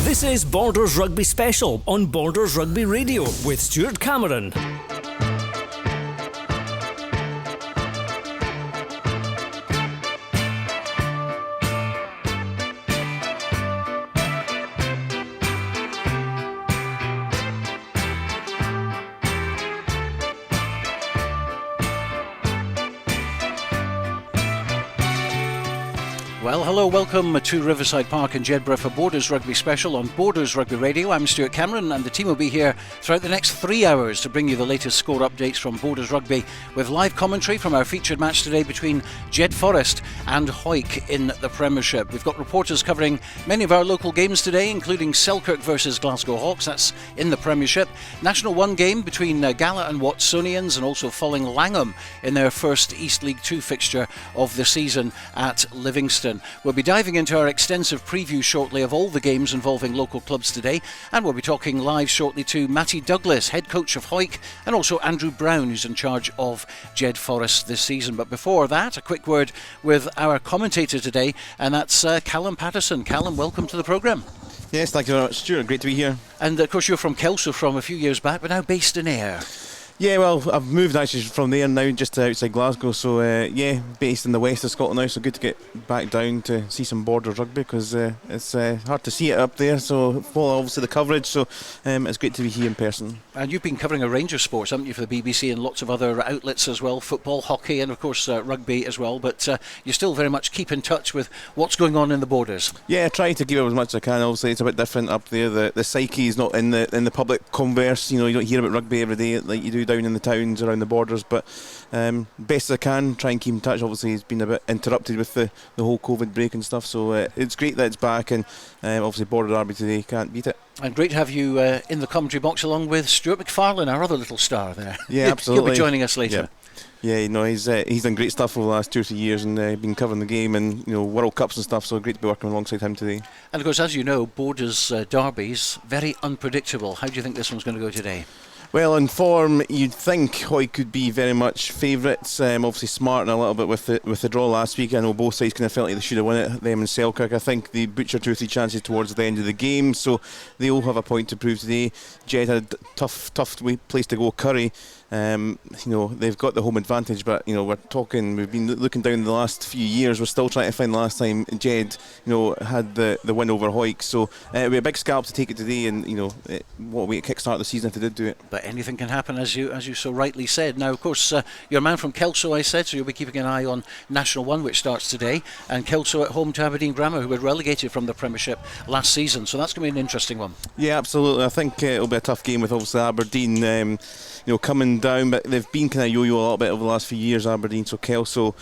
This is Borders Rugby Special on Borders Rugby Radio with Stuart Cameron. Well, hello, welcome to Riverside Park in Jedburgh for Borders Rugby Special on Borders Rugby Radio. I'm Stuart Cameron and the team will be here throughout the next 3 hours to bring you the latest score updates from Borders Rugby with live commentary from our featured match today between Jedforest and Hawick in the Premiership. We've got reporters covering many of our local games today, including Selkirk versus Glasgow Hawks, that's in the Premiership. National 1 game between Gala and Watsonians, and also following Langham in their first East League 2 fixture of the season at Livingston. We'll be diving into our extensive preview shortly of all the games involving local clubs today, and we'll be talking live shortly to Matty Douglas, head coach of Hawick, and also Andrew Brown, who's in charge of Jedforest this season. But before that, a quick word with our commentator today, and that's Callum Patterson. Callum, welcome to the programme. Yes, thank you very much, Stuart. Great to be here. And of course you're from Kelso from a few years back, but now based in Ayr. Yeah, well, I've moved actually from there now, just outside Glasgow, so based in the west of Scotland now, so good to get back down to see some Borders rugby, because it's hard to see it up there, so follow obviously the coverage, so it's great to be here in person. And you've been covering a range of sports, haven't you, for the BBC and lots of other outlets as well, football, hockey and of course rugby as well, but you still very much keep in touch with what's going on in the Borders. Yeah, I try to keep up as much as I can. Obviously it's a bit different up there, the psyche is not in the public converse, you know, you don't hear about rugby every day like you do down in the towns around the Borders, but best as I can, try and keep in touch. Obviously it's been a bit interrupted with the whole COVID break and stuff, so it's great that it's back, and obviously Border Derby today, can't beat it. And great to have you in the commentary box along with Stuart McFarlane, our other little star there. Yeah, absolutely. He'll be joining us later. Yeah, you know, he's done great stuff over the last 2 or 3 years, and been covering the game and, you know, World Cups and stuff, so great to be working alongside him today. And of course, as you know, Borders derbies, very unpredictable. How do you think this one's going to go today? Well, in form, you'd think Hawick could be very much favourites. Obviously smarting a little bit with the draw last week. I know both sides kind of felt like they should have won it, them and Selkirk. I think they butchered 2 or 3 chances towards the end of the game, so they all have a point to prove today. Jed had a tough place to go. Curry, you know, they've got the home advantage, but, you know, we've been looking down the last few years, we're still trying to find the last time Jed, you know, had the win over Hawick, so it'll be a big scalp to take it today, and, you know, what a way to kickstart the season if they did do it. But anything can happen, as you so rightly said. Now, of course, you're a man from Kelso, I said, so you'll be keeping an eye on National 1, which starts today, and Kelso at home to Aberdeen Grammar, who were relegated from the Premiership last season, so that's going to be an interesting one. Yeah, absolutely. I think it'll be a tough game with obviously Aberdeen, you know, coming down, but they've been kind of yo-yo a little bit over the last few years, Aberdeen, so Kelso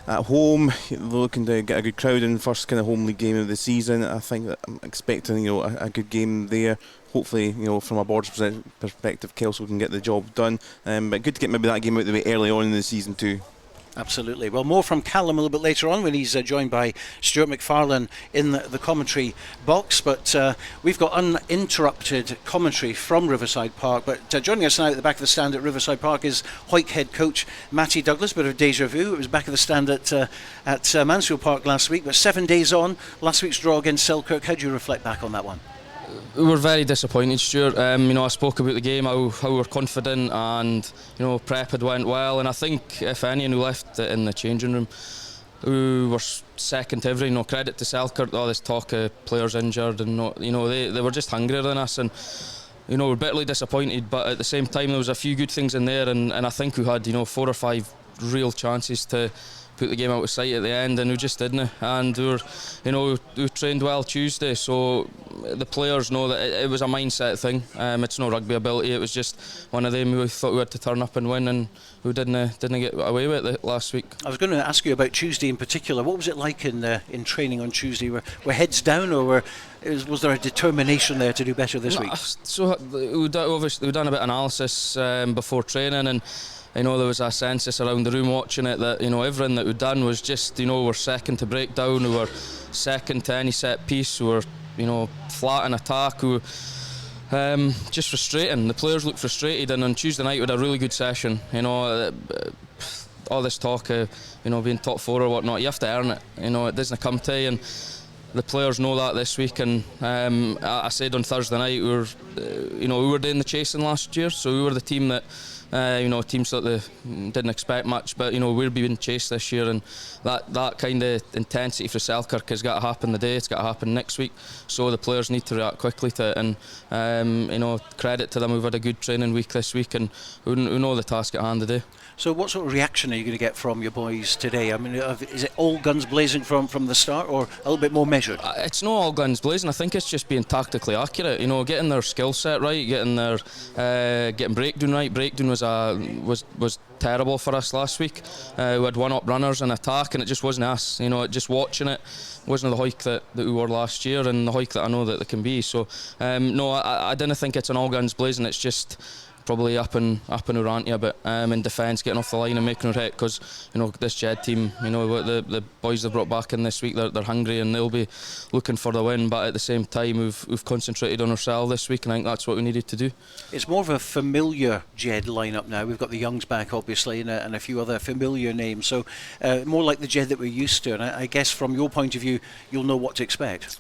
at home, looking to get a good crowd in, first kind of home league game of the season. I think that I'm expecting, you know, a good game there. Hopefully, you know, from a Borders perspective, Kelso can get the job done, but good to get maybe that game out of the way early on in the season too. Absolutely. Well, more from Callum a little bit later on when he's joined by Stuart McFarlane in the commentary box. But we've got uninterrupted commentary from Riverside Park. But joining us now at the back of the stand at Riverside Park is Hawick head coach Matty Douglas. Bit of deja vu. It was back of the stand at Mansfield Park last week. But 7 days on, last week's draw against Selkirk. How do you reflect back on that one? We were very disappointed, Stuart. You know, I spoke about the game, how we're confident, and, you know, prep had went well, and I think if anyone who left it in the changing room, who were second to every, you know, credit to Selkirk, all this talk of players injured, and, you know, they were just hungrier than us, and, you know, we're bitterly disappointed, but at the same time there was a few good things in there, and I think we had, you know, 4 or 5 real chances to put the game out of sight at the end, and we just didn't. And we trained well Tuesday, so the players know that it was a mindset thing. It's no rugby ability. It was just one of them who thought we had to turn up and win, and who didn't get away with it last week. I was going to ask you about Tuesday in particular. What was it like in training on Tuesday? Were heads down, or was there a determination there to do better this week? So we've done a bit of analysis before training, and I know there was a census around the room watching it that, you know, everything that we'd done was just, you know, we're second to breakdown, we were second to any set piece, we were, you know, flat in attack, just frustrating. The players looked frustrated, and on Tuesday night we had a really good session. You know, all this talk of, you know, being top 4 or whatnot, you have to earn it. You know, it doesn't come to you, and the players know that this week, and I said on Thursday night we were doing the chasing last year, so we were the team that teams that they didn't expect much, but we're being chased this year, and that kind of intensity for Selkirk has got to happen today. It's got to happen next week, so the players need to react quickly to it, and credit to them. We've had a good training week this week, and we know the task at hand today. So what sort of reaction are you going to get from your boys today? I mean, is it all guns blazing from the start, or a little bit more measured? It's not all guns blazing. I think it's just being tactically accurate. Getting their skill set right, getting breakdown right. Breakdown was terrible for us last week. We had one-up runners in attack, and it just wasn't us. Just watching it wasn't the Hawick that we were last year, and the Hawick that I know that they can be. So no, I didn't think it's an all guns blazing. It's just probably up and around you a bit in defence, getting off the line and making her hit, because this Jed team, the boys they've brought back in this week, they're hungry and they'll be looking for the win, but at the same time we've concentrated on ourselves this week, and I think that's what we needed to do. It's more of a familiar Jed lineup now. We've got the Youngs back obviously, and a few other familiar names, so more like the Jed that we're used to, and I guess from your point of view you'll know what to expect.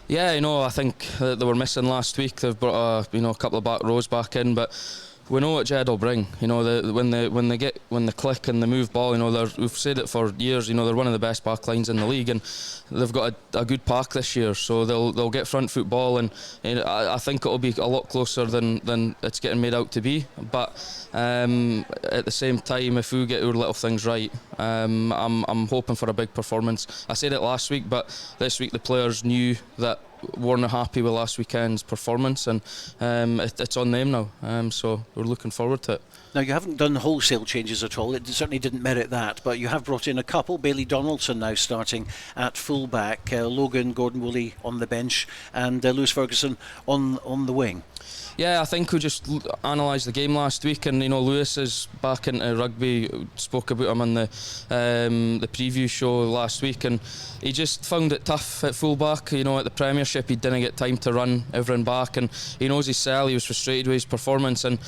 Yeah, I think they were missing last week. They've brought a couple of back rows back in, but we know what Jed will bring. When they click and they move ball, we've said it for years. They're one of the best back lines in the league, and they've got a good pack this year. So they'll get front foot ball, and I think it'll be a lot closer than it's getting made out to be. But at the same time, if we get our little things right, I'm hoping for a big performance. I said it last week, but this week the players knew that weren't happy with last weekend's performance, and it's on them now, so we're looking forward to it. Now, you haven't done wholesale changes at all. It certainly didn't merit that, but you have brought in a couple. Bailey Donaldson now starting at fullback, Logan Gordon-Woolley on the bench, and Lewis Ferguson on the wing. Yeah, I think we just analysed the game last week, and Lewis is back into rugby. Spoke about him on the preview show last week, and he just found it tough at fullback. At the Premiership he didn't get time to run everyone back, and he knows his cell. He was frustrated with his performance, and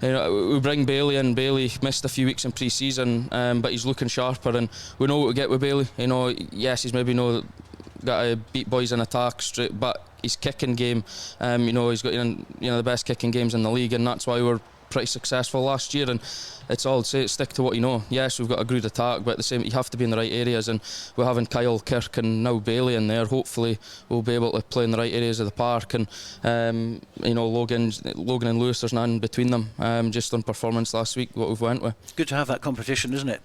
we bring Bailey in. Bailey missed a few weeks in pre-season, but he's looking sharper, and we know what we get with Bailey. Yes, he's maybe got to beat boys in attack straight, but his kicking game, he's got the best kicking games in the league, and that's why we were pretty successful last year. And it's all stick to what you know. Yes, we've got a good attack, but at the same, you have to be in the right areas, and we're having Kyle, Kirk and now Bailey in there. Hopefully we'll be able to play in the right areas of the park, and Logan and Lewis, there's none between them, just on performance last week what we've went with. Good to have that competition, isn't it?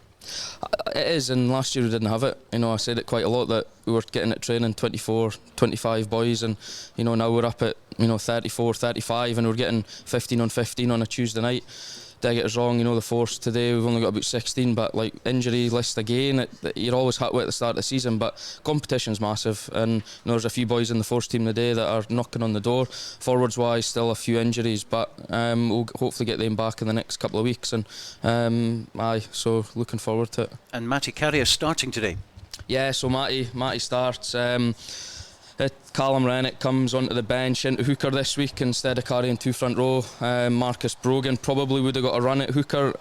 It is, and last year we didn't have it. I said it quite a lot that we were getting at training 24, 25 boys, and now we're up at 34, 35, and we're getting 15 on 15 on a Tuesday night. Did I get us wrong? The force today we've only got about 16, but injury list again, you're always hit with at the start of the season, but competition's massive, and there's a few boys in the force team today that are knocking on the door. Forwards wise, still a few injuries, but we'll hopefully get them back in the next couple of weeks, and so looking forward to it. And Matty Carrier starting today? Yeah, so Matty starts. Callum Rennick comes onto the bench into hooker this week instead of carrying two front row. Marcus Brogan probably would have got a run at hooker,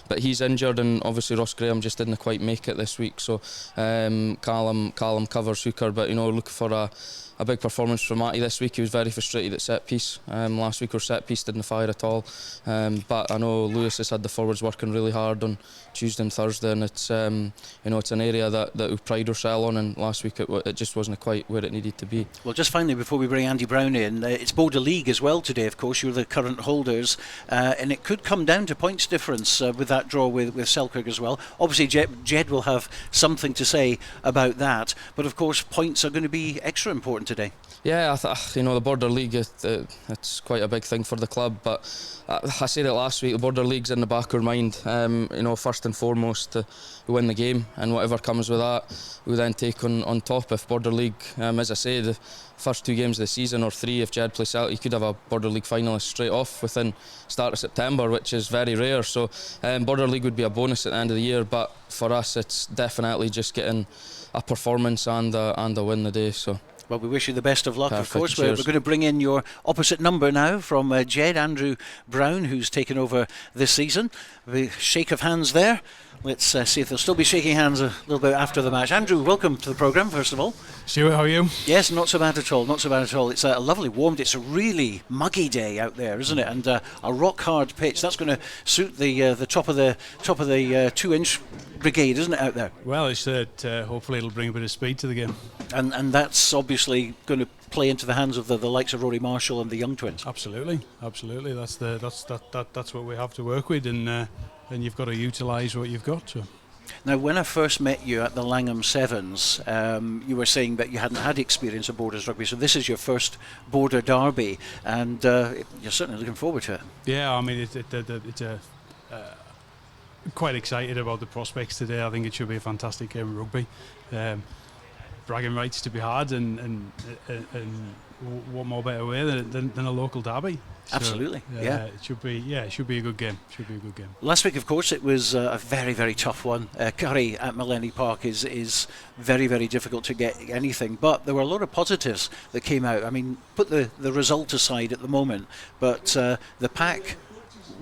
but he's injured, and obviously Ross Graham just didn't quite make it this week, so Callum covers hooker, but looking for a big performance from Matty this week. He was very frustrated at set piece. Last week our set piece didn't fire at all, but I know Lewis has had the forwards working really hard on Tuesday and Thursday, and it's it's an area that we pride ourselves on, and last week it just wasn't quite where it needed to be. Well, just finally before we bring Andy Brown in, it's Border League as well today, of course. You're the current holders, and it could come down to points difference with that draw with Selkirk as well. Obviously Jed will have something to say about that, but of course points are going to be extra important today. Yeah, the Border League, it's quite a big thing for the club, but I said it last week, the Border League's in the back of our mind, first and foremost to win the game, and whatever comes with that we then take on top. If Border League, as I say, the first two games of the season, or three if Jed plays Celtic, you could have a Border League finalist straight off within start of September, which is very rare, so Border League would be a bonus at the end of the year, but for us it's definitely just getting a performance and a win the day. So well, we wish you the best of luck. Perfect. Of course. We're going to bring in your opposite number now from Jed, Andrew Brown, who's taken over this season. The shake of hands there. Let's see if they'll still be shaking hands a little bit after the match. Andrew, welcome to the programme, first of all. Stuart, how are you? Yes, not so bad at all, not so bad at all. It's a lovely warm day. It's a really muggy day out there, isn't it? And a rock-hard pitch. That's going to suit the top of the 2-inch brigade, isn't it, out there? Well, it's hopefully it'll bring a bit of speed to the game. And that's obviously going to play into the hands of the likes of Rory Marshall and the young twins. Absolutely. That's what we have to work with, and you've got to utilise what you've got. So. Now, when I first met you at the Langham Sevens, you were saying that you hadn't had experience of Borders Rugby, so this is your first Border derby, and you're certainly looking forward to it. Yeah, I mean, it's quite excited about the prospects today. I think it should be a fantastic game of rugby. Bragging rights to be had, and what more better way than a local derby. Absolutely, so, yeah. It should be a good game. Last week, of course, it was a very, very tough one. Curry at Millennium Park is very, very difficult to get anything, but there were a lot of positives that came out. I mean, put the result aside at the moment, but the pack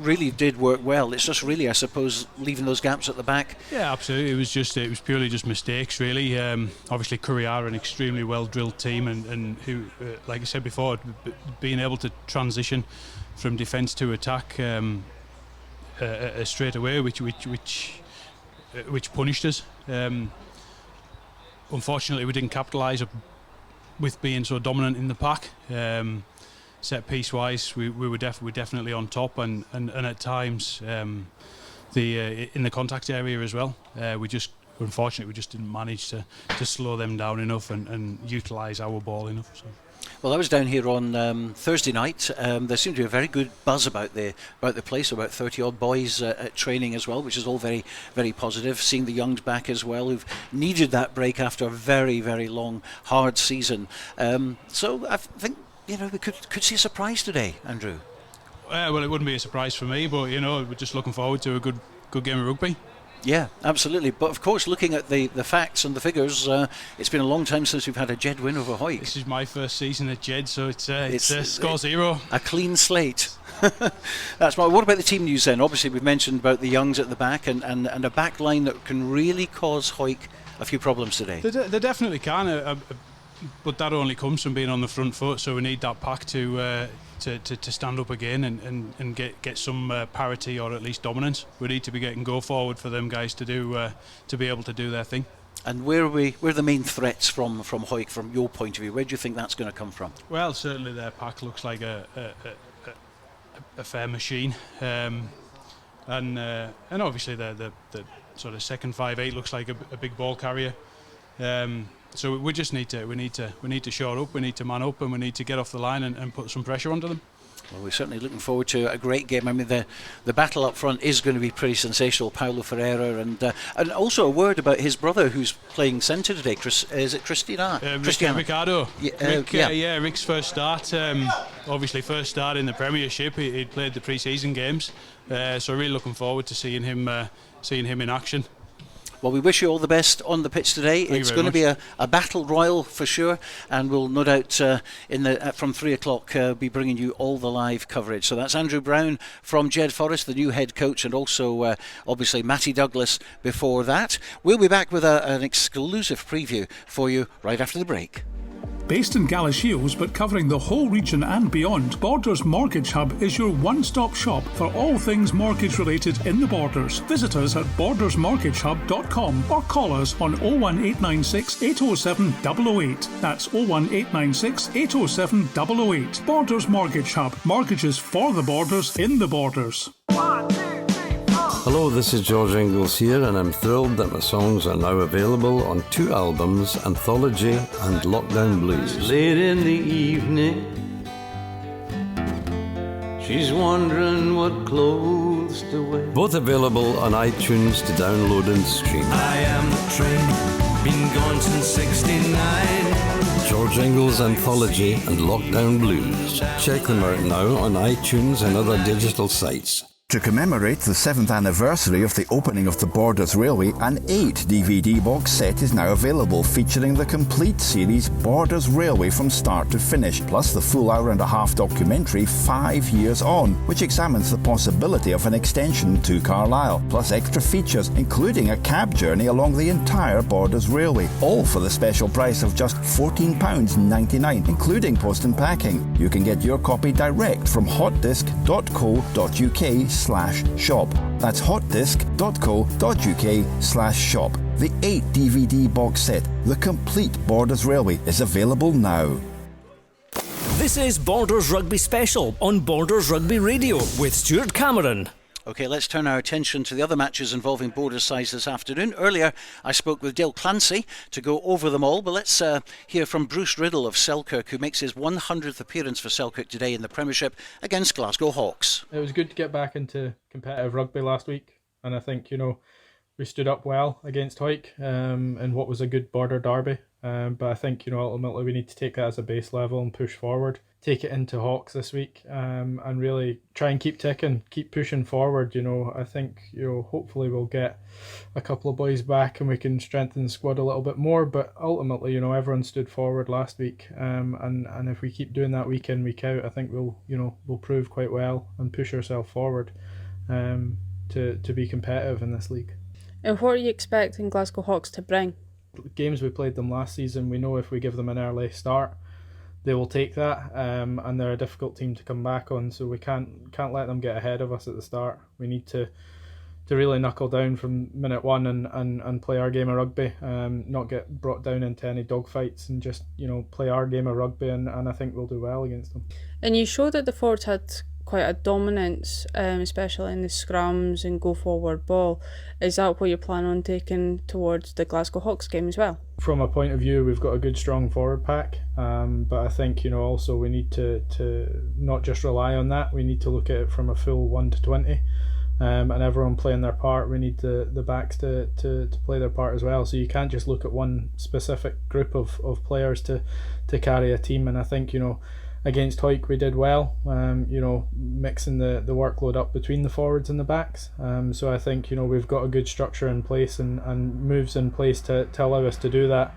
really did work well. It's just really, I suppose, leaving those gaps at the back. Yeah, absolutely. It was purely just mistakes, really. Obviously, Curry are an extremely well drilled team, and who, like I said before, being able to transition from defence to attack straight away, which punished us. Unfortunately, we didn't capitalise with being so dominant in the pack. Set piece wise, we were definitely on top, and at times in the contact area as well. Unfortunately we just didn't manage to slow them down enough and utilise our ball enough. So. Well, I was down here on Thursday night. There seemed to be a very good buzz about the place. About 30 odd boys at training as well, which is all very, very positive. Seeing the youngs back as well, who've needed that break after a very, very long, hard season. So I think, we could see a surprise today, Andrew. Well, it wouldn't be a surprise for me, but we're just looking forward to a good game of rugby. Yeah, absolutely. But of course, looking at the facts and the figures, it's been a long time since we've had a Jed win over Hawick. This is my first season at Jed, so it's score zero. A clean slate. That's right. What about the team news then? Obviously, we've mentioned about the youngs at the back and a back line that can really cause Hawick a few problems today. They definitely can. But that only comes from being on the front foot, so we need that pack to stand up again and get some parity or at least dominance. We need to be getting go forward for them guys to be able to do their thing. And where are the main threats from Hawick, from your point of view? Where do you think that's going to come from? Well, certainly their pack looks like a fair machine, and obviously the sort of second 5'8" looks like a big ball carrier. So we just need to shore up, we need to man up, and we need to get off the line and put some pressure onto them. Well, we're certainly looking forward to a great game. I mean, the battle up front is going to be pretty sensational. Paulo Ferreira and also a word about his brother who's playing centre today. Is it Cristiano? Ricardo. Yeah. Rick's first start. Obviously, first start in the Premiership. He'd played the pre-season games, so really looking forward to seeing him in action. Well, we wish you all the best on the pitch today. It's going to be a battle royal for sure, and we'll no doubt from 3 o'clock be bringing you all the live coverage. So that's Andrew Brown from Jedforest, the new head coach, and also obviously Matty Douglas before that. We'll be back with an exclusive preview for you right after the break. Based in Galashiels but covering the whole region and beyond, Borders Mortgage Hub is your one-stop shop for all things mortgage related in the Borders. Visit us at bordersmortgagehub.com or call us on 01896 807 008. That's 01896 807 008. Borders Mortgage Hub. Mortgages for the Borders in the Borders. Hello, this is George Ingalls here, and I'm thrilled that my songs are now available on 2 albums, Anthology and Lockdown Blues. Late in the evening, she's wondering what clothes to wear. Both available on iTunes to download and stream. I am the train, been gone since 69. George Ingalls Anthology and Lockdown Blues. Check them out now on iTunes and other digital sites. To commemorate the 7th anniversary of the opening of the Borders Railway, an 8 DVD box set is now available featuring the complete series Borders Railway from start to finish, plus the full hour-and-a-half documentary 5 Years On, which examines the possibility of an extension to Carlisle, plus extra features including a cab journey along the entire Borders Railway, all for the special price of just £14.99, including post and packing. You can get your copy direct from hotdisc.co.uk/shop. That's hotdisc.co.uk/shop. The 8 DVD box set, The Complete Borders Railway, is available now. This is Borders Rugby Special on Borders Rugby Radio with Stuart Cameron. OK, let's turn our attention to the other matches involving Borders sides this afternoon. Earlier, I spoke with Dale Clancy to go over them all, but let's hear from Bruce Riddle of Selkirk, who makes his 100th appearance for Selkirk today in the Premiership against Glasgow Hawks. It was good to get back into competitive rugby last week, and I think, we stood up well against Hawick in what was a good border derby. But I think, ultimately we need to take that as a base level and push forward. Take it into Hawks this week and really try and keep ticking, keep pushing forward. I think, hopefully we'll get a couple of boys back and we can strengthen the squad a little bit more. But ultimately, everyone stood forward last week. And if we keep doing that week in, week out, I think we'll prove quite well and push ourselves forward to be competitive in this league. And what are you expecting Glasgow Hawks to bring? Games we played them last season, we know if we give them an early start, they will take that, and they're a difficult team to come back on, so we can't let them get ahead of us at the start. We need to really knuckle down from minute one and play our game of rugby, not get brought down into any dogfights, and just play our game of rugby, and I think we'll do well against them. And you showed that the forwards had quite a dominance, especially in the scrums and go forward ball. Is that what you plan on taking towards the Glasgow Hawks game as well? From a point of view, we've got a good strong forward pack, but I think also we need to not just rely on that. We need to look at it from a full 1 to 20, and everyone playing their part. We need the backs to play their part as well, so you can't just look at one specific group of players to carry a team. And I think against Hawick we did well, mixing the workload up between the forwards and the backs. So I think we've got a good structure in place and moves in place to allow us to do that.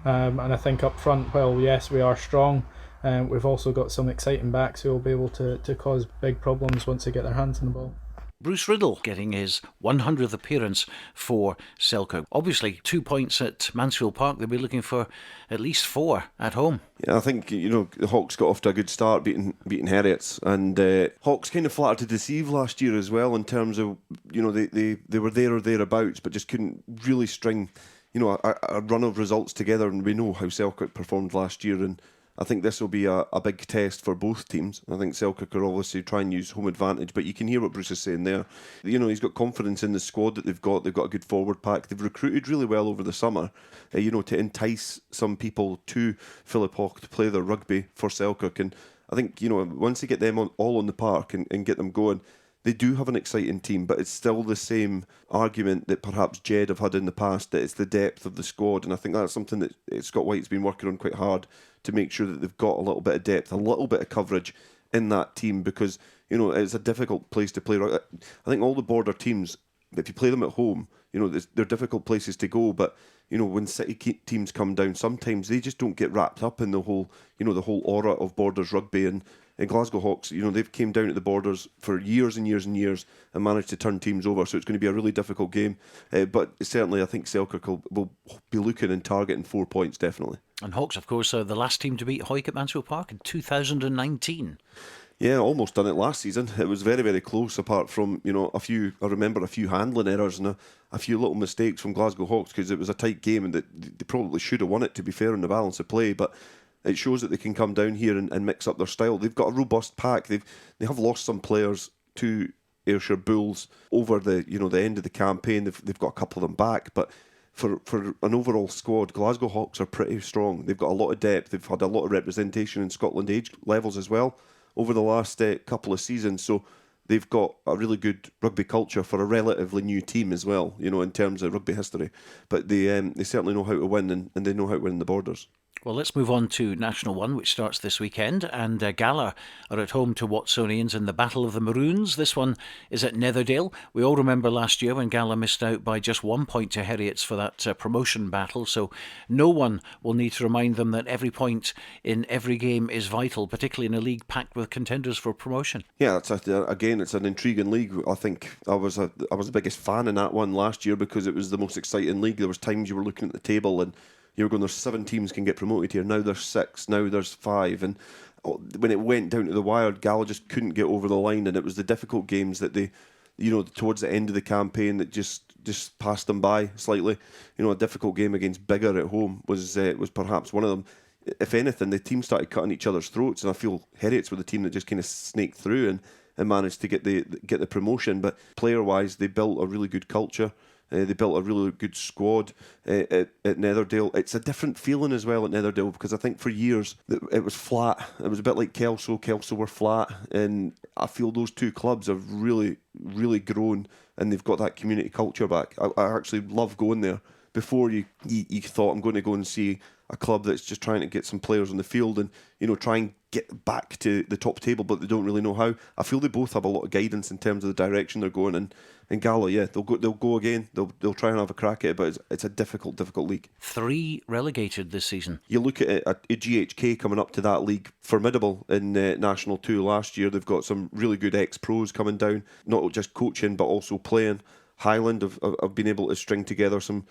And I think up front, well, yes, we are strong. We've also got some exciting backs who will be able to cause big problems once they get their hands on the ball. Bruce Riddle getting his 100th appearance for Selkirk. Obviously, 2 points at Mansfield Park. They'll be looking for at least 4 at home. Yeah, I think the Hawks got off to a good start beating Heriots, and Hawks kind of flattered to deceive last year as well in terms of they were there or thereabouts, but just couldn't really string a run of results together. And we know how Selkirk performed last year, and I think this will be a big test for both teams. I think Selkirk are obviously trying to use home advantage, but you can hear what Bruce is saying there. He's got confidence in the squad that they've got. They've got a good forward pack. They've recruited really well over the summer, to entice some people to Philip Hawke to play their rugby for Selkirk. And I think, once they get them all on the park and get them going, they do have an exciting team, but it's still the same argument that perhaps Jed have had in the past, that it's the depth of the squad. And I think that's something that Scott White's been working on quite hard, to make sure that they've got a little bit of depth, a little bit of coverage in that team, because it's a difficult place to play. I think all the border teams, if you play them at home, they're difficult places to go, but when city teams come down, sometimes they just don't get wrapped up in the whole aura of Borders rugby. And Glasgow Hawks, they've came down at the Borders for years and years and years and managed to turn teams over, so it's going to be a really difficult game. But certainly I think Selkirk will be looking and targeting 4 points, definitely. And Hawks, of course, are the last team to beat Hawick at Mansfield Park in 2019. Yeah, almost done it last season. It was very, very close, apart from, I remember a few handling errors and a few little mistakes from Glasgow Hawks, because it was a tight game and they probably should have won it, to be fair, in the balance of play. But it shows that they can come down here and mix up their style. They've got a robust pack. They have lost some players to Ayrshire Bulls over the end of the campaign. They've got a couple of them back, but for an overall squad, Glasgow Hawks are pretty strong. They've got a lot of depth. They've had a lot of representation in Scotland age levels as well over the last couple of seasons. So they've got a really good rugby culture for a relatively new team as well, in terms of rugby history. But they certainly know how to win, and they know how to win the Borders. Well, let's move on to National 1, which starts this weekend, and Gala are at home to Watsonians in the Battle of the Maroons. This one is at Netherdale. We all remember last year when Gala missed out by just 1 point to Heriots for that promotion battle, so no one will need to remind them that every point in every game is vital, particularly in a league packed with contenders for promotion. Yeah, it's an intriguing league. I think I was the biggest fan in that one last year because it was the most exciting league. There was times you were looking at the table and you were going, there's 7 teams can get promoted here. Now there's 6. Now there's 5. And when it went down to the wire, Gala just couldn't get over the line. And it was the difficult games that they, towards the end of the campaign that just passed them by slightly. A difficult game against Biggar at home was perhaps one of them. If anything, the team started cutting each other's throats, and I feel Heriots were the team that just kind of snaked through and managed to get the promotion. But player-wise, they built a really good culture. They built a really good squad at Netherdale. It's a different feeling as well at Netherdale because I think for years it was flat. It was a bit like Kelso. Kelso were flat, and I feel those two clubs have really, really grown, and they've got that community culture back. I actually love going there. Before you thought, I'm going to go and see a club that's just trying to get some players on the field and try and get back to the top table, but they don't really know how. I feel they both have a lot of guidance in terms of the direction they're going in. And Gala, yeah, they'll go again. They'll try and have a crack at it, but it's a difficult league. 3 relegated this season. You look at it, a GHK coming up to that league, formidable in National 2 last year. They've got some really good ex-pros coming down, not just coaching but also playing. Highland have been able to string together some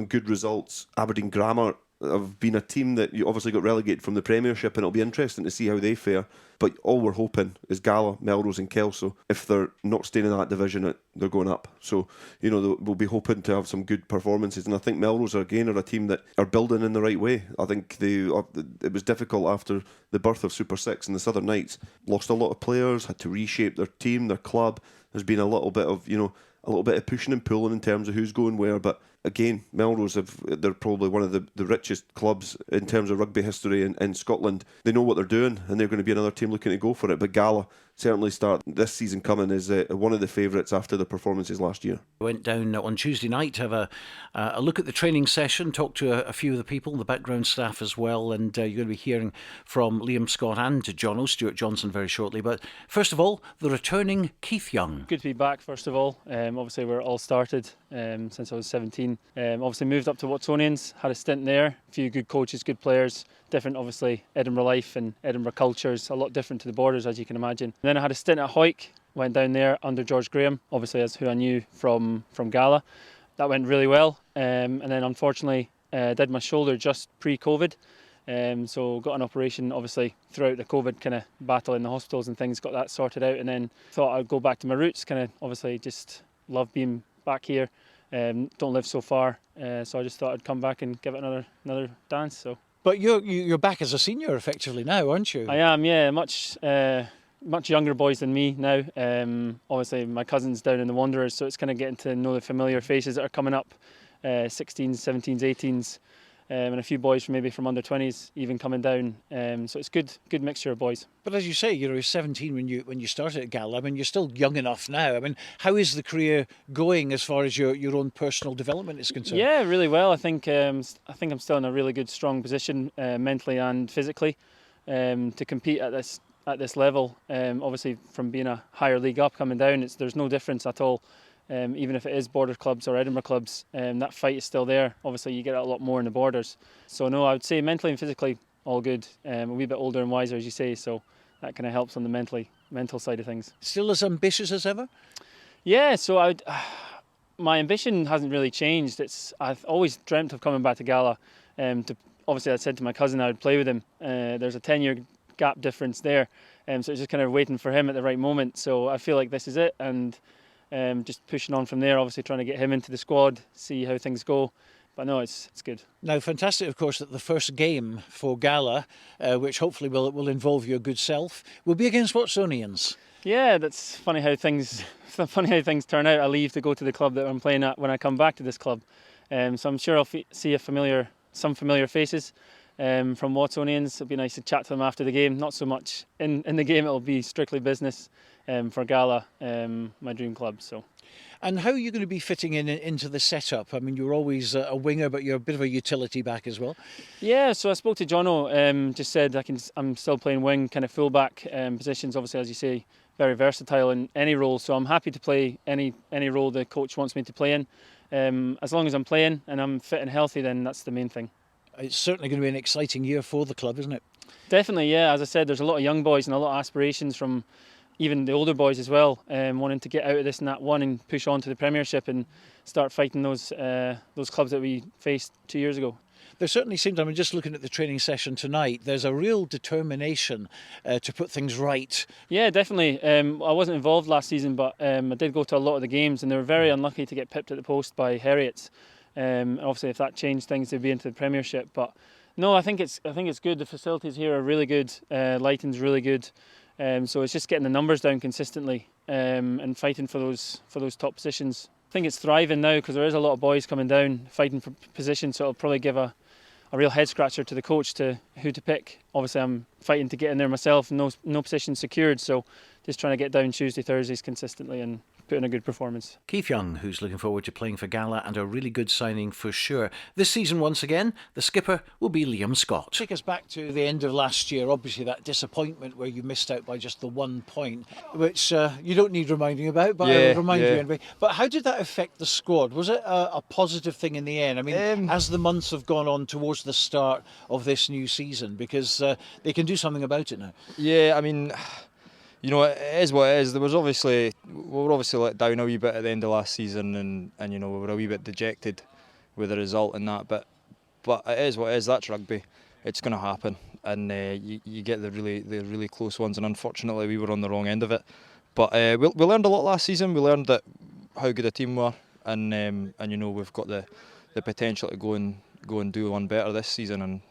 good results. Aberdeen Grammar have been a team that you obviously got relegated from the Premiership, and it'll be interesting to see how they fare. But all we're hoping is Gala, Melrose and Kelso, if they're not staying in that division, they're going up. So, we'll be hoping to have some good performances. And I think Melrose, again, are a team that are building in the right way. I think it was difficult after the birth of Super 6 and the Southern Knights. Lost a lot of players, had to reshape their team, their club. There's been a little bit of, pushing and pulling in terms of who's going where. But again, Melrose, they're probably one of the richest clubs in terms of rugby history in Scotland. They know what they're doing, and they're going to be another team looking to go for it. But Gala certainly start this season coming as one of the favourites after the performances last year. Went down on Tuesday night to have a look at the training session, talked to a few of the people, the background staff as well, and you're going to be hearing from Liam Scott and Jono, Stuart Johnson very shortly. But first of all, the returning Keith Young. Good to be back, first of all. Obviously, we're all started since I was 17. Obviously moved up to Watsonians, had a stint there, a few good coaches, good players, different obviously Edinburgh life and Edinburgh cultures, a lot different to the Borders as you can imagine. And then I had a stint at Hawick, went down there under George Graham, obviously as who I knew from Gala. That went really well, and then unfortunately did my shoulder just pre-COVID. So got an operation obviously throughout the COVID kind of battle in the hospitals and things, got that sorted out, and then thought I'd go back to my roots, kind of obviously just love being back here. Don't live so far, so I just thought I'd come back and give it another dance. So, but you're back as a senior effectively now, aren't you? I am, yeah. Much younger boys than me now. Obviously, my cousin's down in the Wanderers, so it's kind of getting to know the familiar faces that are coming up, 16s, 17s, 18s. And a few boys from under 20s even coming down. So it's good mixture of boys. But as you say, you were 17 when you started at Gala. I mean, you're still young enough now. I mean, how is the career going as far as your own personal development is concerned? Yeah, really well. I think I'm still in a really good, strong position mentally and physically to compete at this level. Obviously, from being a higher league up coming down, there's no difference at all. Even if it is Border clubs or Edinburgh clubs, that fight is still there. Obviously, you get a lot more in the Borders. So no, I would say mentally and physically all good. A wee bit older and wiser, as you say, so that kind of helps on the mental side of things. Still as ambitious as ever? Yeah, so my ambition hasn't really changed. I've always dreamt of coming back to Gala. Obviously, I said to my cousin I would play with him. There's a 10-year gap difference there, so it's just kind of waiting for him at the right moment. So I feel like this is it, and just pushing on from there, obviously trying to get him into the squad, see how things go. But no, it's good. Now, fantastic, of course, that the first game for Gala, which hopefully will involve your good self, will be against Watsonians. Yeah, that's funny how things turn out. I leave to go to the club that I'm playing at when I come back to this club. So I'm sure I'll see some familiar faces from Watsonians. It'll be nice to chat to them after the game. Not so much in the game, it'll be strictly business for Gala, my dream club. So And how are you going to be fitting into the setup? I mean, you're always a winger, but you're a bit of a utility back as well. Yeah, so I spoke to Jono, just said I'm still playing wing, kind of fullback positions, obviously, as you say, very versatile in any role. So I'm happy to play any role the coach wants me to play in. As long as I'm playing and I'm fit and healthy, then that's the main thing. It's certainly going to be an exciting year for the club, isn't it? Definitely, yeah. As I said, there's a lot of young boys and a lot of aspirations from even the older boys as well, wanting to get out of this and that one and push on to the Premiership and start fighting those clubs that we faced 2 years ago. There certainly seems, I mean, just looking at the training session tonight, there's a real determination to put things right. Yeah, definitely. I wasn't involved last season, but I did go to a lot of the games, and they were very unlucky to get pipped at the post by Heriots. Obviously, if that changed things, they'd be into the Premiership. But no, I think it's good. The facilities here are really good. Lighting's really good. So it's just getting the numbers down consistently and fighting for those top positions. I think it's thriving now because there is a lot of boys coming down fighting for positions, so it'll probably give a real head scratcher to the coach to who to pick. Obviously I'm fighting to get in there myself, no position secured, so just trying to get down Tuesday, Thursdays consistently and put in a good performance. Keith Young, who's looking forward to playing for Gala, and a really good signing for sure. This season, once again, the skipper will be Liam Scott. Take us back to the end of last year, obviously that disappointment where you missed out by just the 1 point, which you don't need reminding about, but I'll remind you anyway. But how did that affect the squad? Was it a positive thing in the end? I mean, as the months have gone on towards the start of this new season, because they can do something about it now. Yeah, I mean, you know, it is what it is. We were obviously let down a wee bit at the end of last season, and you know, we were a wee bit dejected with the result and that. But it is what it is. That's rugby. It's going to happen, and you get the really close ones. And unfortunately, we were on the wrong end of it. But we learned a lot last season. We learned how good a team we were, and you know, we've got the potential to go and do one better this season, and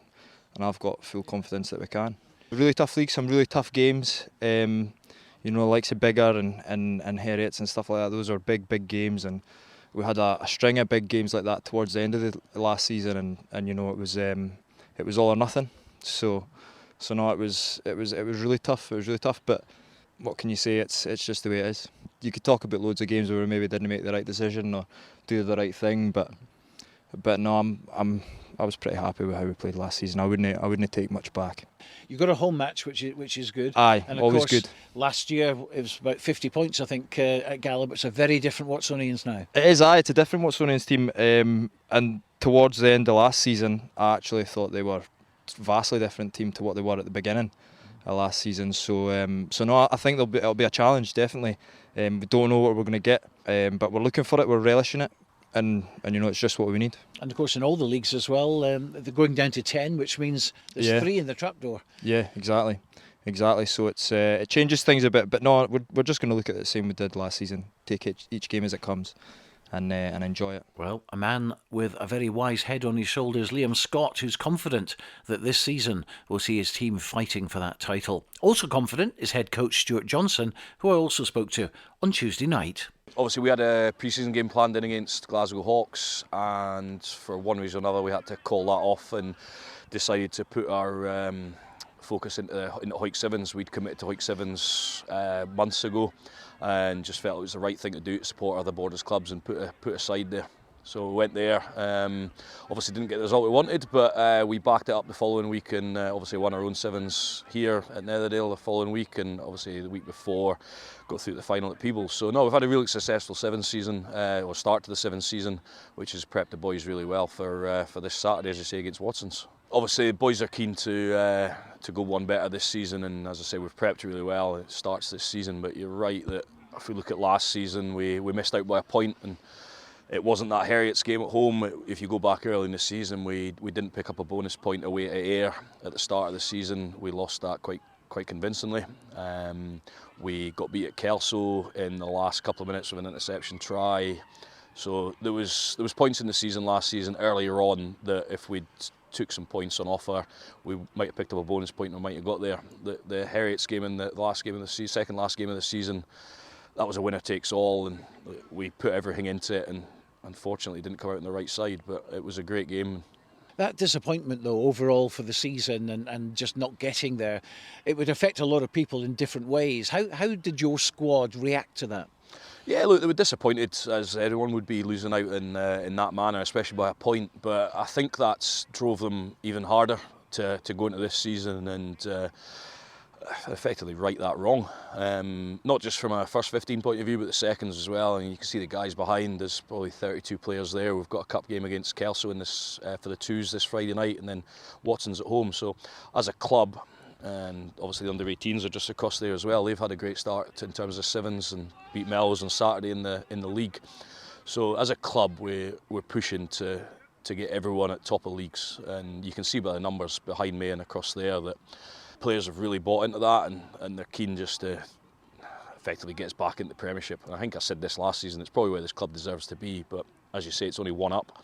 I've got full confidence that we can. Really tough league, some really tough games. You know, likes of Biggar and Heriots and stuff like that. Those are big games, and we had a string of big games like that towards the end of the last season, and you know, it was all or nothing. So no, it was really tough. It was really tough, but what can you say? It's just the way it is. You could talk about loads of games where we maybe didn't make the right decision or do the right thing, but no, I was pretty happy with how we played last season. I wouldn't take much back. You got a home match, which is good. Aye, and of always course, good. Last year it was about 50 points, I think, at Gala, but it's a very different Watsonians now. It is, aye. It's a different Watsonians team. And towards the end of last season, I actually thought they were a vastly different team to what they were at the beginning of last season. So no, I think it'll be a challenge, definitely. We don't know what we're going to get, but we're looking for it. We're relishing it. And you know, it's just what we need. And of course in all the leagues as well, they're going down to 10, which means there's 3 in the trapdoor. Yeah, exactly. So it changes things a bit, but no, we're just going to look at it the same we did last season. Take each game as it comes, and enjoy it. Well, a man with a very wise head on his shoulders, Liam Scott, who's confident that this season will see his team fighting for that title. Also confident is head coach Stuart Johnson, who I also spoke to on Tuesday night. Obviously we had a pre-season game planned in against Glasgow Hawks, and for one reason or another we had to call that off and decided to put our focus into Hawick Sevens. We'd committed to Hawick Sevens months ago and just felt it was the right thing to do to support other Borders clubs and put a side there. So we went there, obviously didn't get the result we wanted, but we backed it up the following week and obviously won our own sevens here at Netherdale the following week, and obviously the week before got through to the final at Peebles. So no, we've had a really successful sevens season, or start to the sevens season, which has prepped the boys really well for this Saturday, as you say, against Watsons. Obviously the boys are keen to go one better this season, and as I say, we've prepped really well. It starts this season, but you're right that if we look at last season, we missed out by a point, and it wasn't that Heriots game at home. If you go back early in the season, we didn't pick up a bonus point away at Ayr at the start of the season. We lost that quite convincingly. We got beat at Kelso in the last couple of minutes with an interception try. So there was points in the season last season earlier on that if we'd took some points on offer, we might have picked up a bonus point and we might have got there. The Heriots game in the last game of the season, second last game of the season, that was a winner takes all, and we put everything into it, and unfortunately didn't come out on the right side, but it was a great game. That disappointment though overall for the season and just not getting there, it would affect a lot of people in different ways. How did your squad react to that? Yeah, look, they were disappointed, as everyone would be, losing out in that manner, especially by a point. But I think that's drove them even harder to go into this season and effectively right that wrong. Not just from a first 15 point of view, but the seconds as well. And you can see the guys behind. There's probably 32 players there. We've got a cup game against Kelso in this for the twos this Friday night, and then Watson's at home. So as a club, and obviously the under-18s are just across there as well. They've had a great start in terms of sevens and beat Melrose on Saturday in the league. So as a club, we're pushing to get everyone at top of leagues, and you can see by the numbers behind me and across there that players have really bought into that, and they're keen just to effectively get us back into the Premiership. And I think I said this last season, it's probably where this club deserves to be, but as you say, it's only one up.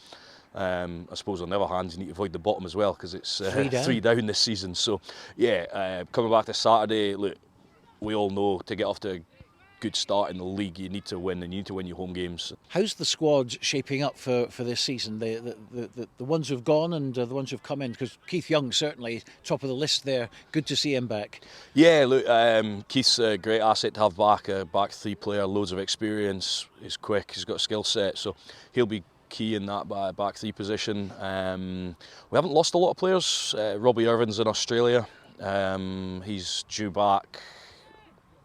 I suppose on the other hand, you need to avoid the bottom as well, because it's 3 down this season. So yeah, coming back to Saturday, look, we all know to get off to a good start in the league, you need to win, and you need to win your home games. How's the squad shaping up for this season? The ones who've gone and the ones who've come in? Because Keith Young, certainly top of the list there. Good to see him back. Yeah, look, Keith's a great asset to have back. A back three player, loads of experience. He's quick. He's got a skill set, so he'll be key in that back three position. We haven't lost a lot of players. Robbie Irvin's in Australia. He's due back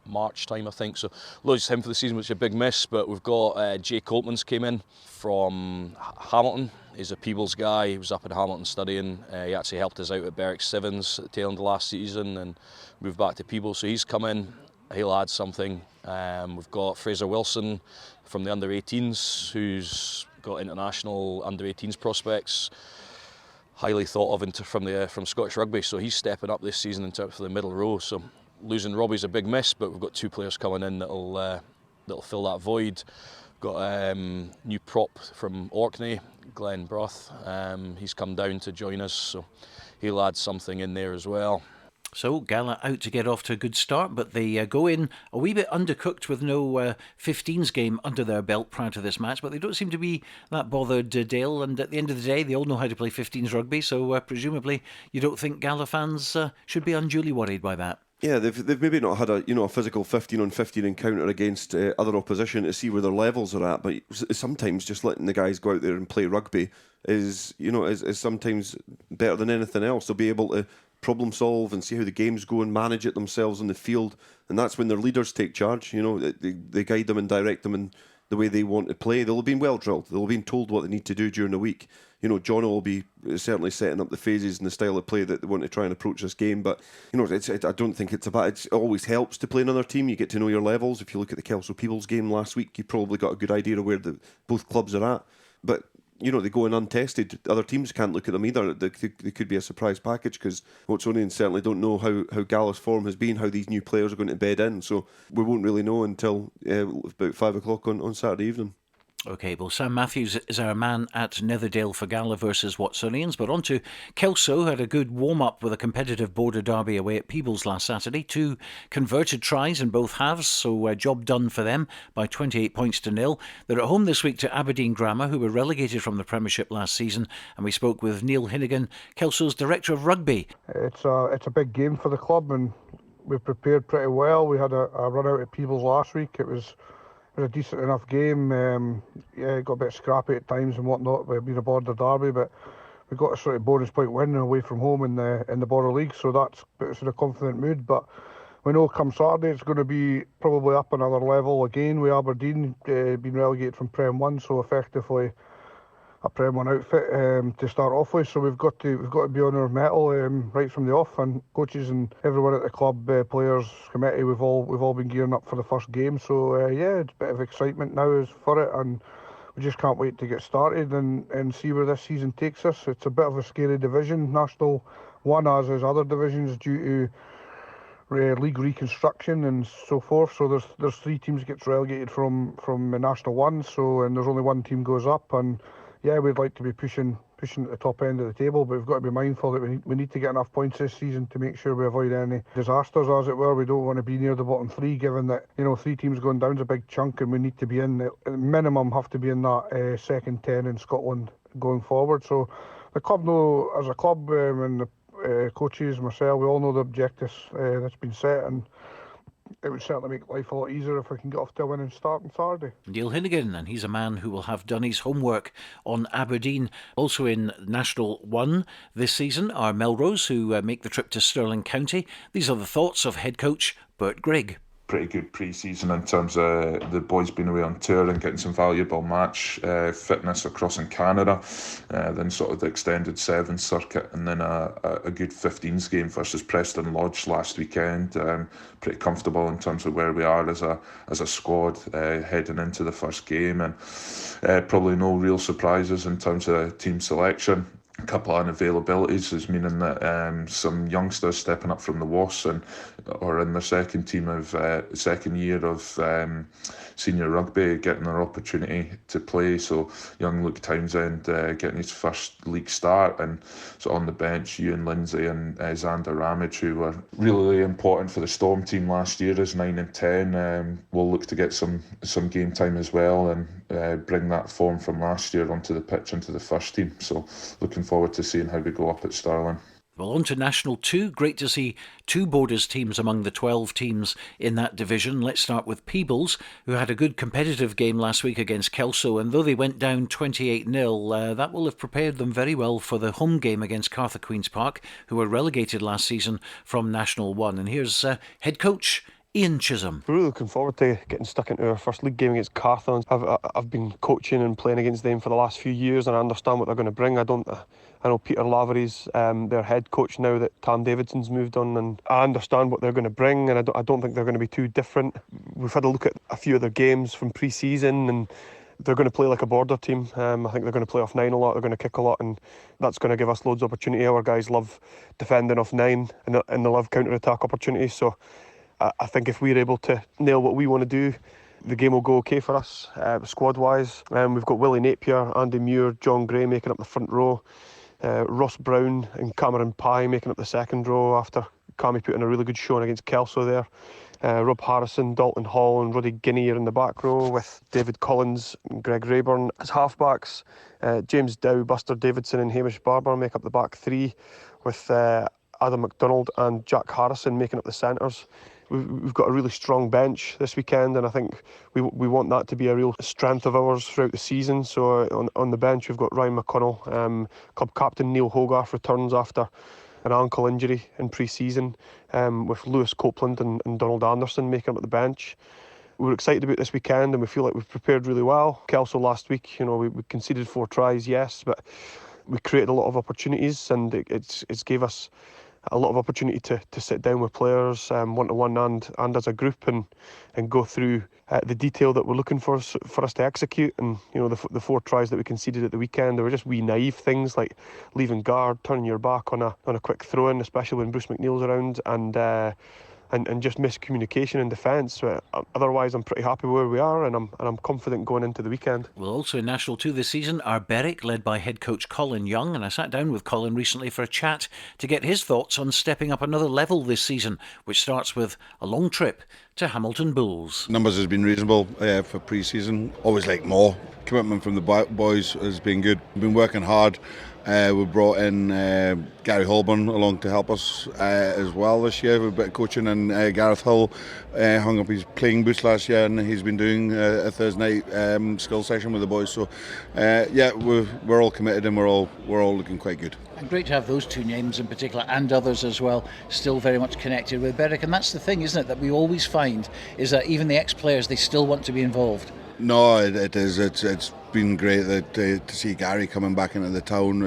March time, I think, so lose him for the season, which is a big miss. But we've got Jay Coltman's came in from Hamilton. He's a Peebles guy. He was up in Hamilton studying. He actually helped us out at Berwick Sevens at the tail end of last season and moved back to Peebles, so he's come in. He'll add something. We've got Fraser Wilson from the under-18s, who's got international under-18s prospects, highly thought of from Scottish Rugby, so he's stepping up this season in terms of the middle row. So losing Robbie's a big miss, but we've got 2 players coming in that'll fill that void. Got a new prop from Orkney, Glenn Broth. He's come down to join us, so he'll add something in there as well. So Gala out to get off to a good start, but they go in a wee bit undercooked with no 15s game under their belt prior to this match, but they don't seem to be that bothered, Dale, and at the end of the day they all know how to play 15s rugby, so presumably you don't think Gala fans should be unduly worried by that. Yeah, they've maybe not had a physical 15-on-15 encounter against other opposition to see where their levels are at, but sometimes just letting the guys go out there and play rugby is sometimes better than anything else. They'll be able to problem solve and see how the games go and manage it themselves on the field, and that's when their leaders take charge. They guide them and direct them in the way they want to play. They'll have been well drilled. They'll have been told what they need to do during the week. John will be certainly setting up the phases and the style of play that they want to try and approach this game. But I don't think it's about. It always helps to play another team. You get to know your levels. If you look at the Kelso Peebles game last week, you probably got a good idea of where both clubs are at. But they go in untested. Other teams can't look at them either. They could be a surprise package, because Watsonians certainly don't know how Gala's form has been, how these new players are going to bed in. So we won't really know until about 5 o'clock on Saturday evening. OK, well, Sam Matthews is our man at Netherdale for Gala versus Watsonians. But on to Kelso, had a good warm-up with a competitive border derby away at Peebles last Saturday. 2 converted tries in both halves, so job done for them by 28 points to 0. They're at home this week to Aberdeen Grammar, who were relegated from the Premiership last season. And we spoke with Neil Hinnigan, Kelso's Director of Rugby. It's a big game for the club, and we've prepared pretty well. We had a run out at Peebles last week. It was a decent enough game. It got a bit scrappy at times and whatnot, with being a border derby, but we got a sort of bonus point win away from home in the Border League, so that's put us in a confident mood. But we know come Saturday it's going to be probably up another level again with Aberdeen being relegated from Prem 1, so effectively a Prem 1 outfit to start off with. So we've got to be on our mettle right from the off, and coaches and everyone at the club, players, committee, we've all been gearing up for the first game. So it's a bit of excitement now for it, and we just can't wait to get started and see where this season takes us. It's a bit of a scary division, National 1, as is other divisions, due to league reconstruction and so forth. So there's 3 teams gets relegated from National 1, and there's only 1 team goes up, and yeah, we'd like to be pushing at the top end of the table, but we've got to be mindful that we need to get enough points this season to make sure we avoid any disasters, as it were. We don't want to be near the bottom 3, given that 3 teams going down is a big chunk, and we need to be in at minimum have to be in that second 10 in Scotland going forward. So the club know, as a club, and the coaches, myself, we all know the objectives that's been set, and it would certainly make life a lot easier if we can get off to a winning start on Saturday. Neil Hinnigan, and he's a man who will have done his homework on Aberdeen. Also in National 1 this season are Melrose, who make the trip to Stirling County. These are the thoughts of head coach Bert Grigg. Pretty good pre-season in terms of the boys being away on tour and getting some valuable match fitness across in Canada, then sort of the extended Sevens circuit, and then a good 15s game versus Preston Lodge last weekend. Pretty comfortable in terms of where we are as a squad heading into the first game, and probably no real surprises in terms of team selection. A couple of unavailabilities is meaning that some youngsters stepping up from the WAS and or in their second year of senior rugby getting their opportunity to play. So young Luke Townsend getting his first league start, and so on the bench Ewan Lindsay and Xander Ramage, who were really important for the Storm team last year as 9 and 10, will look to get some game time as well and bring that form from last year onto the pitch into the first team. So looking forward to seeing how we go up at Stirling. Well, on to National 2. Great to see 2 Borders teams among the 12 teams in that division. Let's start with Peebles, who had a good competitive game last week against Kelso, and though they went down 28-0, that will have prepared them very well for the home game against Cartha Queen's Park, who were relegated last season from National 1. And here's head coach Ian Chisholm. We're really looking forward to getting stuck into our first league game against Cartha. I've been coaching and playing against them for the last few years, and I understand what they're going to bring. I know Peter Lavery's their head coach now that Tam Davidson's moved on, and I understand what they're going to bring, and I don't think they're going to be too different. We've had a look at a few of their games from pre-season, and they're going to play like a border team. I think they're going to play off 9 a lot, they're going to kick a lot, and that's going to give us loads of opportunity. Our guys love defending off 9, and they love counter-attack opportunities, so I think if we're able to nail what we want to do, the game will go okay for us, squad-wise. We've got Willie Napier, Andy Muir, John Gray making up the front row, Ross Brown and Cameron Pye making up the second row after Cammy put in a really good showing against Kelso there. Rob Harrison, Dalton Hall and Roddy Guinea are in the back row, with David Collins and Greg Rayburn as halfbacks. James Dow, Buster Davidson and Hamish Barber make up the back 3, with Adam McDonald and Jack Harrison making up the centres. We've got a really strong bench this weekend, and I think we want that to be a real strength of ours throughout the season. So on the bench we've got Ryan McConnell, club captain Neil Hogarth returns after an ankle injury in pre-season, with Lewis Copeland and Donald Anderson making up at the bench. We're excited about this weekend, and we feel like we've prepared really well. Kelso last week, we conceded 4 tries, yes, but we created a lot of opportunities, and it's gave us a lot of opportunity to sit down with players one-to-one and as a group and go through the detail that we're looking for us to execute. And the 4 tries that we conceded at the weekend, they were just wee naive things like leaving guard, turning your back on a quick throw-in, especially when Bruce McNeil's around, and just miscommunication in defence. So otherwise, I'm pretty happy where we are, and I'm confident going into the weekend. Well, also in National 2 this season are Berwick, led by head coach Colin Young, and I sat down with Colin recently for a chat to get his thoughts on stepping up another level this season, which starts with a long trip to Hamilton Bulls. Numbers has been reasonable for pre-season. Always like more. Commitment from the boys has been good. We've been working hard. We brought in Gary Holborn along to help us as well this year with a bit of coaching, and Gareth Hull hung up his playing boots last year, and he's been doing a Thursday night skill session with the boys. So we're all committed, and we're all looking quite good. And great to have those 2 names in particular, and others as well, still very much connected with Berwick. And that's the thing, isn't it, that we always find is that even the ex-players, they still want to be involved. No, it is. It's been great to see Gary coming back into the town.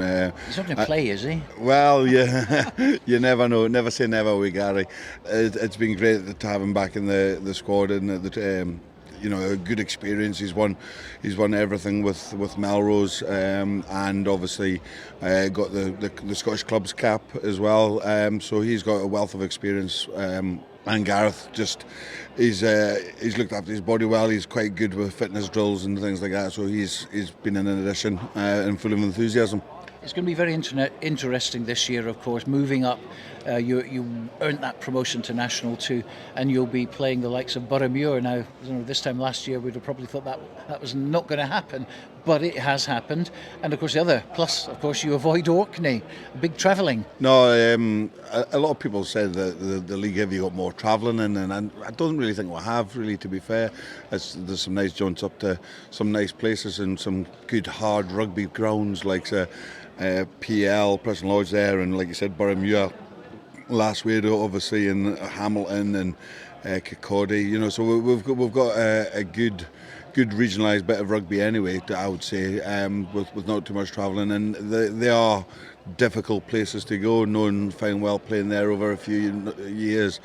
He's not going to play, is he? Well, yeah, you never know. Never say never with Gary. It's been great to have him back in the squad, and a good experience. He's won everything with Melrose, and obviously got the Scottish clubs cap as well. So he's got a wealth of experience. And Gareth he's looked after his body well. He's quite good with fitness drills and things like that. So he's been an addition and full of enthusiasm. It's going to be very interesting this year, of course, moving up You earned that promotion to National 2, and you'll be playing the likes of Boroughmuir. Now, this time last year we'd have probably thought that was not going to happen, but it has happened. And of course the other plus, of course, you avoid Orkney, big travelling. No, a lot of people said that the league have you got more travelling in, and I don't really think we have, really, to be fair. There's some nice jaunts up to some nice places and some good hard rugby grounds like PL, Preston Lodge there, and like you said, Boroughmuir last week, obviously, in Hamilton and Kirkcaldy. So we've got a good regionalised bit of rugby anyway, I would say, with not too much travelling, and they are difficult places to go. Knowing fine well playing there over a few years,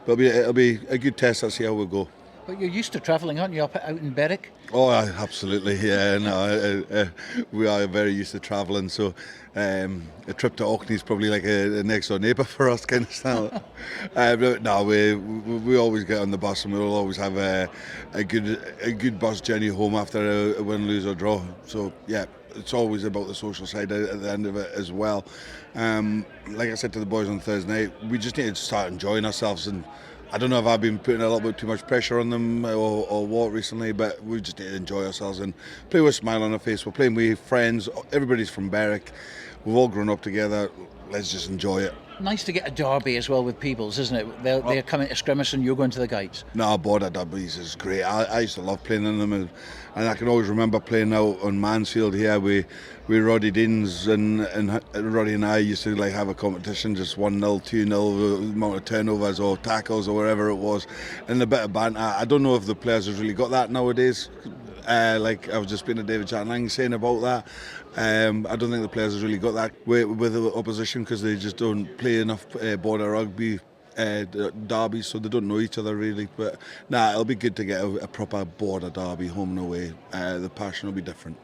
but it'll be a good test. Let's see how we go. But you're used to travelling, aren't you, out in Berwick? Oh, absolutely, yeah. No, we are very used to travelling, so a trip to Orkney is probably like a next door neighbour for us, kind of style. No, we always get on the bus, and we'll always have a good bus journey home after a win, lose or draw. So yeah, it's always about the social side at the end of it as well. Like I said to the boys on Thursday night, we just need to start enjoying ourselves, and I don't know if I've been putting a little bit too much pressure on them or what recently, but we just need to enjoy ourselves and play with a smile on our face. We're playing with friends, everybody's from Berwick, we've all grown up together, let's just enjoy it. Nice to get a derby as well with Peebles, isn't it? They're coming to Scrimmage and you're going to the Guides. No, Border derbies is great. I used to love playing in them, and I can always remember playing out on Mansfield here with Roddy Deans, and Roddy and I used to have a competition, just 1-0, 2-0, amount of turnovers or tackles or whatever it was, and a bit of banter. I don't know if the players have really got that nowadays. Like I was just speaking to David Chatlang saying about that. I don't think the players have really got that with the opposition, because they just don't play enough border rugby derbies, so they don't know each other really. But it'll be good to get a proper border derby home and away. The passion will be different.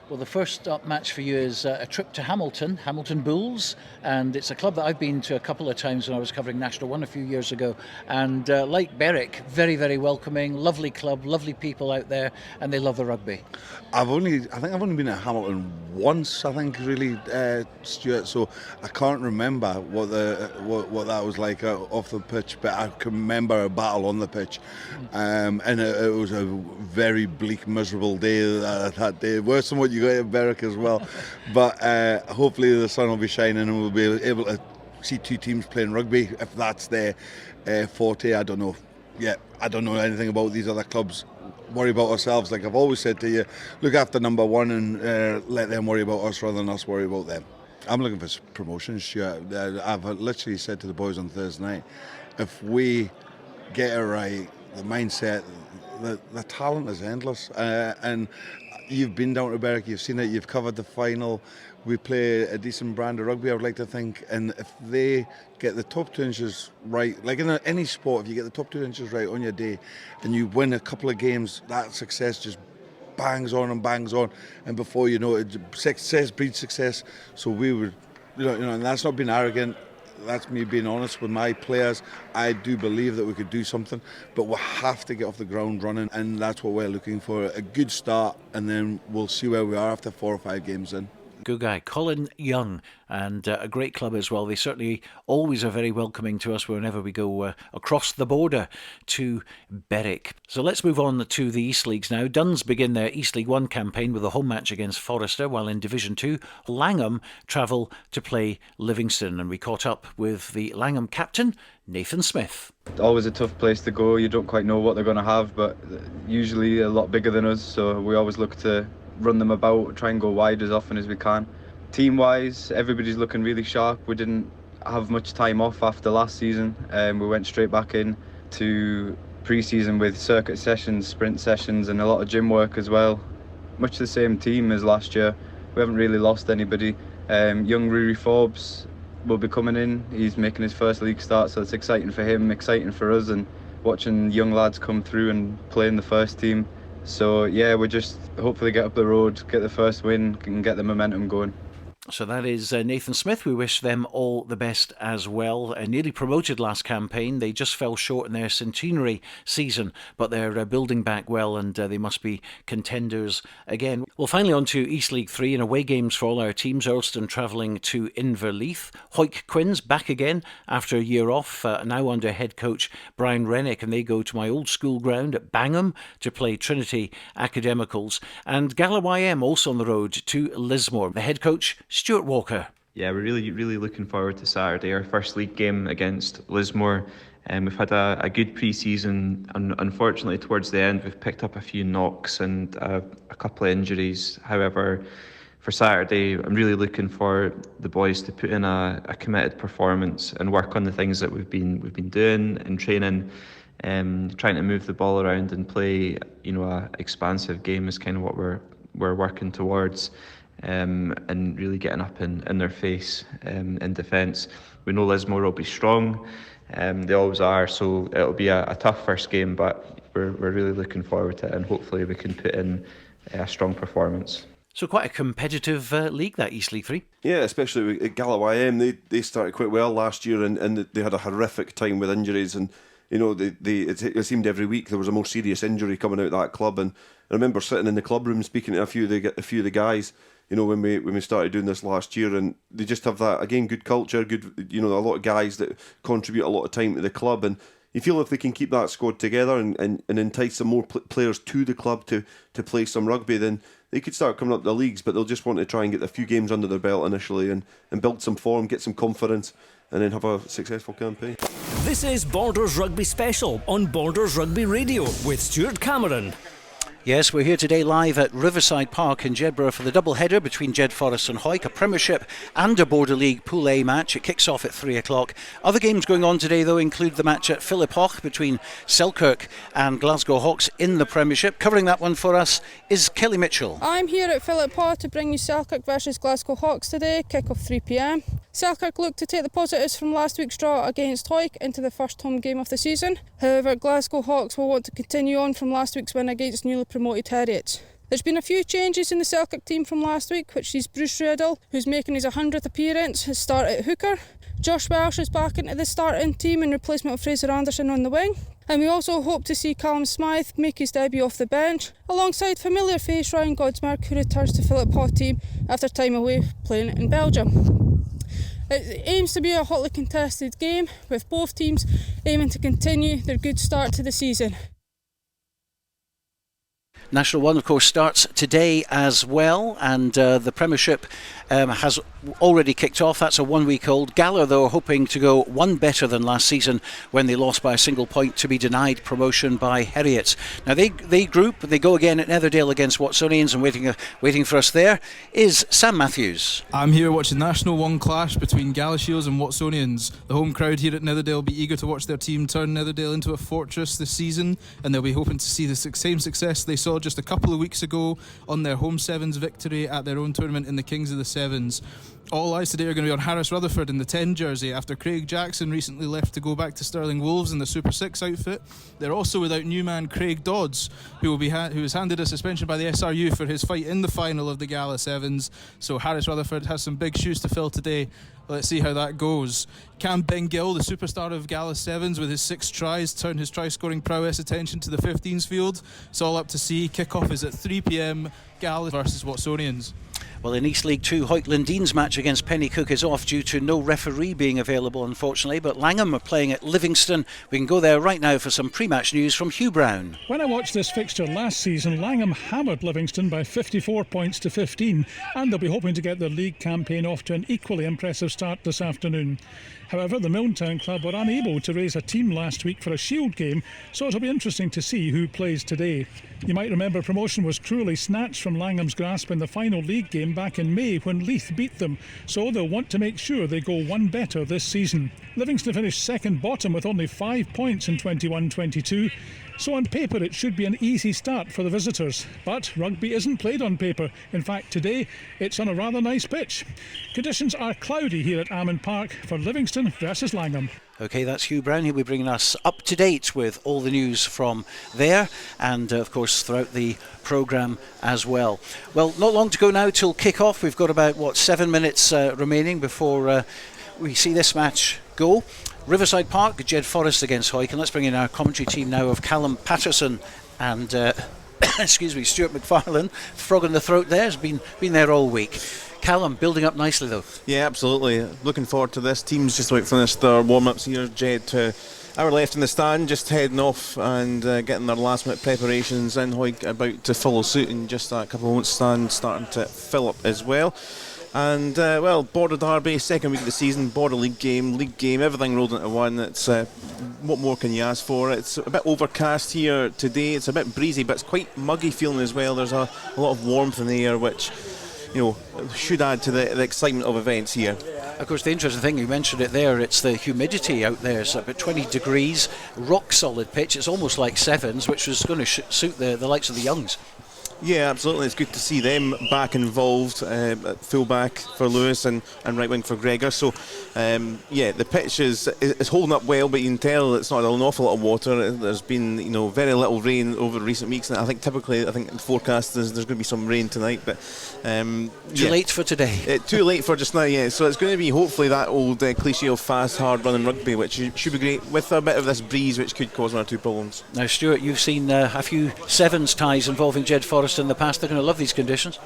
Well, the first up match for you is a trip to Hamilton Bulls, and it's a club that I've been to a couple of times when I was covering National 1 a few years ago, and like Berwick, very, very welcoming, lovely club, lovely people out there, and they love the rugby. I think I've only been at Hamilton once, really, Stuart, so I can't remember what that was like off the pitch, but I can remember a battle on the pitch, and it was a very bleak, miserable day that day, worse than what you got at Berwick as well. But hopefully the sun will be shining and we'll be able to see two teams playing rugby, if that's their forte. I don't know. Yeah, I don't know anything about these other clubs. Worry about ourselves, like I've always said to you. Look after number one and let them worry about us rather than us worry about them. I'm looking for promotion, sure. I've literally said to the boys on Thursday night, if we get it right, the mindset, the talent is endless, and you've been down to Berwick, you've seen it, you've covered the final. We play a decent brand of rugby, I would like to think, and if they get the top 2 inches right, like in any sport, if you get the top 2 inches right on your day and you win a couple of games, that success just bangs on, and before you know it, success breeds success. So we would, and that's not being arrogant, that's me being honest with my players. I do believe that we could do something, but we have to get off the ground running, and that's what we're looking for, a good start, and then we'll see where we are after 4 or 5 games in. Good guy, Colin Young, and a great club as well. They certainly always are very welcoming to us whenever we go across the border to Berwick. So let's move on to the East Leagues now. Duns begin their East League 1 campaign with a home match against Forrester, while in Division 2, Langham travel to play Livingston, and we caught up with the Langham captain, Nathan Smith. Always a tough place to go. You don't quite know what they're going to have, but usually a lot bigger than us, so we always look to run them about, try and go wide as often as we can. Team-wise, everybody's looking really sharp. We didn't have much time off after last season. We went straight back in to pre-season with circuit sessions, sprint sessions, and a lot of gym work as well. Much the same team as last year. We haven't really lost anybody. Young Ruri Forbes will be coming in. He's making his first league start, so it's exciting for him, exciting for us, and watching young lads come through and play in the first team. So yeah, we just hopefully get up the road, get the first win, and get the momentum going. So that is Nathan Smith. We wish them all the best as well. Nearly promoted last campaign. They just fell short in their centenary season, but they're building back well, and they must be contenders again. Well, finally on to East League 3 and away games for all our teams. Earlston travelling to Inverleith. Hawick Quins back again after a year off, now under head coach Brian Rennick, and they go to my old school ground at Bangham to play Trinity Academicals. And Gala YM also on the road to Lismore. The head coach, Stuart Walker. Yeah, we're really looking forward to Saturday, our first league game against Lismore. We've had a good pre-season, and unfortunately towards the end we've picked up a few knocks and a couple of injuries. However, for Saturday I'm really looking for the boys to put in a committed performance and work on the things that we've been doing in training, trying to move the ball around and play, a expansive game is kind of what we're working towards. And really getting up in their face in defence. We know Lismore will be strong, they always are, so it'll be a tough first game, but we're really looking forward to it, and hopefully we can put in a strong performance. So quite a competitive league, that East League 3. Yeah, especially at Gala YM. They started quite well last year, and they had a horrific time with injuries, and it seemed every week there was a more serious injury coming out of that club. And I remember sitting in the club room speaking to a few of the guys, when we started doing this last year, and they just have that, again, good culture, good, a lot of guys that contribute a lot of time to the club, and you feel if they can keep that squad together and entice some more players to the club to play some rugby, then they could start coming up the leagues, but they'll just want to try and get a few games under their belt initially and build some form, get some confidence, and then have a successful campaign. This is Borders Rugby Special on Borders Rugby Radio with Stuart Cameron. Yes, we're here today live at Riverside Park in Jedburgh for the double header between Jedforest and Hawick, a Premiership and a Border League Pool A match. It kicks off at 3 o'clock. Other games going on today, though, include the match at Philiphaugh between Selkirk and Glasgow Hawks in the Premiership. Covering that one for us is Kelly Mitchell. I'm here at Philiphaugh to bring you Selkirk versus Glasgow Hawks today, kick-off 3 p.m. Selkirk look to take the positives from last week's draw against Hawick into the first home game of the season. However, Glasgow Hawks will want to continue on from last week's win against newly promoted Harriets. There's been a few changes in the Selkirk team from last week, which sees Bruce Riddle, who's making his 100th appearance, start at hooker. Josh Welsh is back into the starting team in replacement of Fraser Anderson on the wing. And we also hope to see Callum Smythe make his debut off the bench, alongside familiar face Ryan Godsmark, who returns to Philiphaugh team after time away playing in Belgium. It aims to be a hotly contested game, with both teams aiming to continue their good start to the season. National 1, of course, starts today as well, and the Premiership has already kicked off. That's a 1 week old. Gala, though, are hoping to go one better than last season when they lost by a single point to be denied promotion by Harriets. Now they go again at Netherdale against Watsonians, and waiting for us there is Sam Matthews. I'm here watching National 1 clash between Galashiels and Watsonians. The home crowd here at Netherdale will be eager to watch their team turn Netherdale into a fortress this season, and they'll be hoping to see the same success they saw just a couple of weeks ago on their home sevens victory at their own tournament in the Kings of the Sevens. All eyes today are going to be on Harris Rutherford in the 10 jersey after Craig Jackson recently left to go back to Stirling Wolves in the Super 6 outfit. They're also without new man Craig Dodds, who was handed a suspension by the SRU for his fight in the final of the Gala Sevens. So Harris Rutherford has some big shoes to fill today. Let's see how that goes. Cam Bengill, the superstar of Gala Sevens with his 6 tries, turned his try-scoring prowess attention to the 15s field. It's all up to see. Kick-off is at 3 p.m. Gala versus Watsonians. Well, in East League 2, Hoytland Dean's match against Pennycook is off due to no referee being available, unfortunately, but Langham are playing at Livingston. We can go there right now for some pre-match news from Hugh Brown. When I watched this fixture last season, Langham hammered Livingston by 54 points to 15, and they'll be hoping to get their league campaign off to an equally impressive start this afternoon. However, the Milltown club were unable to raise a team last week for a Shield game, so it'll be interesting to see who plays today. You might remember promotion was cruelly snatched from Langham's grasp in the final league game back in May when Leith beat them, so they'll want to make sure they go one better this season. Livingston finished second bottom with only 5 points in 21-22. So on paper it should be an easy start for the visitors, but rugby isn't played on paper. In fact, today it's on a rather nice pitch. Conditions are cloudy here at Ammon Park for Livingston Patterson versus Langham. OK, that's Hugh Brown. He'll be bringing us up to date with all the news from there and, of course, throughout the programme as well. Well, not long to go now till kick-off. We've got about, 7 minutes remaining before we see this match go. Riverside Park, Jedforest against Hawick. And let's bring in our commentary team now of Callum, Patterson and, Stuart McFarlane. Frog in the throat there, has been there all week. Callum, building up nicely though. Yeah, absolutely. Looking forward to this. Team's just about finished their warm-ups here. Jed to our left in the stand, just heading off and getting their last-minute preparations in. Hawick about to follow suit in just a couple of moments. Stand starting to fill up as well. And, Border Derby, second week of the season, Border League game, everything rolled into one. It's what more can you ask for? It's a bit overcast here today. It's a bit breezy, but it's quite muggy feeling as well. There's a lot of warmth in the air, which should add to the excitement of events here. Of course, the interesting thing, you mentioned it there, it's the humidity out there. It's about 20 degrees, rock solid pitch. It's almost like sevens, which was going to suit the likes of the Youngs. Yeah, absolutely. It's good to see them back involved at full-back for Lewis and right wing for Gregor. So, the pitch is holding up well, but you can tell it's not an awful lot of water. There's been very little rain over recent weeks, and I think the forecast is there's going to be some rain tonight. But too late for today. Too late for just now. Yeah. So it's going to be hopefully that old cliche of fast, hard running rugby, which should be great with a bit of this breeze, which could cause one or two problems. Now, Stuart, you've seen a few sevens ties involving Jedforest in the past. They're going to love these conditions.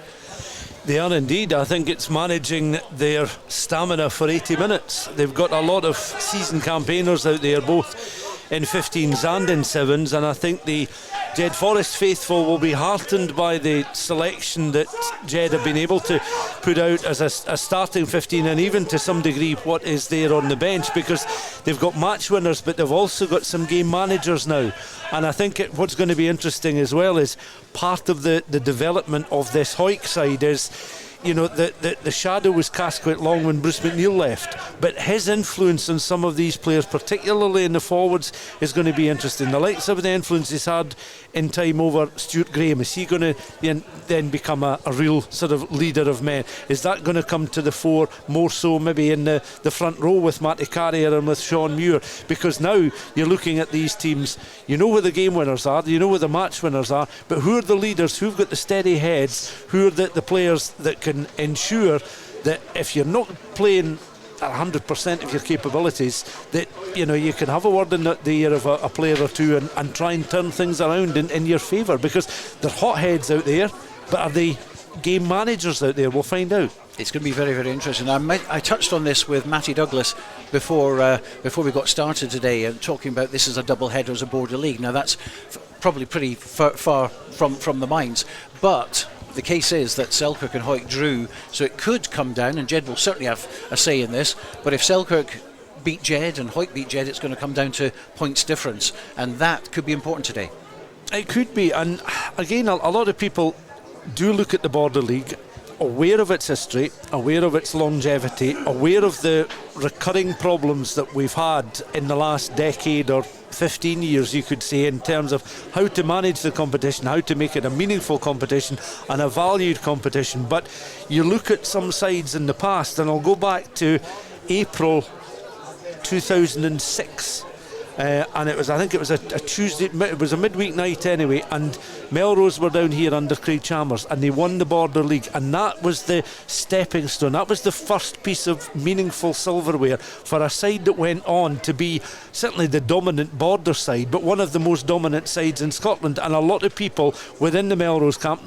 They are indeed. I think it's managing their stamina for 80 minutes. They've got a lot of seasoned campaigners out there, both in 15s and in 7s, and I think the Jedforest faithful will be heartened by the selection that Jed have been able to put out as a starting 15, and even to some degree what is there on the bench, because they've got match winners, but they've also got some game managers now. And I think what's going to be interesting as well is part of the development of this Hawick side is, the shadow was cast quite long when Bruce McNeil left, but his influence on some of these players, particularly in the forwards, is going to be interesting. The likes of the influence he's had in time over Stuart Graham, is he going to then become a real sort of leader of men? Is that going to come to the fore more so maybe in the front row with Matty Carrier and with Sean Muir? Because now you're looking at these teams, you know where the game winners are, you know where the match winners are, but who are the leaders, who've got the steady heads, who are the players that can ensure that if you're not playing at 100% of your capabilities, that you can have a word in the ear of a player or two and try and turn things around in your favour, because they're hotheads out there, but are they game managers out there? We'll find out. It's going to be very, very interesting. I touched on this with Matty Douglas before we got started today, talking about this as a double header as a Border League. Now that's probably pretty far from the minds, but the case is that Selkirk and Hawick drew, so it could come down, and Jed will certainly have a say in this, but if Selkirk beat Jed and Hawick beat Jed, it's going to come down to points difference, and that could be important today. It could be, and again, a lot of people do look at the Border League, aware of its history, aware of its longevity, aware of the recurring problems that we've had in the last decade or 15 years, you could say, in terms of how to manage the competition, how to make it a meaningful competition and a valued competition. But you look at some sides in the past, and I'll go back to April 2006. And I think it was a Tuesday, it was a midweek night anyway, and Melrose were down here under Craig Chalmers and they won the Border League, and that was the stepping stone, that was the first piece of meaningful silverware for a side that went on to be certainly the dominant Border side, but one of the most dominant sides in Scotland. And a lot of people within the Melrose camp,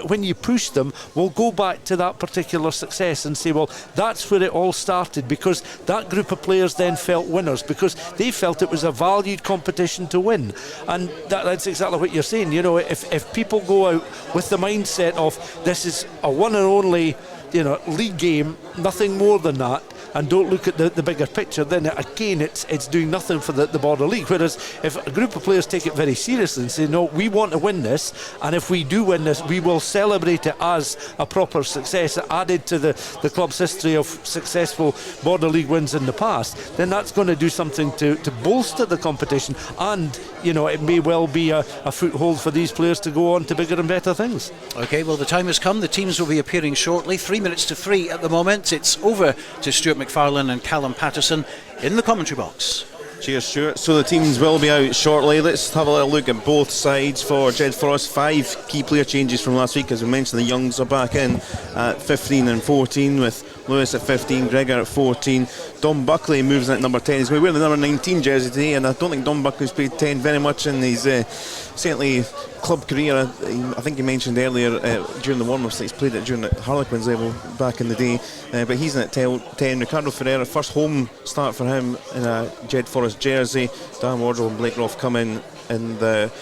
when you push them, will go back to that particular success and say, well, that's where it all started, because that group of players then felt winners, because they felt it was a valued competition to win. And that's exactly what you're saying. If people go out with the mindset of this is a one and only league game, nothing more than that, and don't look at the bigger picture, then again it's doing nothing for the Border League. Whereas if a group of players take it very seriously and say, no, we want to win this, and if we do win this, we will celebrate it as a proper success added to the club's history of successful Border League wins in the past, then that's going to do something to bolster the competition, and it may well be a foothold for these players to go on to bigger and better things. Okay, well, the time has come. The teams will be appearing shortly. 3 minutes to 3 at the moment. It's over to Stuart McFarlane and Callum Patterson in the commentary box. Cheers, Stuart. So the teams will be out shortly. Let's have a little look at both sides for Jedforest. 5 key player changes from last week. As we mentioned, the Youngs are back in at 15 and 14, with Lewis at 15, Gregor at 14. Dom Buckley moves in at number 10. He's going to wear the number 19 jersey today, and I don't think Dom Buckley's played 10 very much in his certainly club career. I think he mentioned earlier during the warm-ups that he's played it during the Harlequins level back in the day, but he's in at 10. Ricardo Ferreira, first home start for him in a Jedforest jersey. Dan Wardle and Blake Roth come in the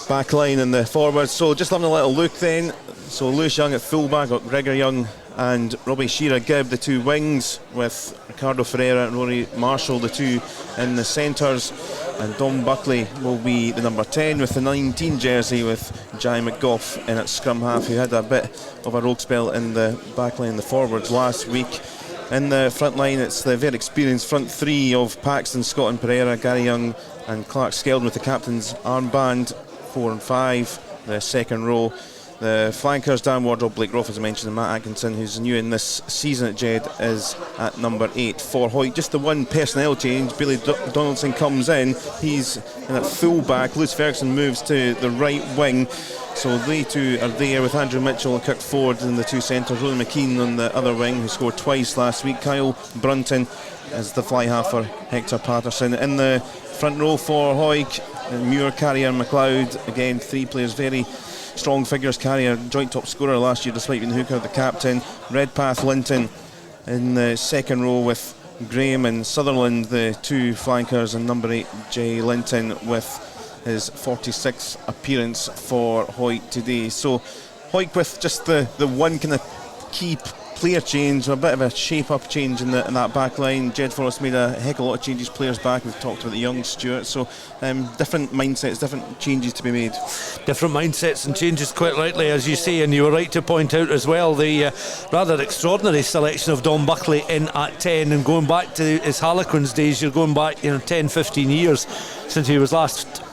back line and the forwards. So just having a little look then. So Lewis Young at fullback, got Gregor Young and Robbie Shearer Gibb, the two wings, with Ricardo Ferreira and Rory Marshall, the two in the centres, and Dom Buckley will be the number 10 with the 19 jersey, with Jai McGough in at scrum half, who had a bit of a rogue spell in the back line, the forwards last week. In the front line, it's the very experienced front three of Paxton, Scott and Pereira, Gary Young and Clark Skeldon with the captain's armband, 4 and 5, the second row. The flankers, Dan Wardle, Blake Roth, as I mentioned, and Matt Atkinson, who's new in this season at Jed, is at number 8 for Hoyt. Just the one personnel change, Billy Donaldson comes in, he's in at full back. Lewis Ferguson moves to the right wing, so they two are there with Andrew Mitchell and Kirk Ford in the two centres. Roland McKean on the other wing, who scored twice last week. Kyle Brunton as the fly half for Hector Patterson. In the front row for Hoyt, Muir, Carrier and McLeod, again 3 players, very strong figures. Carrier, joint top scorer last year despite being hooker, the captain. Redpath, Linton in the second row with Graham and Sutherland, the two flankers, and number 8 Jay Linton with his 46th appearance for Hoyt today. So Hoyt with just the one kind of key player change, a bit of a shape-up change in that back line. Jedforest made a heck of a lot of changes, players back. We've talked about the young Stuart, so different mindsets, different changes to be made. Different mindsets and changes, quite rightly, as you say, and you were right to point out as well the rather extraordinary selection of Dom Buckley in at 10, and going back to his Harlequins days, you're going back 10-15 years since he was last,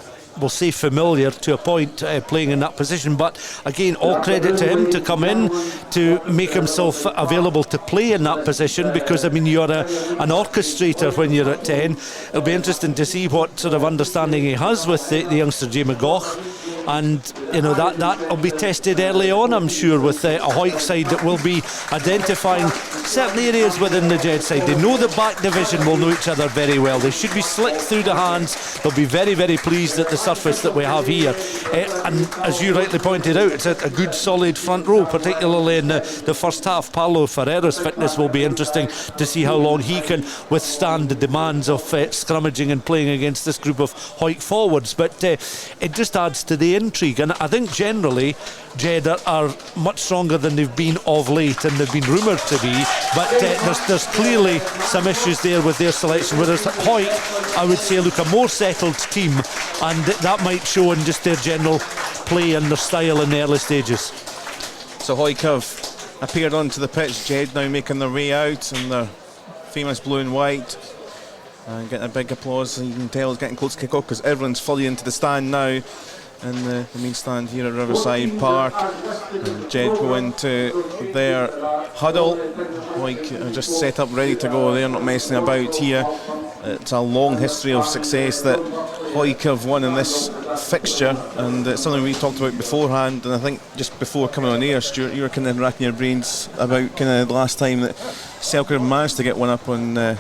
we'll say, familiar to a point playing in that position. But again, all credit to him to come in to make himself available to play in that position, because I mean, you're an orchestrator when you're at 10. It'll be interesting to see what sort of understanding he has with the youngster Jay McGough, and that'll be tested early on, I'm sure, with a Hoyt side that will be identifying certain areas within the Jed side. They know the back division will know each other very well. They should be slick through the hands. They'll be very, very pleased at the surface that we have here, and as you rightly pointed out, it's a good solid front row, particularly in the first half. Paulo Ferreira's fitness will be interesting to see how long he can withstand the demands of scrummaging and playing against this group of Hoyt forwards, but it just adds to the intrigue, and I think generally Jed are much stronger than they've been of late, and they've been rumoured to be, but there's clearly some issues there with their selection, whereas Hoyt, I would say, look, a more settled team, and that might show in just their general play and their style in the early stages. So Hoyt have appeared onto the pitch. Jed now making their way out in their famous blue and white, and getting a big applause. You can tell it's getting close to kick off because everyone's fully into the stand now, in the main stand here at Riverside Park. And Jed go into their huddle. Hoyt are just set up ready to go. They're not messing about here. It's a long history of success that Hoyt have won in this fixture, and it's something we talked about beforehand. And I think just before coming on air, Stuart, you were kind of racking your brains about kind of the last time that Selkirk managed to get one up on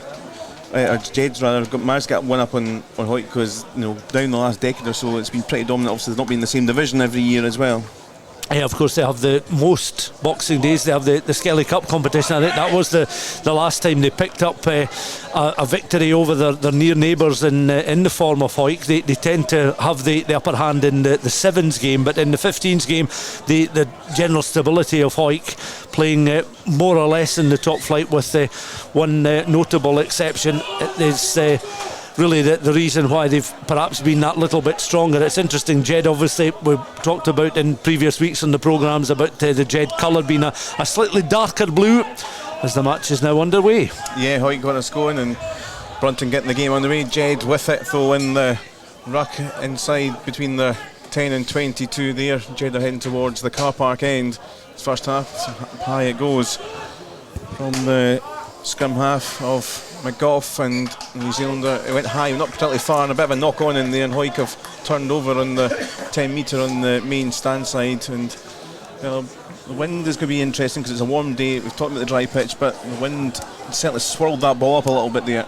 or Jed's rather managed to get one up on Hoyt, because down the last decade or so it's been pretty dominant. Obviously they've not been in the same division every year as well. Yeah, of course they have the most Boxing Days. They have the Skelly Cup competition. I think that was the last time they picked up a victory over their near neighbours in the form of Hawick. They tend to have the upper hand in the sevens game, but in the 15s game the general stability of Hawick playing more or less in the top flight, with one notable exception, is really the reason why they've perhaps been that little bit stronger. It's interesting, Jed, obviously we've talked about in previous weeks on the programmes about the Jed colour being a slightly darker blue as the match is now underway. Yeah, Hoyt got us going and Brunton getting the game underway. Jed with it though in the ruck inside between the 10 and 22 there. Jed are heading towards the car park end. It's first half, high it goes from the scrum half of McGough, and New Zealander, it went high, not particularly far, and a bit of a knock on in there, and Hawick have turned over on the 10 metre on the main stand side. And well, the wind is going to be interesting because it's a warm day. We've talked about the dry pitch, but the wind certainly swirled that ball up a little bit there.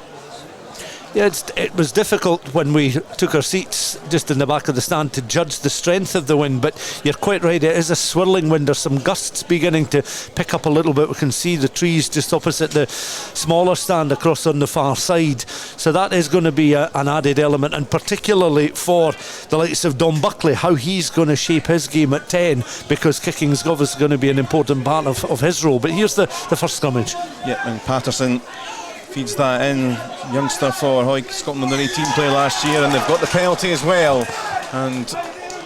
Yeah, it was difficult when we took our seats just in the back of the stand to judge the strength of the wind, but you're quite right, it is a swirling wind. There's some gusts beginning to pick up a little bit. We can see the trees just opposite the smaller stand across on the far side, so that is going to be an added element, and particularly for the likes of Dom Buckley, how he's going to shape his game at 10, because kicking is obviously going to be an important part of his role. But here's the first scrummage. Yeah, and Patterson feeds that in, youngster for Hawick, Scotland under 18 player last year, and they've got the penalty as well. And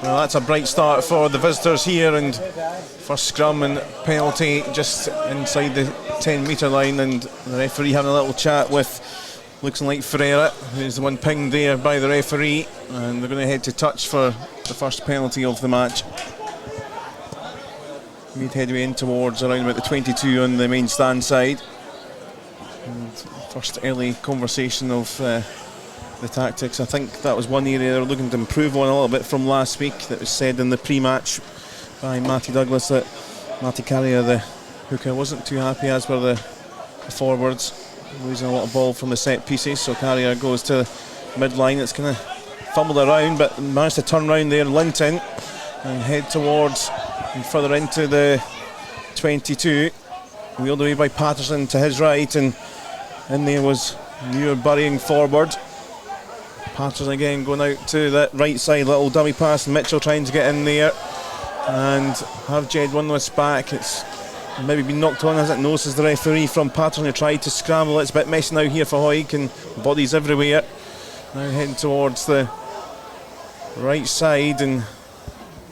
well, that's a bright start for the visitors here, and first scrum and penalty just inside the 10 metre line, and the referee having a little chat with, looks like Ferreira, who's the one pinged there by the referee, and they're going to head to touch for the first penalty of the match. Made headway in towards around about the 22 on the main stand side. And first early conversation of the tactics. I think that was one area they were looking to improve on a little bit from last week. That was said in the pre-match by Matty Douglas that Matty Carrier, the hooker, wasn't too happy, as were the forwards, losing a lot of ball from the set pieces. So Carrier goes to mid-line. It's kind of fumbled around, but managed to turn round there, Linton, and head towards and further into the 22. Wheeled away by Patterson to his right, and in there was Muir burying forward. Patterson again going out to that right side, little dummy pass, and Mitchell trying to get in there and have Jed won this back. It's maybe been knocked on, as it knows, as the referee from Patterson, who tried to scramble. It's a bit messy now here for Hawick, and bodies everywhere. Now heading towards the right side and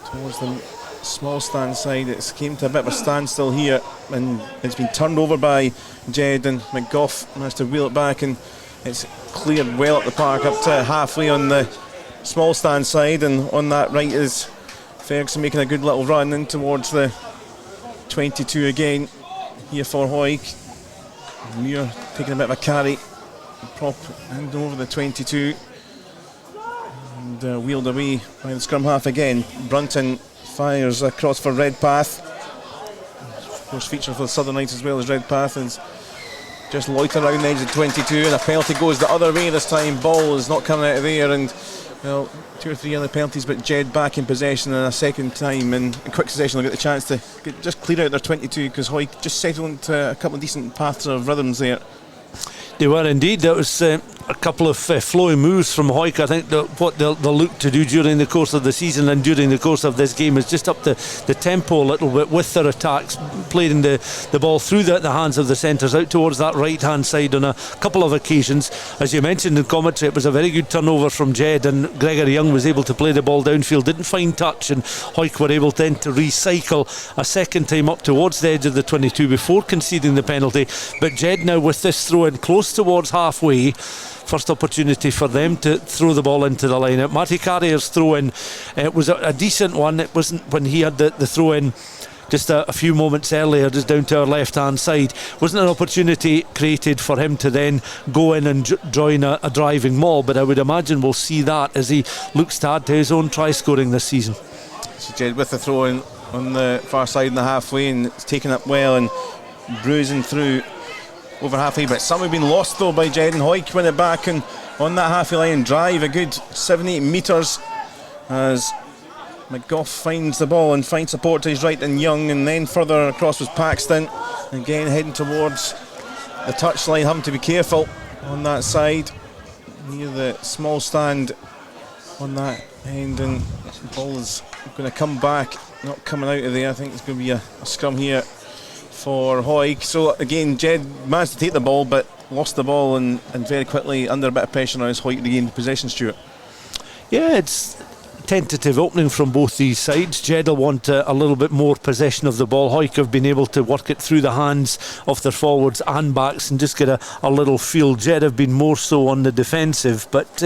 towards the small stand side. It's came to a bit of a standstill here, and it's been turned over by Jed, and McGough managed to wheel it back, and it's cleared well up the park up to halfway on the small stand side, and on that right is Ferguson making a good little run in towards the 22 again here for Hawick. Muir taking a bit of a carry, prop and over the 22, and wheeled away by the scrum half again. Brunton fires across for Redpath. Of course, feature for the Southern Knights as well as Redpath, and just loiter around the edge of 22, and a penalty goes the other way this time. Ball is not coming out of there, and well, 2 or 3 other penalties, but Jed back in possession, and a second time in quick succession they'll get the chance to just clear out their 22, because Hawick just settled into a couple of decent paths of rhythms there. They were indeed. That was a couple of flowing moves from Hawick. I think that what they'll look to do during the course of the season and during the course of this game is just up the tempo a little bit with their attacks, playing the ball through the hands of the centres out towards that right hand side on a couple of occasions. As you mentioned in commentary, it was a very good turnover from Jed, and Gregory Young was able to play the ball downfield, didn't find touch, and Hawick were able then to recycle a second time up towards the edge of the 22 before conceding the penalty. But Jed now with this throw in close towards halfway, first opportunity for them to throw the ball into the line. Matty Carrier's throw in, it was a decent one. It wasn't when he had the throw in just a few moments earlier, just down to our left hand side. Wasn't an opportunity created for him to then go in and join a driving maul, but I would imagine we'll see that as he looks to add to his own try scoring this season. So Jed with the throw in on the far side and the halfway, and it's taken up well and bruising through over halfway, but some have been lost though by Jed, and Hawick win it back, and on that halfway line drive a good 7-8 metres as McGough finds the ball and finds support to his right and Young, and then further across was Paxton, again heading towards the touchline, having to be careful on that side near the small stand on that end, and the ball is going to come back, not coming out of there. I think it's going to be a scrum here for Hawick. So again, Jed managed to take the ball but lost the ball, and very quickly under a bit of pressure now as Hawick regained possession. Stuart. Yeah, it's tentative opening from both these sides. Jed will want a little bit more possession of the ball. Hawick have been able to work it through the hands of their forwards and backs and just get a little feel. Jed have been more so on the defensive, but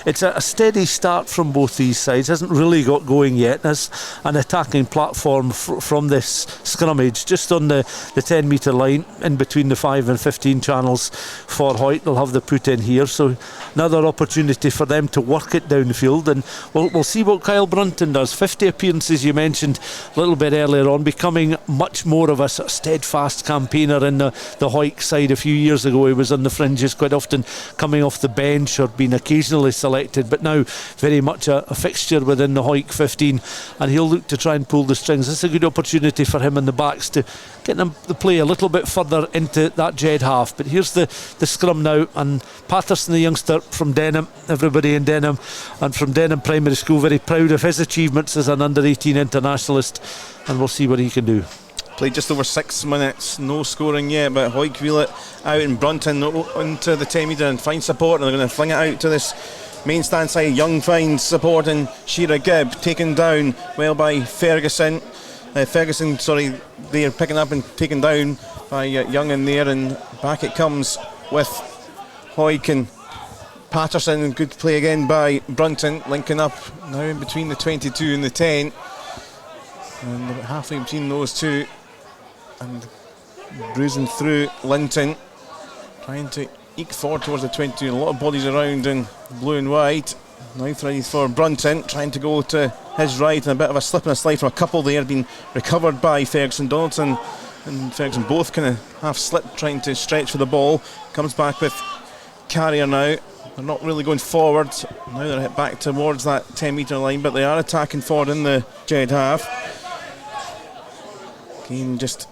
it's a steady start from both these sides. Hasn't really got going yet. There's an attacking platform from this scrummage just on the 10 metre line in between the 5 and 15 channels for Hawick. They'll have the put in here, so another opportunity for them to work it downfield, and we'll see what Kyle Brunton does. 50 appearances, you mentioned a little bit earlier on, becoming much more of a sort of steadfast campaigner in the Hawick side. A few years ago he was on the fringes, quite often coming off the bench or being occasionally selected, but now very much a fixture within the Hawick 15, and he'll look to try and pull the strings. It's a good opportunity for him and the backs to get them to play a little bit further into that Jed half. But here's the scrum now, and Patterson, the youngster from Denham, everybody in Denham and from Denham Primary School, very proud of his achievements as an under-18 internationalist, and we'll see what he can do. Played just over 6 minutes, no scoring yet, but Hawick wheel it out, and Brunton into the 10 metre and find support, and they're going to fling it out to this main stand side. Young finds support, and Shearer Gibb taken down well by Ferguson. They're picking up and taken down by Young in there, and back it comes with Hawick and Patterson. Good play again by Brunton, linking up now in between the 22 and the 10, and halfway between those two, and bruising through Linton, trying to eke forward towards the 22. A lot of bodies around in blue and white. Now ready for Brunton, trying to go to his right, and a bit of a slip and a slide from a couple there, been recovered by Ferguson. Donaldson and Ferguson both kind of half slipped, trying to stretch for the ball. Comes back with Carrier now. They're not really going forward. Now they're hit back towards that 10 metre line, but they are attacking forward in the Jed half. Again, just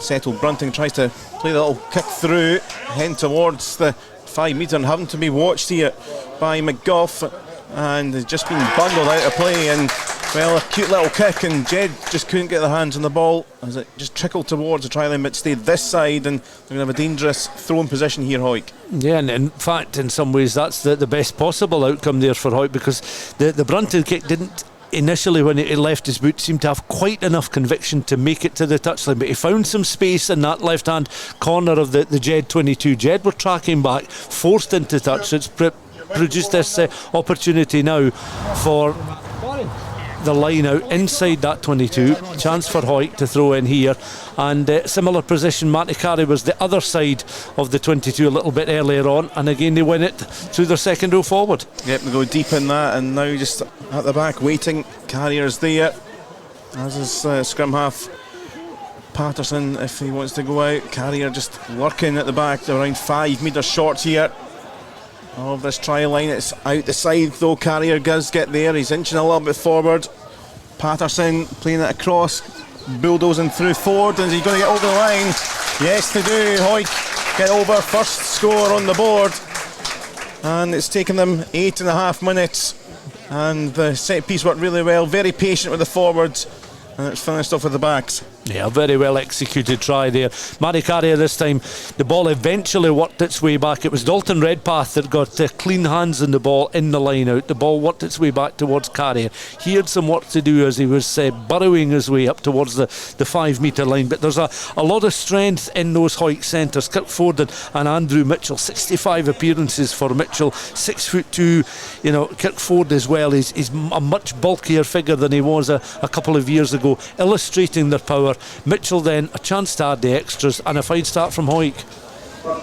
settled. Brunton tries to play the little kick through, heading towards the 5 metre, and having to be watched here by McGough, and has just been bundled out of play. And well, a cute little kick, and Jed just couldn't get their hands on the ball as it just trickled towards the try line, but stayed this side, and they're going to have a dangerous throw-in position here, Hawick. Yeah, and in fact, in some ways, that's the best possible outcome there for Hawick, because the Brunton kick didn't initially, when he left his boot, seemed to have quite enough conviction to make it to the touchline, but he found some space in that left hand corner of the Jed 22. Jed were tracking back, forced into touch. It's produced this opportunity now for the line out inside that 22. Chance for Hawick to throw in here, and similar position. Matty Carey was the other side of the 22 a little bit earlier on, and again they win it through their second row forward. Yep, they go deep in that, and now just at the back waiting. Carrier's there, as is scrum half Patterson if he wants to go out. Carrier just lurking at the back. They're around 5 metres short here of this try line. It's out the side though. Carrier does get there, he's inching a little bit forward. Patterson playing it across, bulldozing through forward, and is he going to get over the line? Yes, they do. Hawick get over, first score on the board, and it's taken them 8.5 minutes, and the set piece worked really well, very patient with the forwards, and it's finished off with the backs. Yeah, very well executed try there. Matty Carrier this time, the ball eventually worked its way back. It was Dalton Redpath that got clean hands on the ball in the line out. The ball worked its way back towards Carrier. He had some work to do as he was burrowing his way up towards the 5 metre line, but there's a lot of strength in those Hawick centres. Kirk Ford and Andrew Mitchell, 65 appearances for Mitchell, 6'2". You know, Kirk Ford as well is a much bulkier figure than he was a couple of years ago, illustrating their power. Mitchell then a chance to add the extras, and a fine start from Hawick.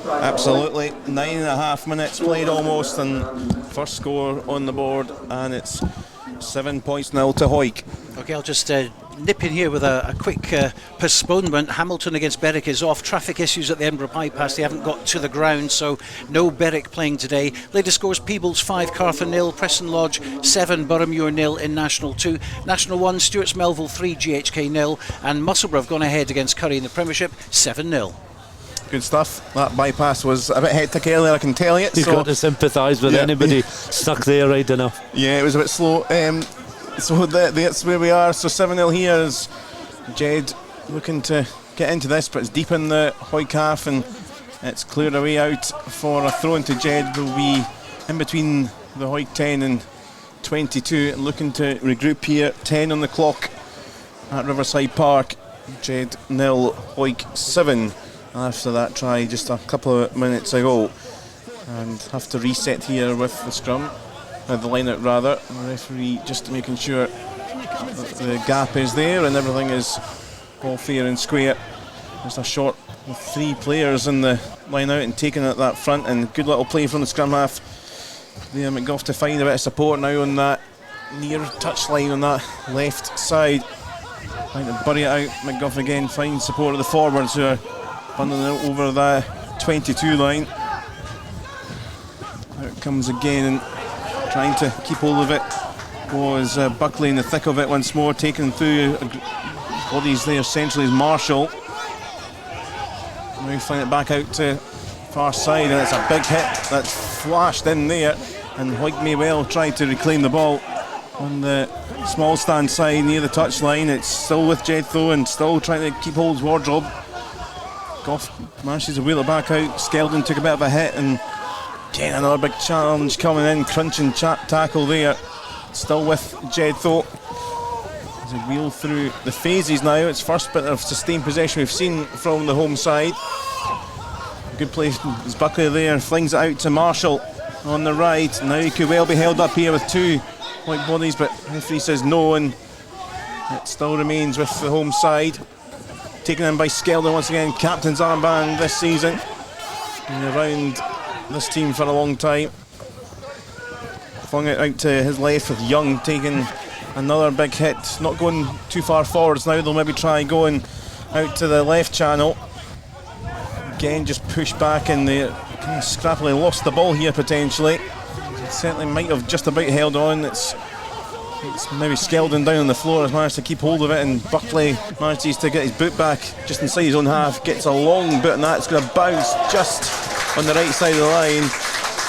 Absolutely, 9.5 minutes played almost, and first score on the board, and it's 7 points nil to Hawick. Okay, I'll just nip in here with a quick postponement. Hamilton against Berwick is off. Traffic issues at the Edinburgh bypass. They haven't got to the ground, so no Berwick playing today. Latest scores: Peebles 5, Cartha 0, Preston Lodge 7, Boroughmuir 0 in National 2. National 1, Stuart's Melville 3, GHK 0, and Musselburgh have gone ahead against Curry in the Premiership 7-0. Good stuff. That bypass was a bit hectic earlier, I can tell you. You've got to sympathise with anybody stuck there right enough. Yeah, it was a bit slow. So that's where we are. So 7-0 here is Jed looking to get into this, but it's deep in the Hawick half, and it's cleared away out for a throw into Jed. Will be in between the Hawick 10 and 22 looking to regroup here. 10 on the clock at Riverside Park. Jed 0, Hawick 7 after that try just a couple of minutes ago. And have to reset here with the scrum, the line out rather. The referee just making sure that the gap is there and everything is all fair and square. Just a short with 3 players in the line out and taking it that front, and good little play from the scrum half there. McGough to find a bit of support now on that near touchline on that left side. Trying to bury it out. McGough again finds support of the forwards who are running it over the 22 line. Out it comes again, and trying to keep hold of it was Buckley in the thick of it once more, taken through bodies there centrally is Marshall. Now flying it back out to far side, and it's a big hit that's flashed in there, and Hawick may well try to reclaim the ball on the small stand side near the touchline. It's still with Jed though, and still trying to keep hold of Wardrobe. Goff manages to wheel it back out. Skeldon took a bit of a hit, and again another big challenge coming in, crunching tackle there. Still with Jed though. As a wheel through the phases now. It's first bit of sustained possession we've seen from the home side. Good play as Buckley there flings it out to Marshall on the right. Now he could well be held up here with 2 white bodies, but referee says no, and it still remains with the home side. Taken in by Skeldon once again, captain's armband this season. Been around this team for a long time. Flung it out to his left with Young taking another big hit. Not going too far forwards now, they'll maybe try going out to the left channel. Again just pushed back, and they kind of scrappily lost the ball here potentially. Certainly might have just about held on. It's maybe Skeldon down on the floor, has managed to keep hold of it, and Buckley manages to get his boot back just inside his own half, gets a long boot, and that's going to bounce just on the right side of the line.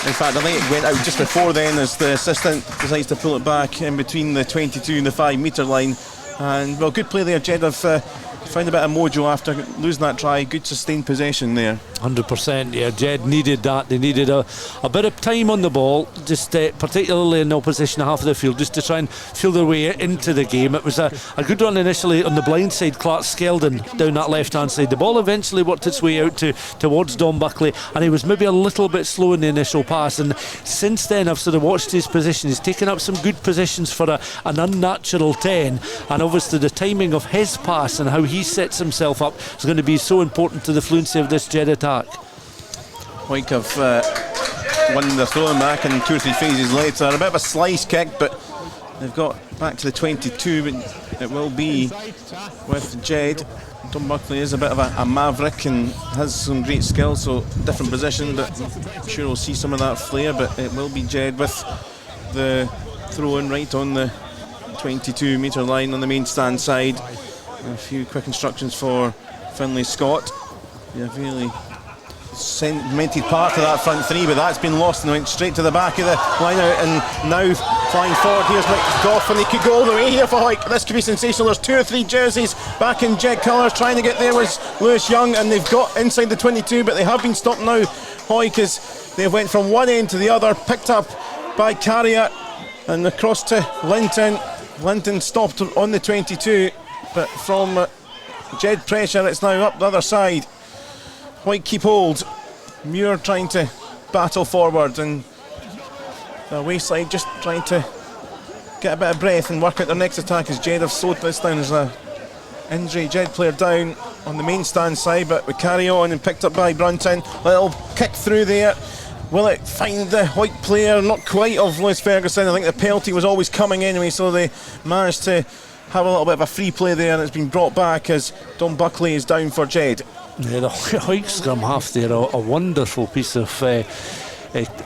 In fact, I think it went out just before then as the assistant decides to pull it back in between the 22 and the 5 metre line. And well, good play there. Jed have found a bit of mojo after losing that try. Good sustained possession there. 100%, yeah. Jed needed that. They needed a bit of time on the ball, just particularly in the opposition half of the field, just to try and feel their way into the game. It was a good run initially on the blind side, Clark Skeldon down that left hand side. The ball eventually worked its way out towards Don Buckley, and he was maybe a little bit slow in the initial pass, and since then I've sort of watched his position. He's taken up some good positions for an unnatural 10, and obviously the timing of his pass and how he sets himself up is going to be so important to the fluency of this Jed attack. Hawick have won the throwing back in 2 or 3 phases later. A bit of a slice kick, but they've got back to the 22, but it will be with Jed. Tom Buckley is a bit of a maverick and has some great skill, so different position, but I'm sure we'll see some of that flair. But it will be Jed with the throw-in right on the 22 metre line on the main stand side. A few quick instructions for Finlay Scott. Yeah, really cemented part of that front 3, but that's been lost and went straight to the back of the line out, and now flying forward here's McGough, and he could go all the way here for Hawick. This could be sensational. There's 2 or 3 jerseys back in Jed colours. Trying to get there was Lewis Young, and they've got inside the 22, but they have been stopped now. Hawick as they went from one end to the other, picked up by Carrier and across to Linton. Linton stopped on the 22, but from Jed pressure it's now up the other side. Hawick keep hold. Muir trying to battle forward, and the away side just trying to get a bit of breath and work out their next attack as Jed have slowed this down. As a injury, Jed player down on the main stand side, but we carry on and picked up by Brunton. Little kick through there. Will it find the Hawick player? Not quite, of Lewis Ferguson. I think the penalty was always coming anyway, so they managed to have a little bit of a free play there, and it's been brought back as Don Buckley is down for Jed. Yeah, the Hawick scrum half there, a wonderful piece of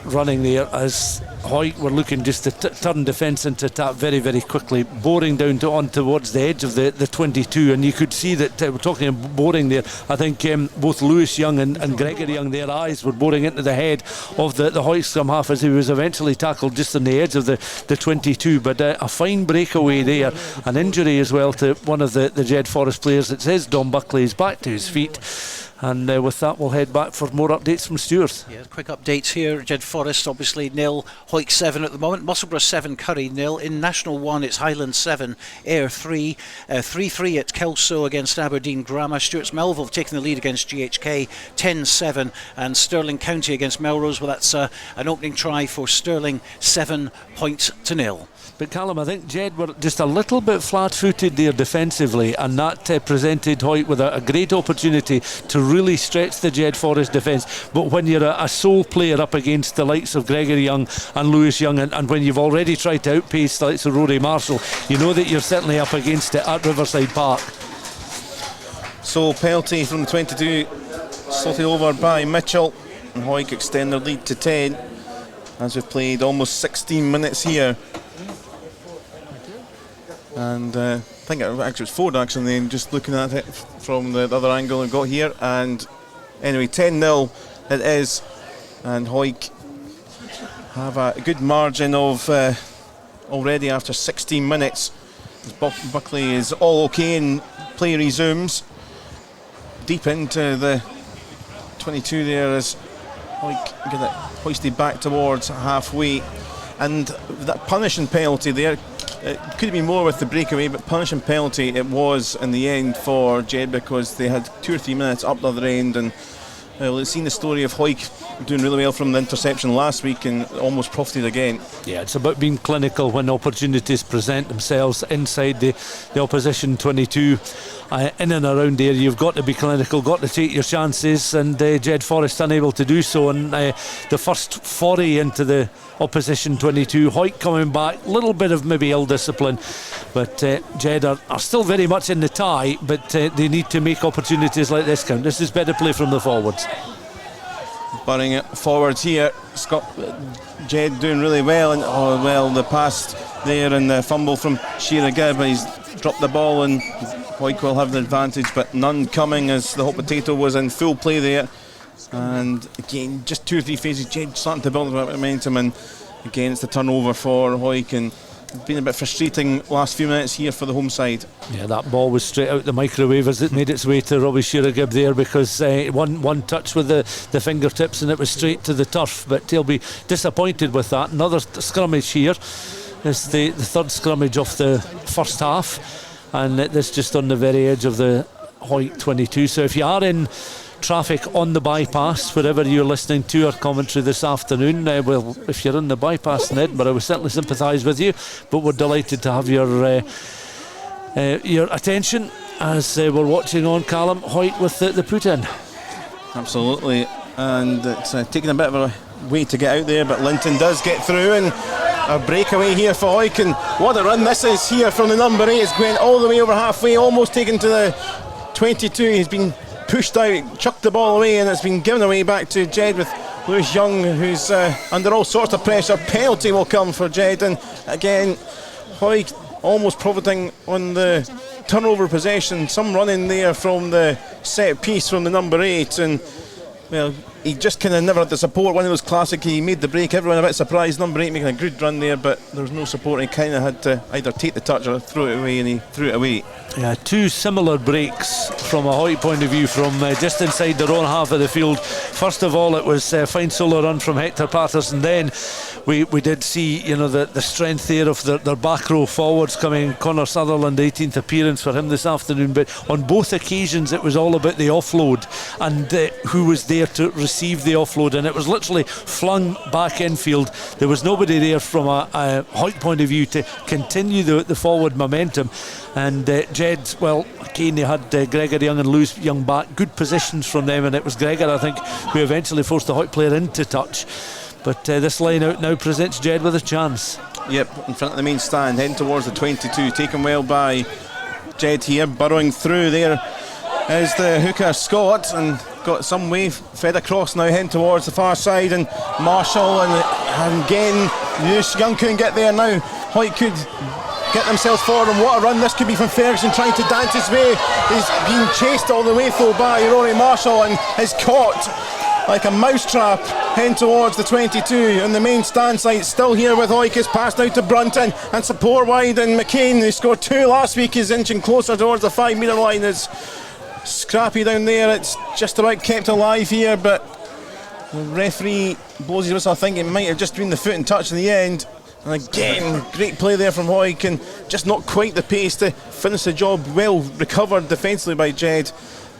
running there as Hawick were looking just to turn defence into attack very, very quickly, boring down on towards the edge of the 22, and you could see that we're talking about boring there. I think both Lewis Young and Gregory Young, their eyes were boring into the head of the Hawick scrum half as he was eventually tackled just on the edge of the 22. But a fine breakaway there, an injury as well to one of the Jedforest players. It says Don Buckley is back to his feet, And with that, we'll head back for more updates from Stuart. Yeah, quick updates here. Jedforest obviously 0, Hawick 7 at the moment. Musselburgh 7, Curry 0. In National 1, it's Highland 7, Ayr 3. 3-3 at Kelso against Aberdeen Grammar. Stuart's Melville taking the lead against GHK 10-7. And Stirling County against Melrose. Well, that's an opening try for Stirling, 7-0. But Callum, I think Jed were just a little bit flat-footed there defensively, and that presented Hawick with a great opportunity to really stretch the Jedforest defence. But when you're a sole player up against the likes of Gregory Young and Lewis Young, and when you've already tried to outpace the likes of Rory Marshall, you know that you're certainly up against it at Riverside Park. So penalty from the 22, slotted over by Mitchell, and Hawick extend their lead to 10 as we've played almost 16 minutes here. And I think it was forward action then, just looking at it from the other angle and got here. And anyway, 10-0 it is, and Hawick have a good margin of already after 16 minutes. Buckley is all okay and play resumes deep into the 22 there as Hawick get it hoisted back towards halfway. And that punishing penalty there, it could have been more with the breakaway, but punishing penalty it was in the end for Jed, because they had 2 or 3 minutes up the other end. And we've seen the story of Hawick doing really well from the interception last week and almost profited again. Yeah, it's about being clinical when opportunities present themselves inside the opposition 22. In and around there, you've got to be clinical, got to take your chances, and Jedforest unable to do so. And the first foray into the opposition 22, Hawick coming back, a little bit of maybe ill discipline, but Jed are still very much in the tie, but they need to make opportunities like this count. This is better play from the forwards. Burning it forwards here, Jed doing really well, and the pass there and the fumble from Shearer Gibb, he's dropped the ball and Hawick will have the advantage, but none coming as the hot potato was in full play there. And again, just 2 or 3 phases, Jed starting to build a bit of momentum, and again it's the turnover for Hawick, and it's been a bit frustrating last few minutes here for the home side. Yeah, that ball was straight out the microwave as it made its way to Robbie Shearer Gibb there, because one touch with the fingertips and it was straight to the turf, but he'll be disappointed with that. Another scrummage here. It's the third scrummage of the first half, and this just on the very edge of the Hawick 22. So if you are in traffic on the bypass, wherever you're listening to our commentary this afternoon, well, if you're on the bypass in Edinburgh, we certainly sympathise with you, but we're delighted to have your attention as we're watching on Callum Hawick with the put-in. Absolutely, and it's taking a bit of a way to get out there, but Linton does get through, and a breakaway here for Hawick, and what a run this is here from the number 8. It's going all the way over halfway, almost taken to the 22. He's been pushed out, chucked the ball away, and it's been given away back to Jed with Lewis Young, who's under all sorts of pressure. Penalty will come for Jed, and again Hawick almost profiting on the turnover possession. Some running there from the set piece from the number 8, and well, he just kind of never had the support. One of those classic, he made the break, everyone a bit surprised, number 8 making a good run there, but there was no support. He kind of had to either take the touch or throw it away, and he threw it away. Yeah, 2 similar breaks from a Hawick point of view from just inside their own half of the field. First of all, it was a fine solo run from Hector Patterson. Then we did see, the strength there of their back row forwards coming. Connor Sutherland, 18th appearance for him this afternoon, but on both occasions it was all about the offload and who was there to receive the offload, and it was literally flung back infield. There was nobody there from a Hawick point of view to continue the forward momentum. And Jed, well, again, they had Gregor Young and Lewis Young back, good positions from them, and it was Gregor, I think, who eventually forced the Hawick player into touch. But this line out now presents Jed with a chance. Yep, in front of the main stand, heading towards the 22, taken well by Jed here, burrowing through there is the hooker Scott, and got some way fed across now, heading towards the far side, and Marshall, and again Lewis Young couldn't get there. Now Hawick could get themselves forward, and what a run this could be from Ferguson, trying to dance his way. He's being chased all the way though by Rory Marshall, and is caught like a mousetrap heading towards the 22 on the main stand site. Still here with Hawick, is passed out to Brunton, and support wide, and McCain, who scored 2 last week, is inching closer towards the 5 metre line as scrappy down there. It's just about kept alive here, but the referee blows his whistle. I think it might have just been the foot and touch in the end. And again, great play there from Hawick, and just not quite the pace to finish the job. Well recovered defensively by Jed,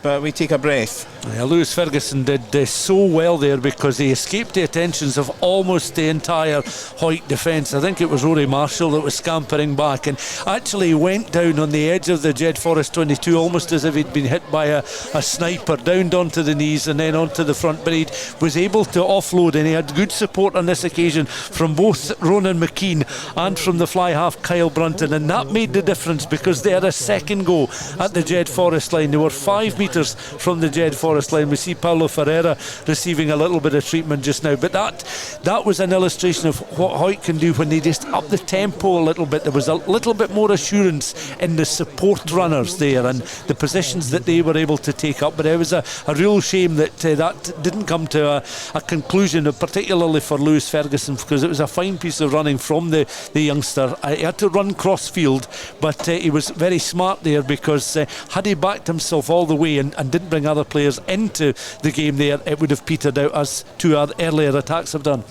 but we take a breath. Yeah, Lewis Ferguson did so well there because he escaped the attentions of almost the entire Hawick defence. I think it was Rory Marshall that was scampering back and actually went down on the edge of the Jedforest 22 almost as if he'd been hit by a sniper, down onto the knees and then onto the front, but he was able to offload, and he had good support on this occasion from both Ronan McKean and from the fly half Kyle Brunton, and that made the difference because they had a second go at the Jedforest line. They were 5 metres from the Jedforest line. We see Paulo Ferreira receiving a little bit of treatment just now, but that was an illustration of what Hawick can do when they just up the tempo a little bit. There was a little bit more assurance in the support runners there and the positions that they were able to take up, but it was a real shame that that didn't come to a conclusion, particularly for Lewis Ferguson, because it was a fine piece of running from the youngster. He had to run cross field, but he was very smart there because had he backed himself all the way and didn't bring other players into the game there, it would have petered out as two earlier attacks have done.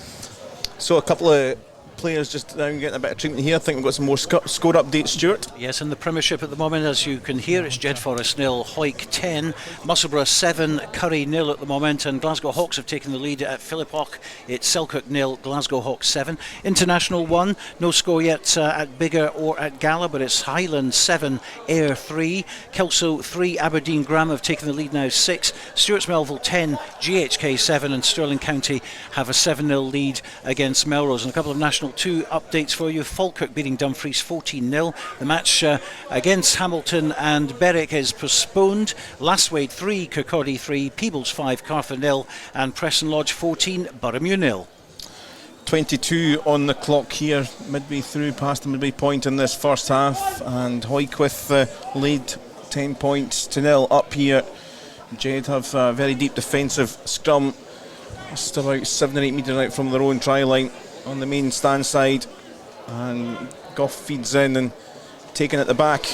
So a couple of players just now getting a bit of treatment here. I think we've got some more score updates, Stuart. Yes, in the Premiership at the moment, as you can hear, it's Jedforest 0, Hawick 10, Musselburgh 7, Curry 0 at the moment, and Glasgow Hawks have taken the lead at Philippock. It's Selkirk 0, Glasgow Hawks 7. International 1, no score yet at Biggar or at Gala, but it's Highland 7, Ayr 3, Kelso 3, Aberdeen Graham have taken the lead now 6, Stewart's Melville 10, GHK 7, and Stirling County have a 7-0 lead against Melrose. And a couple of National 2 updates for you. Falkirk beating Dumfries 14-0. The match against Hamilton and Berwick is postponed. Lastwade 3, Kirkcaldy 3, Peebles 5, Cartha 0, and Preston Lodge 14, Boroughmuir 0. 22 on the clock here, midway through, past the midway point in this first half, and Hawick with the lead 10 points to 0 up here. Jed have a very deep defensive scrum, just about 7 or 8 metres out from their own try line on the main stand side, and Gough feeds in and taken at the back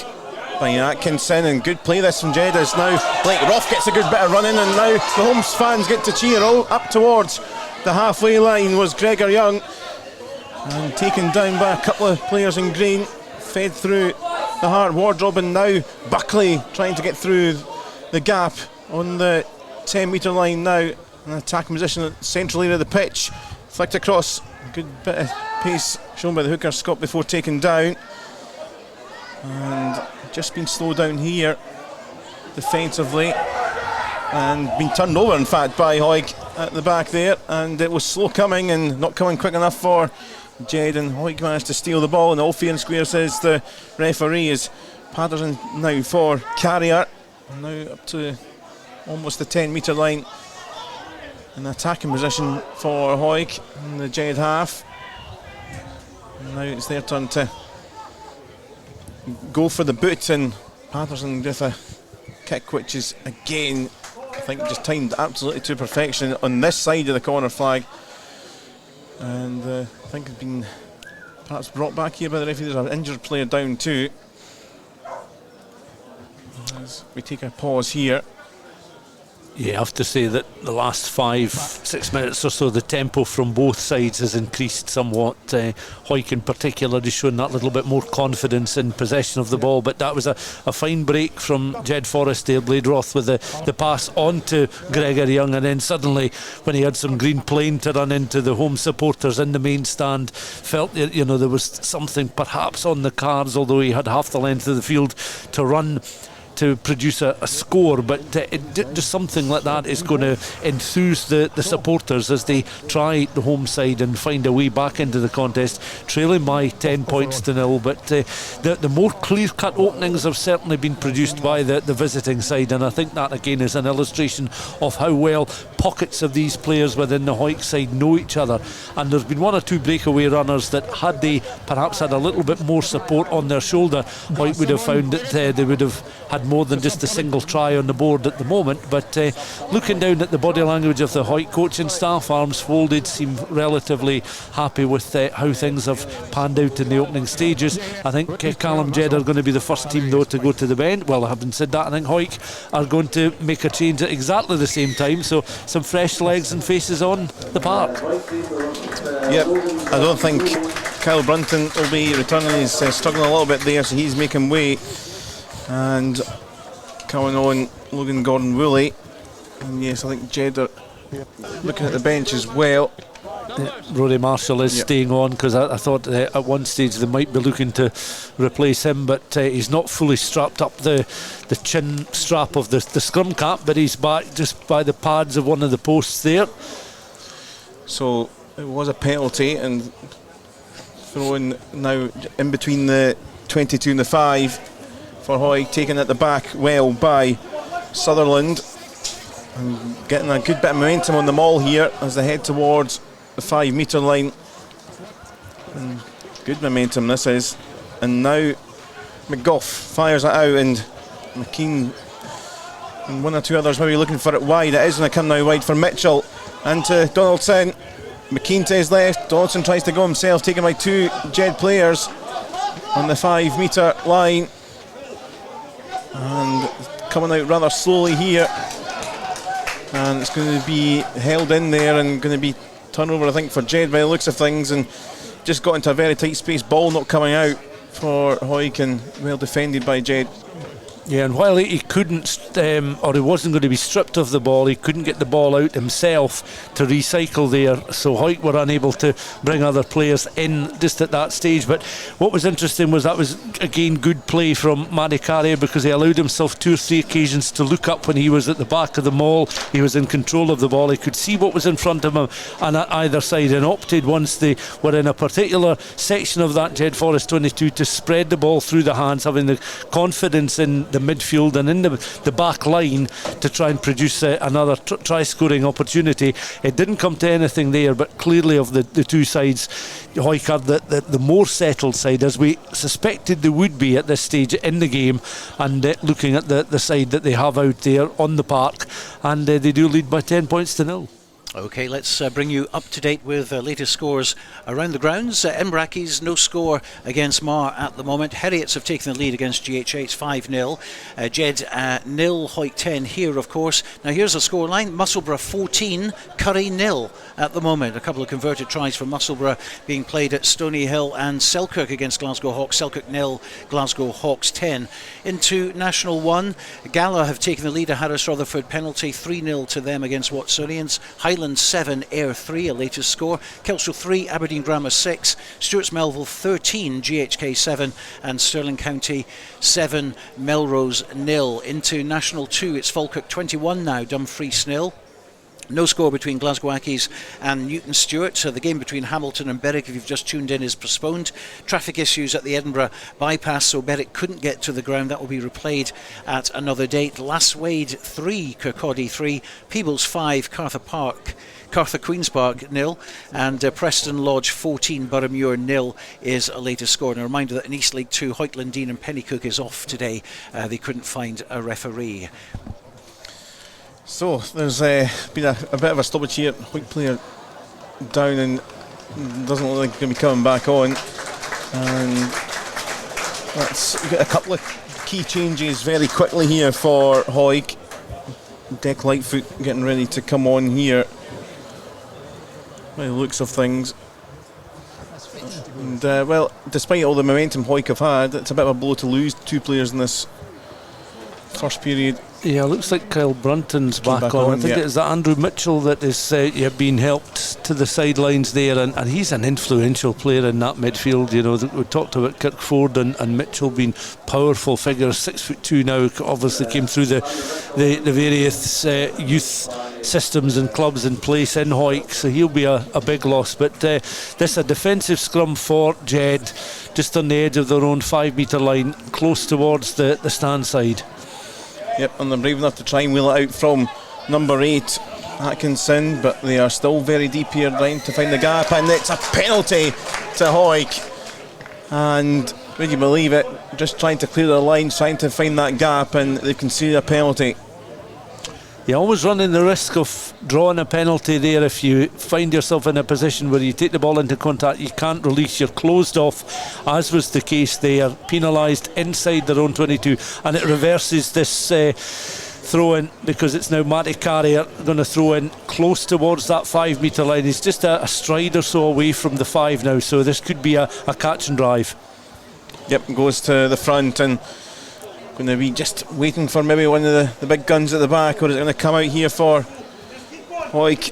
by Atkinson, and good play this from Jed as now Blake Roth gets a good bit of running, and now the home fans get to cheer. All up towards the halfway line was Gregor Young, and taken down by a couple of players in green, fed through the hard Wardrobe, and now Buckley trying to get through the gap on the 10 metre line now, an attacking position at the central area of the pitch, flicked across. Good bit of pace shown by the hooker Scott before taken down, and just been slowed down here defensively and been turned over in fact by Hawick at the back there, and it was slow coming and not coming quick enough for Jed, and Hawick managed to steal the ball, and all fair and square, says the referee. Is Patterson now for Carrier, now up to almost the 10 metre line. An attacking position for Hawick in the Jed half. And now it's their turn to go for the boot, and Patterson with a kick which is again, I think, just timed absolutely to perfection on this side of the corner flag, and I think it's been perhaps brought back here by the referee. There's an injured player down too. As we take a pause here. Yeah, I have to say that the last 5-6 minutes or so, the tempo from both sides has increased somewhat. Hawick in particular has shown that little bit more confidence in possession of the ball, but that was a fine break from Jedforest there. Blade Roth with the pass on to Gregor Young, and then suddenly when he had some green plane to run into the home supporters in the main stand, felt that, you know, there was something perhaps on the cards, although he had half the length of the field to run to produce a score, but just something like that is going to enthuse the supporters as they try the home side and find a way back into the contest, trailing by 10 points to 0. But the more clear-cut openings have certainly been produced by the visiting side, and I think that again is an illustration of how well pockets of these players within the Hawick side know each other. And there's been one or two breakaway runners that, had they perhaps had a little bit more support on their shoulder, Hawick would have found that they would have had had more than just a single try on the board at the moment. But looking down at the body language of the Hawick coaching staff, arms folded, seem relatively happy with how things have panned out in the opening stages. I think Callum, Jed are going to be the first team though to go to the bench. Well, having said that, I think Hawick are going to make a change at exactly the same time, so some fresh legs and faces on the park. Yep, I don't think Kyle Brunton will be returning. He's struggling a little bit there, so he's making way. And coming on, Logan Gordon-Woolley. And yes, I think Jed are looking at the bench as well. Rory Marshall is staying on, because I thought at one stage they might be looking to replace him, but he's not fully strapped up the chin strap of the scrum cap, but he's back just by the pads of one of the posts there. So it was a penalty, and thrown now in between the 22 and the 5 for Hawick, taken at the back well by Sutherland, and getting a good bit of momentum on the maul here as they head towards the 5 metre line. And good momentum this is. And now McGough fires it out, and McKean and one or two others maybe looking for it wide. It is going to come now wide for Mitchell and to Donaldson. McKean to his left, Donaldson tries to go himself, taken by 2 Jed players on the 5 metre line, and coming out rather slowly here, and it's going to be held in there and going to be turnover I think for Jed by the looks of things, and just got into a very tight space, ball not coming out for Hawick, and well defended by Jed. Yeah, and while he couldn't, or he wasn't going to be stripped of the ball, he couldn't get the ball out himself to recycle there, so Hawick were unable to bring other players in just at that stage. But what was interesting was that was again good play from Matty Carrier, because he allowed himself 2 or 3 occasions to look up when he was at the back of the maul. He was in control of the ball, he could see what was in front of him and at either side, and opted, once they were in a particular section of that Jedforest 22, to spread the ball through the hands, having the confidence in the midfield and in the back line to try and produce another try scoring opportunity. It didn't come to anything there, but clearly of the 2 sides, Hawick are the more settled side, as we suspected they would be at this stage in the game, and looking at the side that they have out there on the park, and they do lead by 10 points to 0. OK, let's bring you up to date with latest scores around the grounds. Embrackie's no score against Mar at the moment. Heriots have taken the lead against GHH 5-0. Jed 0, Hawick 10 here, of course. Now here's the scoreline. Musselburgh 14, Curry 0 at the moment. A couple of converted tries for Musselburgh being played at Stony Hill, and Selkirk against Glasgow Hawks. Selkirk 0, Glasgow Hawks 10. Into National 1, Gala have taken the lead. A Harris Rutherford penalty, 3-0 to them against Watsonians. Highland 7, Ayr 3, a latest score. Kelso 3, Aberdeen Grammar 6, Stewart's Melville 13, GHK 7, and Stirling County 7, Melrose 0. Into National 2, it's Falkirk 21 now, Dumfries 0. No score between Glasgow Accies and Newton Stewart. So the game between Hamilton and Berwick, if you've just tuned in, is postponed. Traffic issues at the Edinburgh bypass, so Berwick couldn't get to the ground. That will be replayed at another date. Lasswade 3, Kirkcaldy 3, Peebles 5, Cartha Queen's Park 0, and Preston Lodge 14, Boroughmuir 0 is a latest score. And a reminder that in East League 2, Hoyt Lundeen and Pennycook is off today. They couldn't find a referee. So there's been a bit of a stoppage here. Hawick player down and doesn't look like he's going to be coming back on. And let's get a couple of key changes very quickly here for Hawick. Deck Lightfoot getting ready to come on here by the looks of things. And well, despite all the momentum Hawick have had, it's a bit of a blow to lose 2 players in this first period. Yeah, looks like Kyle Brunton's back on. I think it's that Andrew Mitchell that is being helped to the sidelines there, and he's an influential player in that midfield. You know, we talked about Kirkford and Mitchell being powerful figures. 6'2" now, obviously came through the various youth systems and clubs in place in Hawick, so he'll be a big loss. But this a defensive scrum for Jed, just on the edge of their own 5 metre line, close towards the stand side. Yep, and they're brave enough to try and wheel it out from number 8, Atkinson, but they are still very deep here, trying to find the gap, and it's a penalty to Hawick. And would you believe it, just trying to clear the line, trying to find that gap, and they conceded a penalty. You're always running the risk of drawing a penalty there if you find yourself in a position where you take the ball into contact, you can't release, you're closed off, as was the case there, penalised inside their own 22, and it reverses this throw in because it's now Matty Carrier going to throw in close towards that 5 metre line. He's just a stride or so away from the 5 now, so this could be a catch and drive. Yep, goes to the front and going to be just waiting for maybe one of the big guns at the back, or is it going to come out here for Hawick?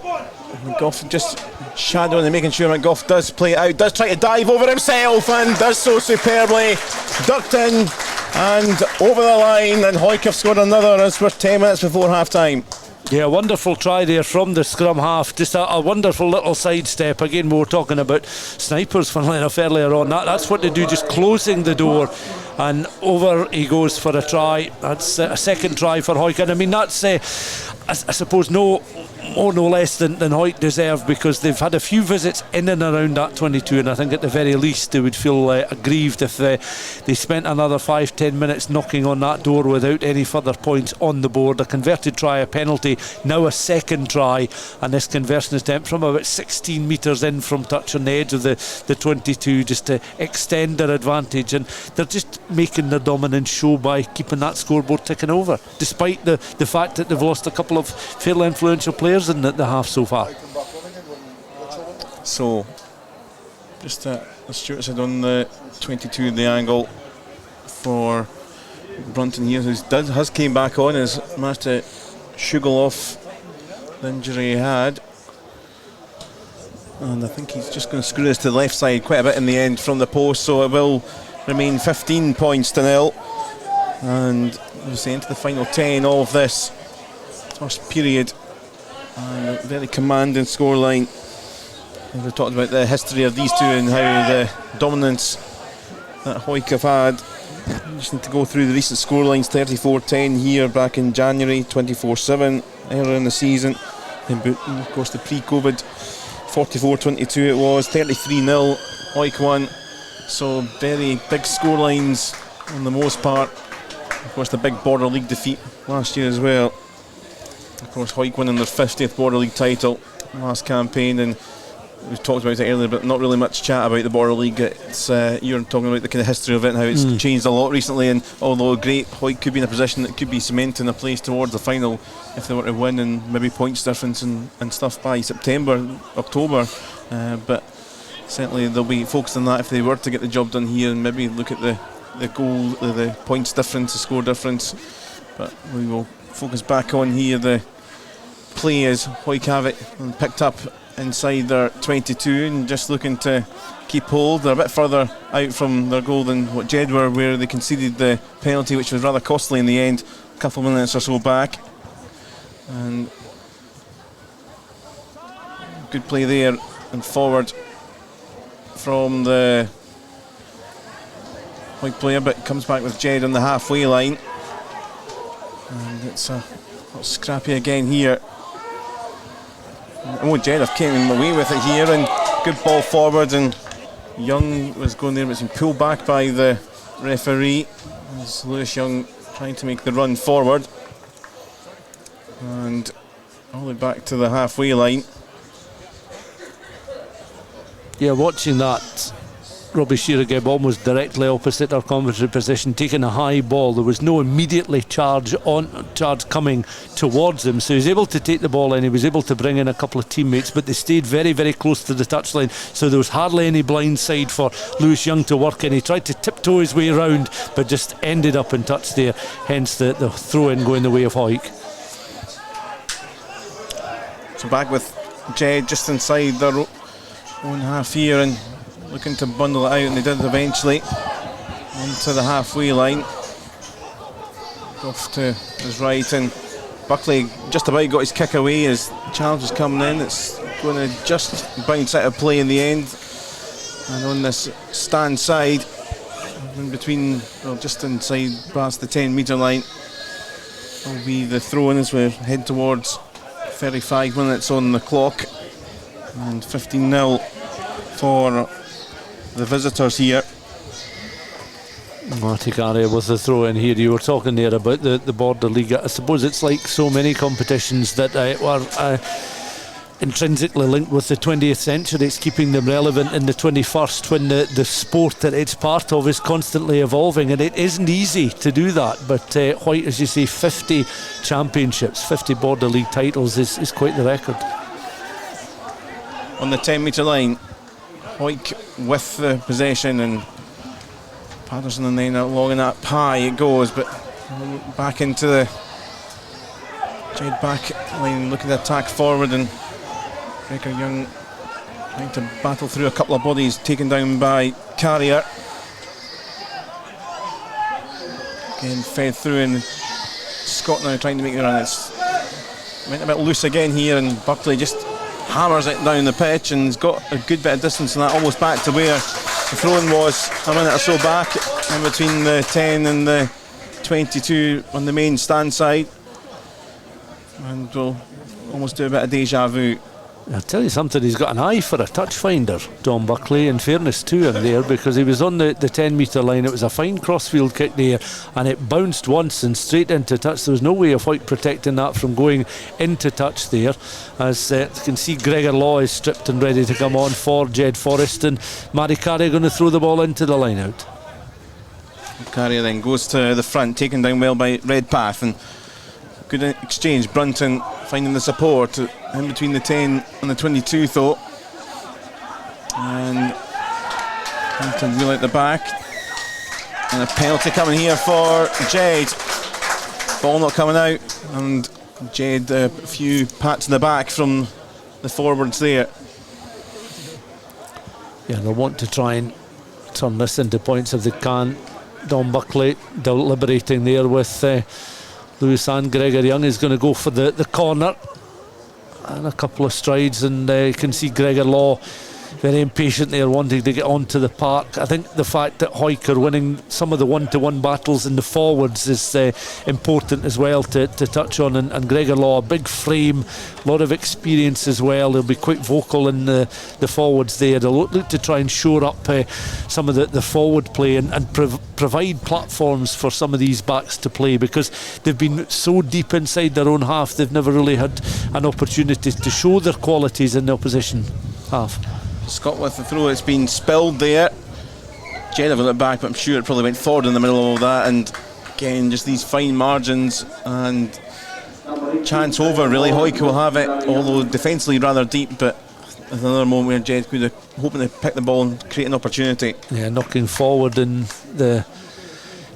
McGough just shadowing and making sure McGough does play it out, does try to dive over himself and does so superbly, ducked in and over the line, and Hawick have scored another as we're 10 minutes before half time. Yeah, wonderful try there from the scrum half. Just a wonderful little sidestep. Again, we were talking about snipers for enough earlier on. That's what they do, just closing the door. And over he goes for a try. That's a second try for Hawick. And I mean, that's, I suppose, no more no less than Hawick deserved, because they've had a few visits in and around that 22, and I think at the very least they would feel aggrieved if they spent another 5-10 minutes knocking on that door without any further points on the board. A converted try, a penalty, now a second try, and this conversion attempt from about 16 metres in from touch on the edge of the 22 just to extend their advantage, and they're just making their dominant show by keeping that scoreboard ticking over, despite the fact that they've lost a couple of fairly influential players in the half so far. So just as Stuart said, on the 22 the angle for Brunton here, who has came back on, has managed to shugle off the injury he had, and I think he's just going to screw this to the left side quite a bit in the end from the post, so it will remain 15 points to nil, and we'll say into the final 10 of this first period, and a very commanding scoreline. We've talked about the history of these two and how the dominance that Hawick have had. We just need to go through the recent scorelines. 34-10 here back in January, 24-7 earlier in the season, and of course the pre-COVID 44-22 it was, 33-0 Hawick won. So very big scorelines on the most part. Of course the big Border League defeat last year as well. Of course Hawick winning their 50th Border League title last campaign, and we've talked about it earlier, but not really much chat about the Border League. It's you're talking about the kind of history of it and how it's changed a lot recently, and although great, Hawick could be in a position that could be cementing a place towards the final if they were to win, and maybe points difference and stuff by September, October, but certainly they'll be focused on that if they were to get the job done here, and maybe look at the goal, the points difference, the score difference. But we will focus back on here the play as Hawick have it and picked up inside their 22 and just looking to keep hold. They're a bit further out from their goal than what Jed were, where they conceded the penalty, which was rather costly in the end, a couple of minutes or so back. And good play there and forward from the Hawick player, but comes back with Jed on the halfway line, and it's a little scrappy again here. Jed have came away with it here, and good ball forward, and Young was going there, but it's been pulled back by the referee as Lewis Young trying to make the run forward, and all the way back to the halfway line. Yeah, watching that, Robbie Shearagib almost directly opposite our commentary position, taking a high ball. There was no immediately charge coming towards him, so he was able to take the ball in. He was able to bring in a couple of teammates, but they stayed very, very close to the touchline, so there was hardly any blind side for Lewis Young to work in. He tried to tiptoe his way around, but just ended up in touch there, hence the throw-in going the way of Hawick. So back with Jed just inside their own half here, and looking to bundle it out, and they did eventually onto the halfway line. Off to his right, and Buckley just about got his kick away as the challenge was coming in. It's going to just bounce out of play in the end, and on this stand side, in between, well, just inside past the 10 metre line, will be the throw-in as we head towards 35 minutes on the clock, and 15-0 for the visitors here. Marty Carey with the throw in here. You were talking there about the Border League. I suppose it's like so many competitions that were intrinsically linked with the 20th century. It's keeping them relevant in the 21st, when the sport that it's part of is constantly evolving, and it isn't easy to do that. But White, as you say, 50 championships, 50 Border League titles is quite the record. On the 10-metre line, White with the possession, and Patterson, and then along in that pie it goes, but back into the Jed back line, looking to attack forward, and Gregor Young trying to battle through a couple of bodies, taken down by Carrier. Again fed through, and Scott now trying to make the run. It's went a bit loose again here, and Buckley just hammers it down the pitch, and he's got a good bit of distance in that, almost back to where the throw-in was a minute or so back, in between the 10 and the 22 on the main stand side, and we'll almost do a bit of deja vu. I'll tell you something, he's got an eye for a touch finder, John Buckley, in fairness to him there, because he was on the 10-metre line. It was a fine crossfield kick there, and it bounced once and straight into touch. There was no way of White protecting that from going into touch there. As you can see, Gregor Law is stripped and ready to come on for Jedforest, and Matty Carey going to throw the ball into the line out. Carrier then goes to the front, taken down well by Redpath, and good exchange. Brunton finding the support in between the 10 and the 22 though, and Brunton wheel out the back, and a penalty coming here for Jed. Ball not coming out, and Jed a few pats in the back from the forwards there. Yeah, they'll want to try and turn this into points if they can. Don Buckley deliberating there with Lewis, and Gregor Young is going to go for the corner, and a couple of strides, and you can see Gregor Law very impatient there, wanting to get onto the park. I think the fact that Hawick are winning some of the one-to-one battles in the forwards is important as well to touch on, and Gregor Law, a big frame, a lot of experience as well. They'll be quite vocal in the forwards there. They'll look to try and shore up some of the forward play and provide platforms for some of these backs to play, because they've been so deep inside their own half, they've never really had an opportunity to show their qualities in the opposition half. Scott with the throw, it's been spilled there. Jed have it back, but I'm sure it probably went forward in the middle of all that, and again just these fine margins, and chance over really. Hawick will have it, although defensively rather deep, but another moment where Jed could have hoping to pick the ball and create an opportunity. Yeah, knocking forward in the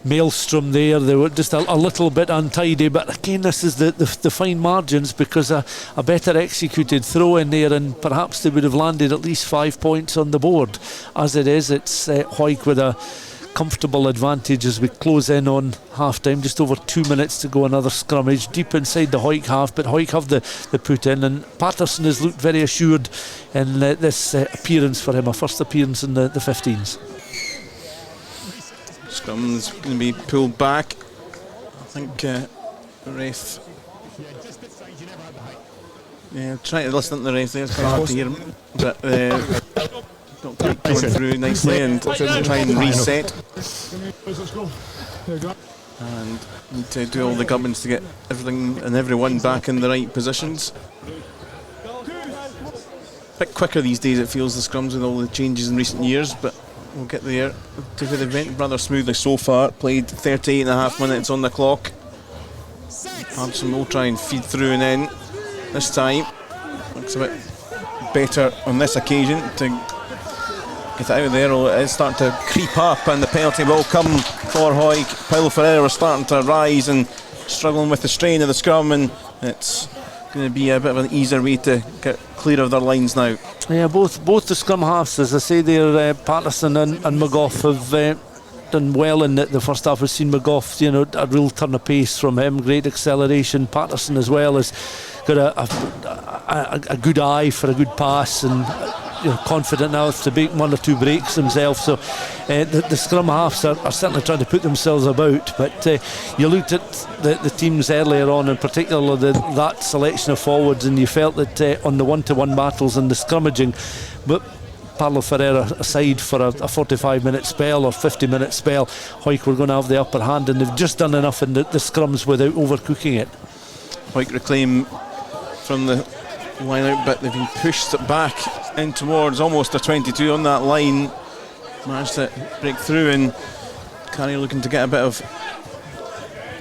maelstrom there, they were just a little bit untidy, but again this is the fine margins, because a better executed throw in there and perhaps they would have landed at least 5 points on the board. As it is, it's Hawick with a comfortable advantage as we close in on half time. Just over 2 minutes to go, another scrummage deep inside the Hawick half, but Hawick have the put in, and Patterson has looked very assured in this appearance for him, a first appearance in the 15s. Scrum's going to be pulled back. I think the ref. Yeah, trying to listen to the ref there. It's quite hard to hear him, but not quite going through nicely, and try and reset. And need to do all the gubbins to get everything and everyone back in the right positions. A bit quicker these days, it feels, the scrums, with all the changes in recent years, but we'll get there. Took the event rather smoothly so far. Played 38.5 minutes on the clock. Patterson will try and feed through and in this time. Looks a bit better on this occasion to get it out of there. It is starting to creep up, and the penalty will come for Hawick. Paulo Ferreira was starting to rise and struggling with the strain of the scrum, and it's going to be a bit of an easier way to get clear of their lines now. Yeah, both the scrum halves, as I say there, Patterson and McGough have done well in the first half. We've seen McGough, a real turn of pace from him, great acceleration. Patterson as well has got a good eye for a good pass, and confident now to make one or two breaks himself. So the scrum halves are certainly trying to put themselves about, but you looked at the teams earlier on, in particular that selection of forwards, and you felt that on the one-to-one battles and the scrummaging, but Paulo Ferreira aside for a 45-minute spell or 50-minute spell, Hawick were going to have the upper hand, and they've just done enough in the scrums without overcooking it. Hawick reclaim from the line out, but they've been pushed back in towards almost a 22 on that line. Managed to break through, and Carey looking to get a bit of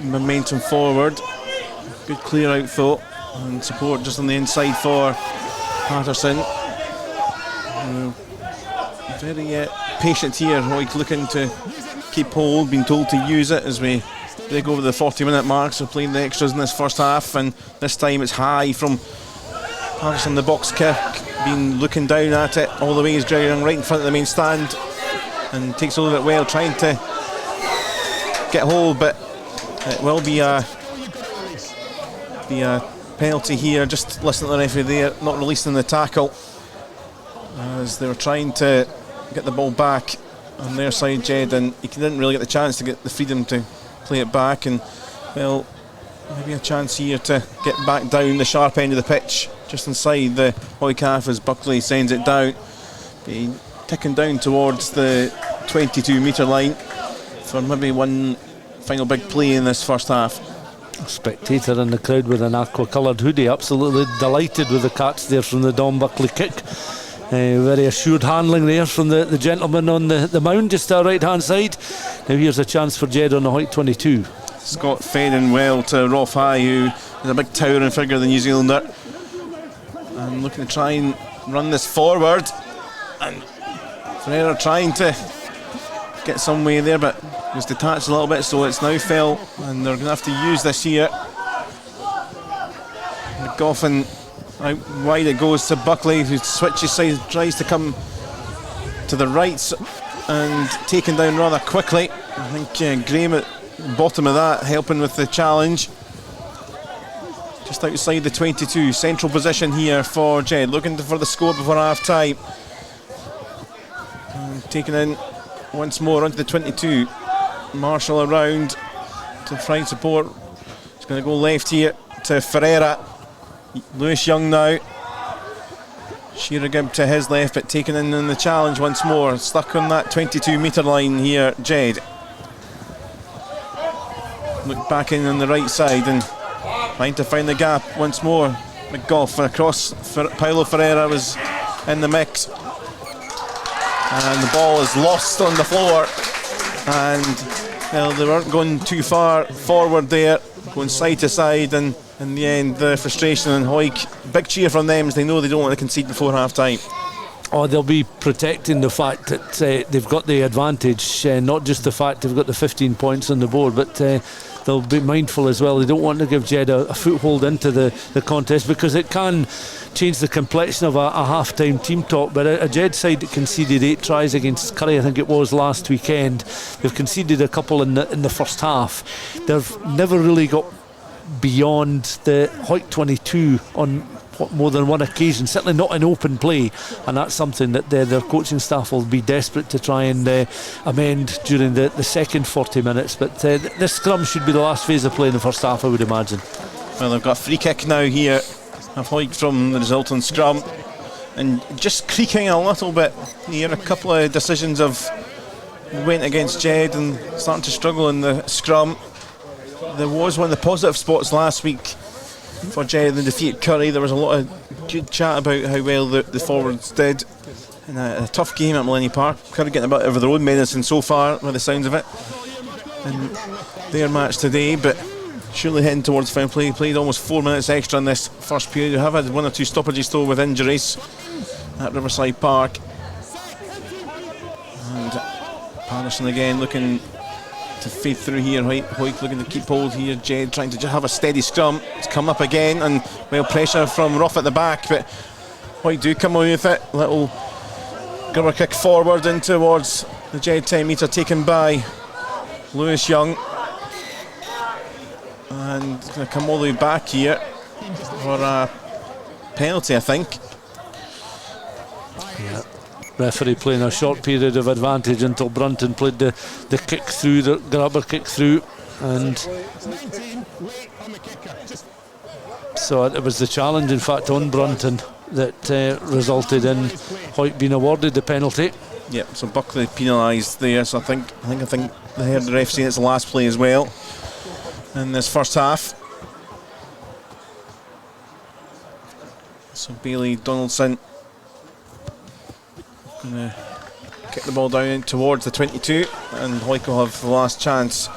momentum forward. Good clear out though, and support just on the inside for Patterson. Very patient here. Hawick looking to keep hold, being told to use it as we break over the 40-minute mark. So playing the extras in this first half, and this time it's high from Patterson, the box kick, been looking down at it all the way. He's Gregory Young right in front of the main stand and takes hold of it well, trying to get hold, but it will be a penalty here. Just listen to the referee there, not releasing the tackle as they were trying to get the ball back on their side, Jed, and he didn't really get the chance to get the freedom to play it back, and well, maybe a chance here to get back down the sharp end of the pitch just inside the Hawick half as Buckley sends it down, being ticking down towards the 22 metre line for maybe one final big play in this first half. A spectator in the crowd with an aqua coloured hoodie, absolutely delighted with the catch there from the Don Buckley kick. Very assured handling there from the gentleman on the mound just to our right hand side. Now here's a chance for Jed on the Hawick 22. Scott fed in well to Rolf High, who is a big towering figure, the New Zealander, and looking to try and run this forward, and Ferreira trying to get some way there, but it was detached a little bit, so it's now fell, and they're going to have to use this here. McGoffin out wide, it goes to Buckley, who switches sides, tries to come to the right and taken down rather quickly. I think Graham at the bottom of that helping with the challenge. Just outside the 22, central position here for Jed, looking for the score before half time. Taken in once more onto the 22. Marshall around to find support. It's going to go left here to Ferreira. Lewis Young now. Shearagib to his left, but taken in the challenge once more. Stuck on that 22 metre line here, Jed. Look back in on the right side and trying to find the gap once more. McGoff across. Paulo Ferreira was in the mix, and the ball is lost on the floor, and well, they weren't going too far forward there, going side to side, and in the end the frustration, and Hawick, big cheer from them as they know they don't want to concede before half time. Oh, they'll be protecting the fact that they've got the advantage, not just the fact they've got the 15 points on the board, but they'll be mindful as well. They don't want to give Jed a foothold into the contest, because it can change the complexion of a half-time team talk. But a Jed side that conceded 8 tries against Curry, I think it was last weekend, they've conceded a couple in the first half. They've never really got beyond the Hawick 22 on more than one occasion, certainly not in open play, and that's something that their coaching staff will be desperate to try and amend during the second 40 minutes. But this scrum should be the last phase of play in the first half, I would imagine. Well, they've got a free kick now here of Hawick from the resultant scrum, and just creaking a little bit here. A couple of decisions went against Jed and starting to struggle in the scrum. There was one of the positive spots last week for Jed in the defeat at Curry. There was a lot of good chat about how well the forwards did in a tough game at Millennium Park. Curry getting a bit of their own medicine so far, by the sounds of it, in their match today, but surely heading towards final play. Played almost 4 minutes extra in this first period. We have had 1 or 2 stoppages though with injuries at Riverside Park. And Patterson again looking to fade through here. Hawick looking to keep hold here. Jed trying to just have a steady scrum. It's come up again, and well, pressure from Ruff at the back, but Hawick do come away with it. Little grubber kick forward in towards the Jed 10 metre, taken by Lewis Young, and it's going to come all the way back here for a penalty, I think. Yeah. Referee playing a short period of advantage until Brunton played the kick through, the grabber kick through, and so it was the challenge in fact on Brunton. that resulted in Hawick being awarded the penalty. Yep, so Buckley penalised there, so I think they heard the ref saying it's the last play as well in this first half. So Bailey Donaldson gonna kick the ball down towards the 22, and Hawick will have the last chance,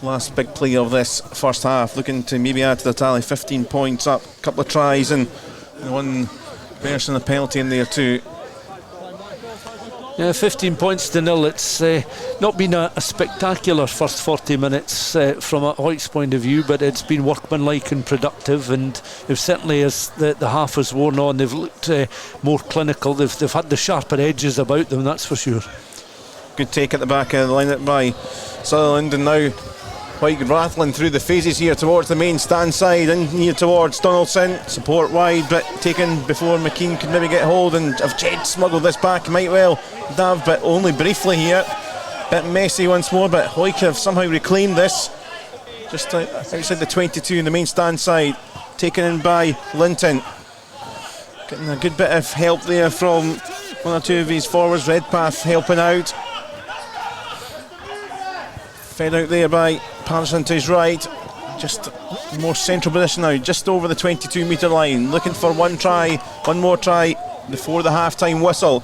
last big play of this first half, looking to maybe add to the tally. 15 points up, a couple of tries and one person a penalty in there too. Yeah, 15 points to 0. It's not been a spectacular first 40 minutes from a Hawick's point of view, but it's been workmanlike and productive, and they've certainly, as the half has worn on, they've looked more clinical. They've had the sharper edges about them, that's for sure. Good take at the back of the line by Sutherland, and now Hawick rattling through the phases here towards the main stand side, and here towards Donaldson. Support wide, but taken before McKean could maybe get hold, and if Jed smuggled this back, might well have, but only briefly here. Bit messy once more, but Hawick have somehow reclaimed this. Just outside the 22 in the main stand side, taken in by Linton. Getting a good bit of help there from one or two of his forwards. Redpath helping out. Fed out there by Patterson to his right. Just more central position now, just over the 22 metre line, looking for one more try before the half-time whistle.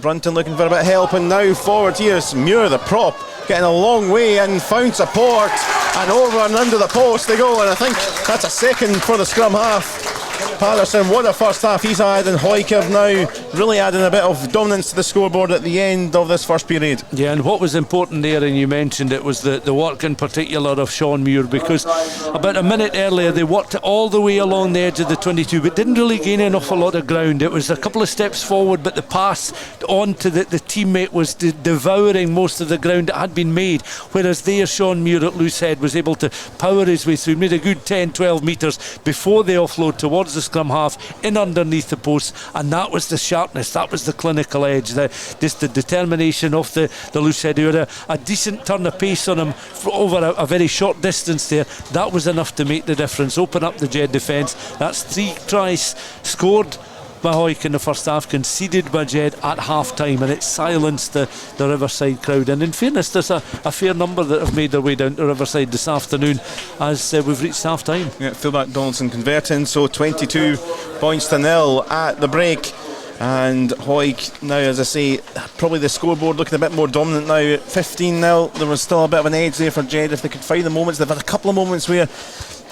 Brunton looking for a bit of help, and now forward here's Muir, the prop, getting a long way and found support, and over and under the post they go, and I think that's a second for the scrum half. Patterson, what a first half he's had, and Hawick have now really adding a bit of dominance to the scoreboard at the end of this first period. Yeah, and what was important there, and you mentioned it, was the work in particular of Sean Muir, because about a minute earlier they worked all the way along the edge of the 22 but didn't really gain an awful lot of ground. It was a couple of steps forward, but the pass on to the teammate was devouring most of the ground that had been made, whereas there Sean Muir at loose head was able to power his way through, made a good 10-12 metres before the offload towards the scrum half, in underneath the post, and that was the sharpness, that was the clinical edge, just the determination of the loose head, who had a decent turn of pace on him over a very short distance there. That was enough to make the difference, open up the Jed defence. That's 3 tries scored by Hawick in the first half, conceded by Jed at half time, and it silenced the Riverside crowd. And in fairness, there's a fair number that have made their way down to Riverside this afternoon as we've reached half time. Yeah, fullback Donaldson converting, so 22 points to 0 at the break. And Hawick now, as I say, probably the scoreboard looking a bit more dominant now. 15-0, there was still a bit of an edge there for Jed if they could find the moments. They've had a couple of moments where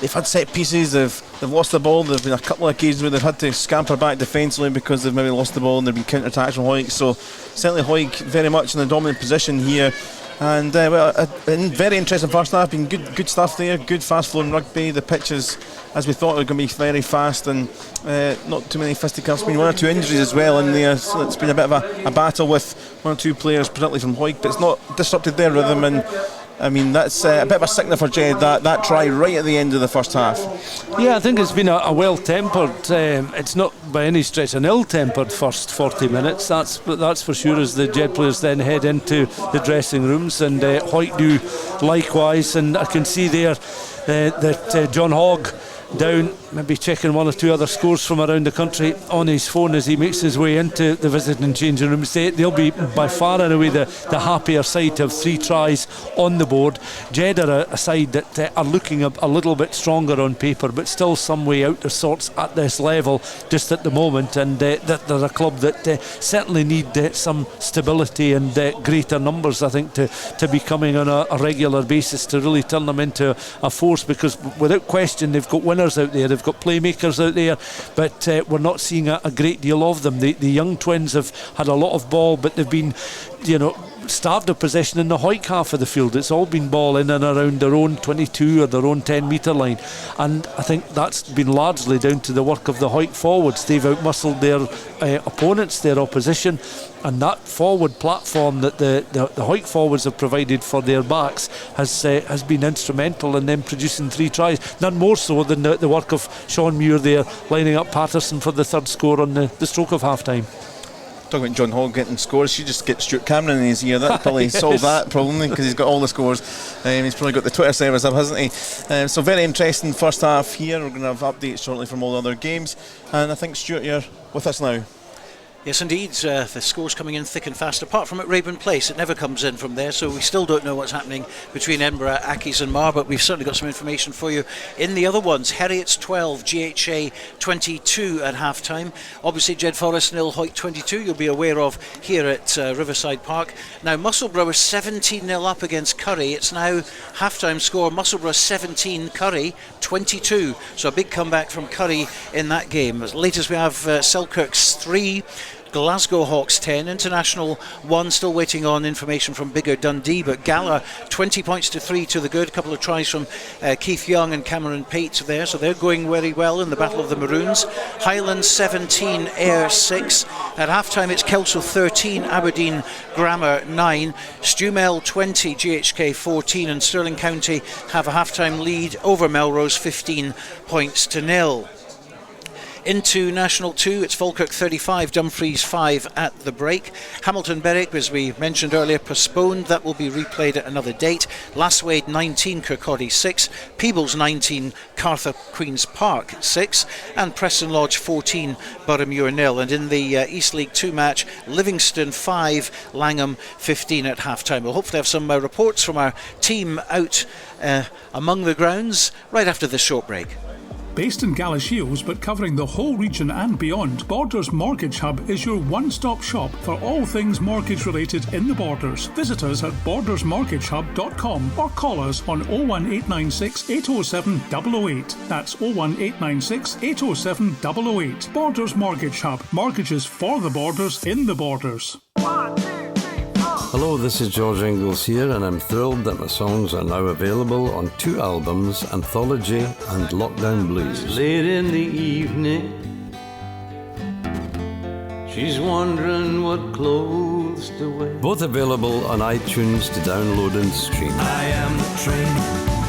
they've had set pieces, they've lost the ball. There've been a couple of occasions where they've had to scamper back defensively because they've maybe lost the ball, and there've been counter-attacks from Hawick. So certainly Hawick very much in the dominant position here. And a very interesting first half. Been good stuff there, good fast-flowing rugby. The pitches, as we thought, were going to be very fast, and not too many fisticuffs. Been 1 or 2 injuries as well in there, so it's been a bit of a battle with 1 or 2 players, particularly from Hawick, but it's not disrupted their rhythm. And I mean, that's a bit of a signal for Jed, that try right at the end of the first half. Yeah, I think it's been a well-tempered, it's not by any stretch an ill-tempered first 40 minutes, that's for sure, as the Jed players then head into the dressing rooms, and Hawick do likewise. And I can see there that John Hogg down, maybe checking 1 or 2 other scores from around the country on his phone as he makes his way into the visiting changing rooms. They'll be by far and away the happier side to have 3 tries on the board. Jed are a side that are looking a little bit stronger on paper, but still some way out of sorts at this level just at the moment, and that they're a club that certainly need some stability and greater numbers, I think, to be coming on a regular basis to really turn them into a force, because without question they've got winners out there, they've got playmakers out there, but we're not seeing a great deal of them. The young twins have had a lot of ball, but they've been, starved of possession in the Hawick half of the field. It's all been ball in and around their own 22 or their own 10 metre line, and I think that's been largely down to the work of the Hawick forwards. They've outmuscled their opponents, their opposition, and that forward platform that the Hawick forwards have provided for their backs has been instrumental in them producing 3 tries, none more so than the work of Sean Muir there lining up Patterson for the 3rd score on the stroke of half time. talking about John Hall getting scores, you just get Stuart Cameron in his ear. That'll probably solve that problem, because he's got all the scores. He's probably got the Twitter servers up, hasn't he? So very interesting first half here. We're going to have updates shortly from all the other games, and I think Stuart, you're with us now. Yes, indeed. The scores coming in thick and fast. Apart from at Raeburn Place, it never comes in from there, so we still don't know what's happening between Edinburgh, Accies and Mar, but we've certainly got some information for you in the other ones. Heriots 12, GHA 22 at half-time. Obviously, Jedforest 0, Hawick 22, you'll be aware of here at Riverside Park. Now, Musselburgh was 17-0 up against Curry. It's now half-time score, Musselburgh 17, Curry 22. So a big comeback from Curry in that game. As late as we have Selkirk's 3, Glasgow Hawks 10, International 1, still waiting on information from Biggar Dundee, but Gala 20 points to 3 to the good. A couple of tries from Keith Young and Cameron Pate there, so they're going very well in the Battle of the Maroons. Highlands 17, Ayr 6. At half-time it's Kelso 13, Aberdeen Grammar 9, Stumel 20, GHK 14, and Stirling County have a half-time lead over Melrose 15 points to 0. Into National 2, it's Falkirk 35, Dumfries 5 at the break. Hamilton Berwick, as we mentioned earlier, postponed. That will be replayed at another date. Lasswade 19, Kirkcaldy 6, Peebles 19, Cartha Queen's Park 6, and Preston Lodge 14, Boroughmuir 0. And in the East League 2 match, Livingston 5, Langham 15 at half-time. We'll hopefully have some reports from our team out among the grounds right after this short break. Based in Galashiels but covering the whole region and beyond, Borders Mortgage Hub is your one-stop shop for all things mortgage related in the Borders. Visit us at bordersmortgagehub.com or call us on 01896 807 008. That's 01896 807 008. Borders Mortgage Hub. Mortgages for the Borders in the Borders. Hello, this is George Ingalls here, and I'm thrilled that my songs are now available on 2 albums, Anthology and Lockdown Blues. Late in the evening, she's wondering what clothes to wear. Both available on iTunes to download and stream. I am the train,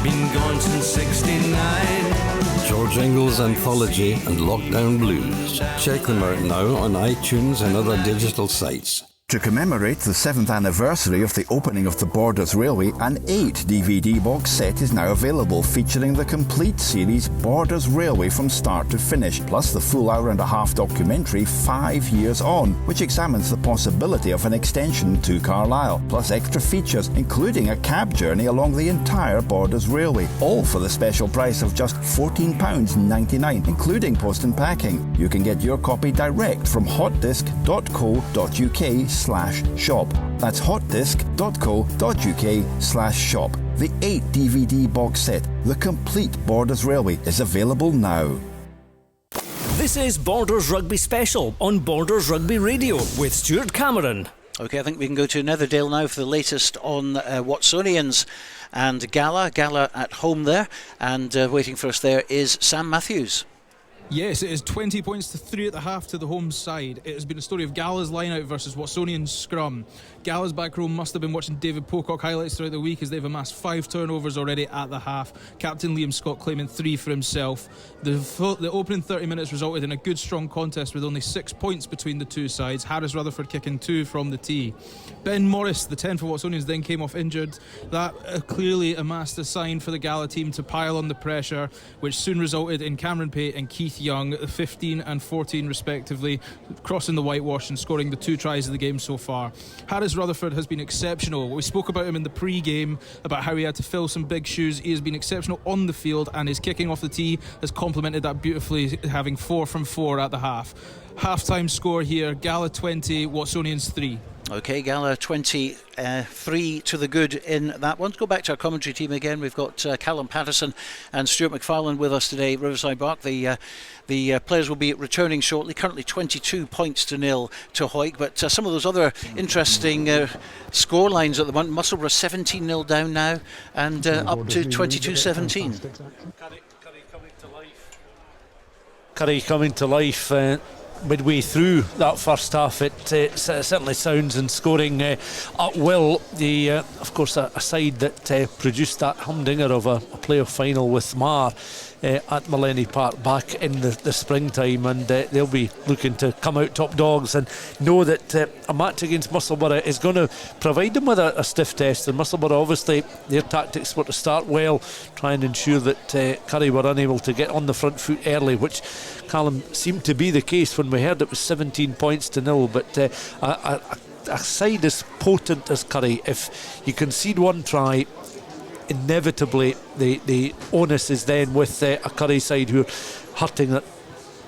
been gone since 69. George Ingalls Anthology and Lockdown Blues. Check them out now on iTunes and other digital sites. To commemorate the 7th anniversary of the opening of the Borders Railway, an 8 DVD box set is now available featuring the complete series Borders Railway from start to finish, plus the full hour-and-a-half documentary 5 years on, which examines the possibility of an extension to Carlisle, plus extra features including a cab journey along the entire Borders Railway, all for the special price of just £14.99, including post and packing. You can get your copy direct from hotdisc.co.uk/shop. That's hotdisc.co.uk/shop. The 8 DVD box set, The Complete Borders Railway, is available now. This is Borders Rugby Special on Borders Rugby Radio with Stuart Cameron. OK, I think we can go to Netherdale now for the latest on Watsonians and Gala. Gala at home there, and waiting for us there is Sam Matthews. Yes, it is 20 points to 3 at the half to the home side. It has been a story of Gala's line-out versus Watsonian's scrum. Gala's back row must have been watching David Pocock highlights throughout the week, as they've amassed 5 turnovers already at the half. Captain Liam Scott claiming 3 for himself. The opening 30 minutes resulted in a good strong contest with only 6 points between the two sides. Harris Rutherford kicking 2 from the tee. Ben Morris, the 10 for Watsonians, then came off injured. That clearly amassed a sign for the Gala team to pile on the pressure, which soon resulted in Cameron Pate and Keith Young, 15 and 14 respectively, crossing the whitewash and scoring the 2 tries of the game so far. Harris Rutherford has been exceptional. We spoke about him in the pre-game, about how he had to fill some big shoes. He has been exceptional on the field, and his kicking off the tee has complemented that beautifully, having 4 from 4 at the half. Half-time score here, Gala 20, Watsonians 3. OK, Gala 23 to the good in that one. Let's go back to our commentary team again. We've got Callum, Patterson and Stuart McFarlane with us today, Riverside Park. The players will be returning shortly. Currently 22 points to 0 to Hawick, but some of those other interesting score lines at the moment. Musselburgh 17-0 down now, and up to 22-17. Curry coming to life. midway through that first half, it certainly sounds, and scoring at will. Of course, a side that produced that humdinger of a playoff final with Mar at Millennium Park back in the springtime, and they'll be looking to come out top dogs and know that a match against Musselburgh is going to provide them with a stiff test. And Musselburgh, obviously, their tactics were to start well, try and ensure that Curry were unable to get on the front foot early, which Callum seemed to be the case when we heard it was 17 points to 0. But a side as potent as Curry, if you concede one try, inevitably the onus is then with a Curry side who are hurting at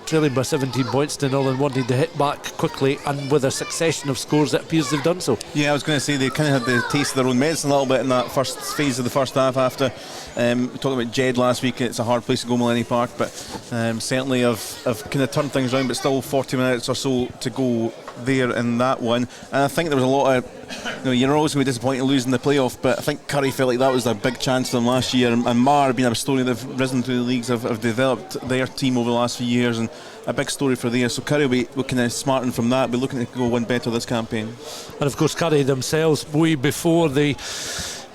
trailing by 17 points to 0 and wanting to hit back quickly, and with a succession of scores it appears they've done so. Yeah, I was going to say they kind of had the taste of their own medicine a little bit in that first phase of the first half. After we talked about Jed last week, it's a hard place to go, Millennium Park, but certainly have kind of turned things around, but still 40 minutes or so to go there in that one. And I think there was a lot of, you're always going to be disappointed losing the playoff, but I think Curry felt like that was a big chance for them last year, and Mar have been a story. They've risen through the leagues, have developed their team over the last few years, and a big story for there. So Curry will be kind of smarting from that, be looking to go one better this campaign. And of course Curry themselves, way before the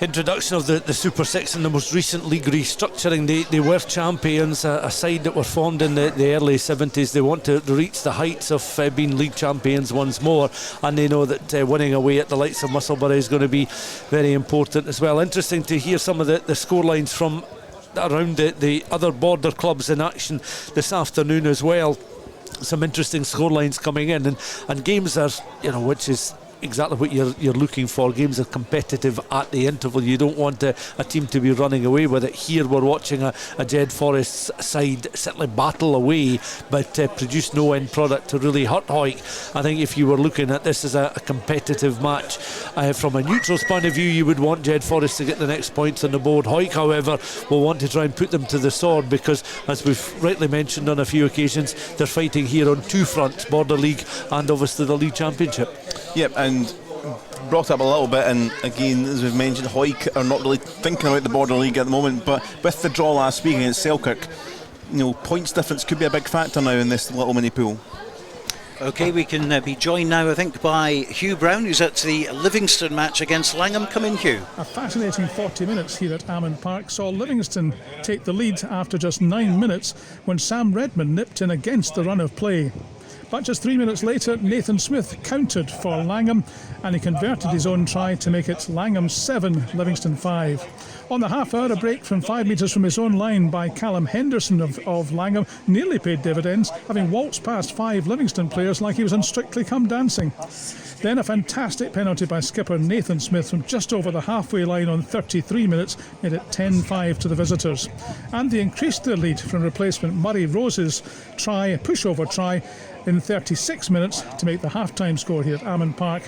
introduction of the Super 6 and the most recent league restructuring, they were champions, a side that were formed in the early 70s. They want to reach the heights of being league champions once more, and they know that winning away at the likes of Musselburgh is going to be very important as well. Interesting to hear some of the score lines from around the other border clubs in action this afternoon as well. Some interesting score lines coming in, and games are, which is exactly what you're looking for. Games are competitive at the interval. You don't want a team to be running away with it. Here we're watching a Jedforest side certainly battle away, but produce no end product to really hurt Hawick. I think if you were looking at this as a competitive match, from a neutral's point of view, you would want Jedforest to get the next points on the board. Hawick, however, will want to try and put them to the sword, because, as we've rightly mentioned on a few occasions, they're fighting here on two fronts, Border League and obviously the League Championship. Yep, and brought up a little bit, and again, as we've mentioned, Hawick are not really thinking about the Border League at the moment, but with the draw last week against Selkirk, points difference could be a big factor now in this little mini pool. OK, we can be joined now, I think, by Hugh Brown, who's at the Livingston match against Langham. Come in, Hugh. A fascinating 40 minutes here at Ammon Park saw Livingston take the lead after just 9 minutes when Sam Redmond nipped in against the run of play. But just 3 minutes later, Nathan Smith countered for Langham, and he converted his own try to make it Langham 7, Livingston 5. On the half-hour, a break from 5 metres from his own line by Callum Henderson of Langham nearly paid dividends, having waltzed past 5 Livingston players like he was on Strictly Come Dancing. Then a fantastic penalty by skipper Nathan Smith from just over the halfway line on 33 minutes made it 10-5 to the visitors. And they increased their lead from replacement Murray Rose's pushover try in 36 minutes to make the half-time score here at Ammon Park.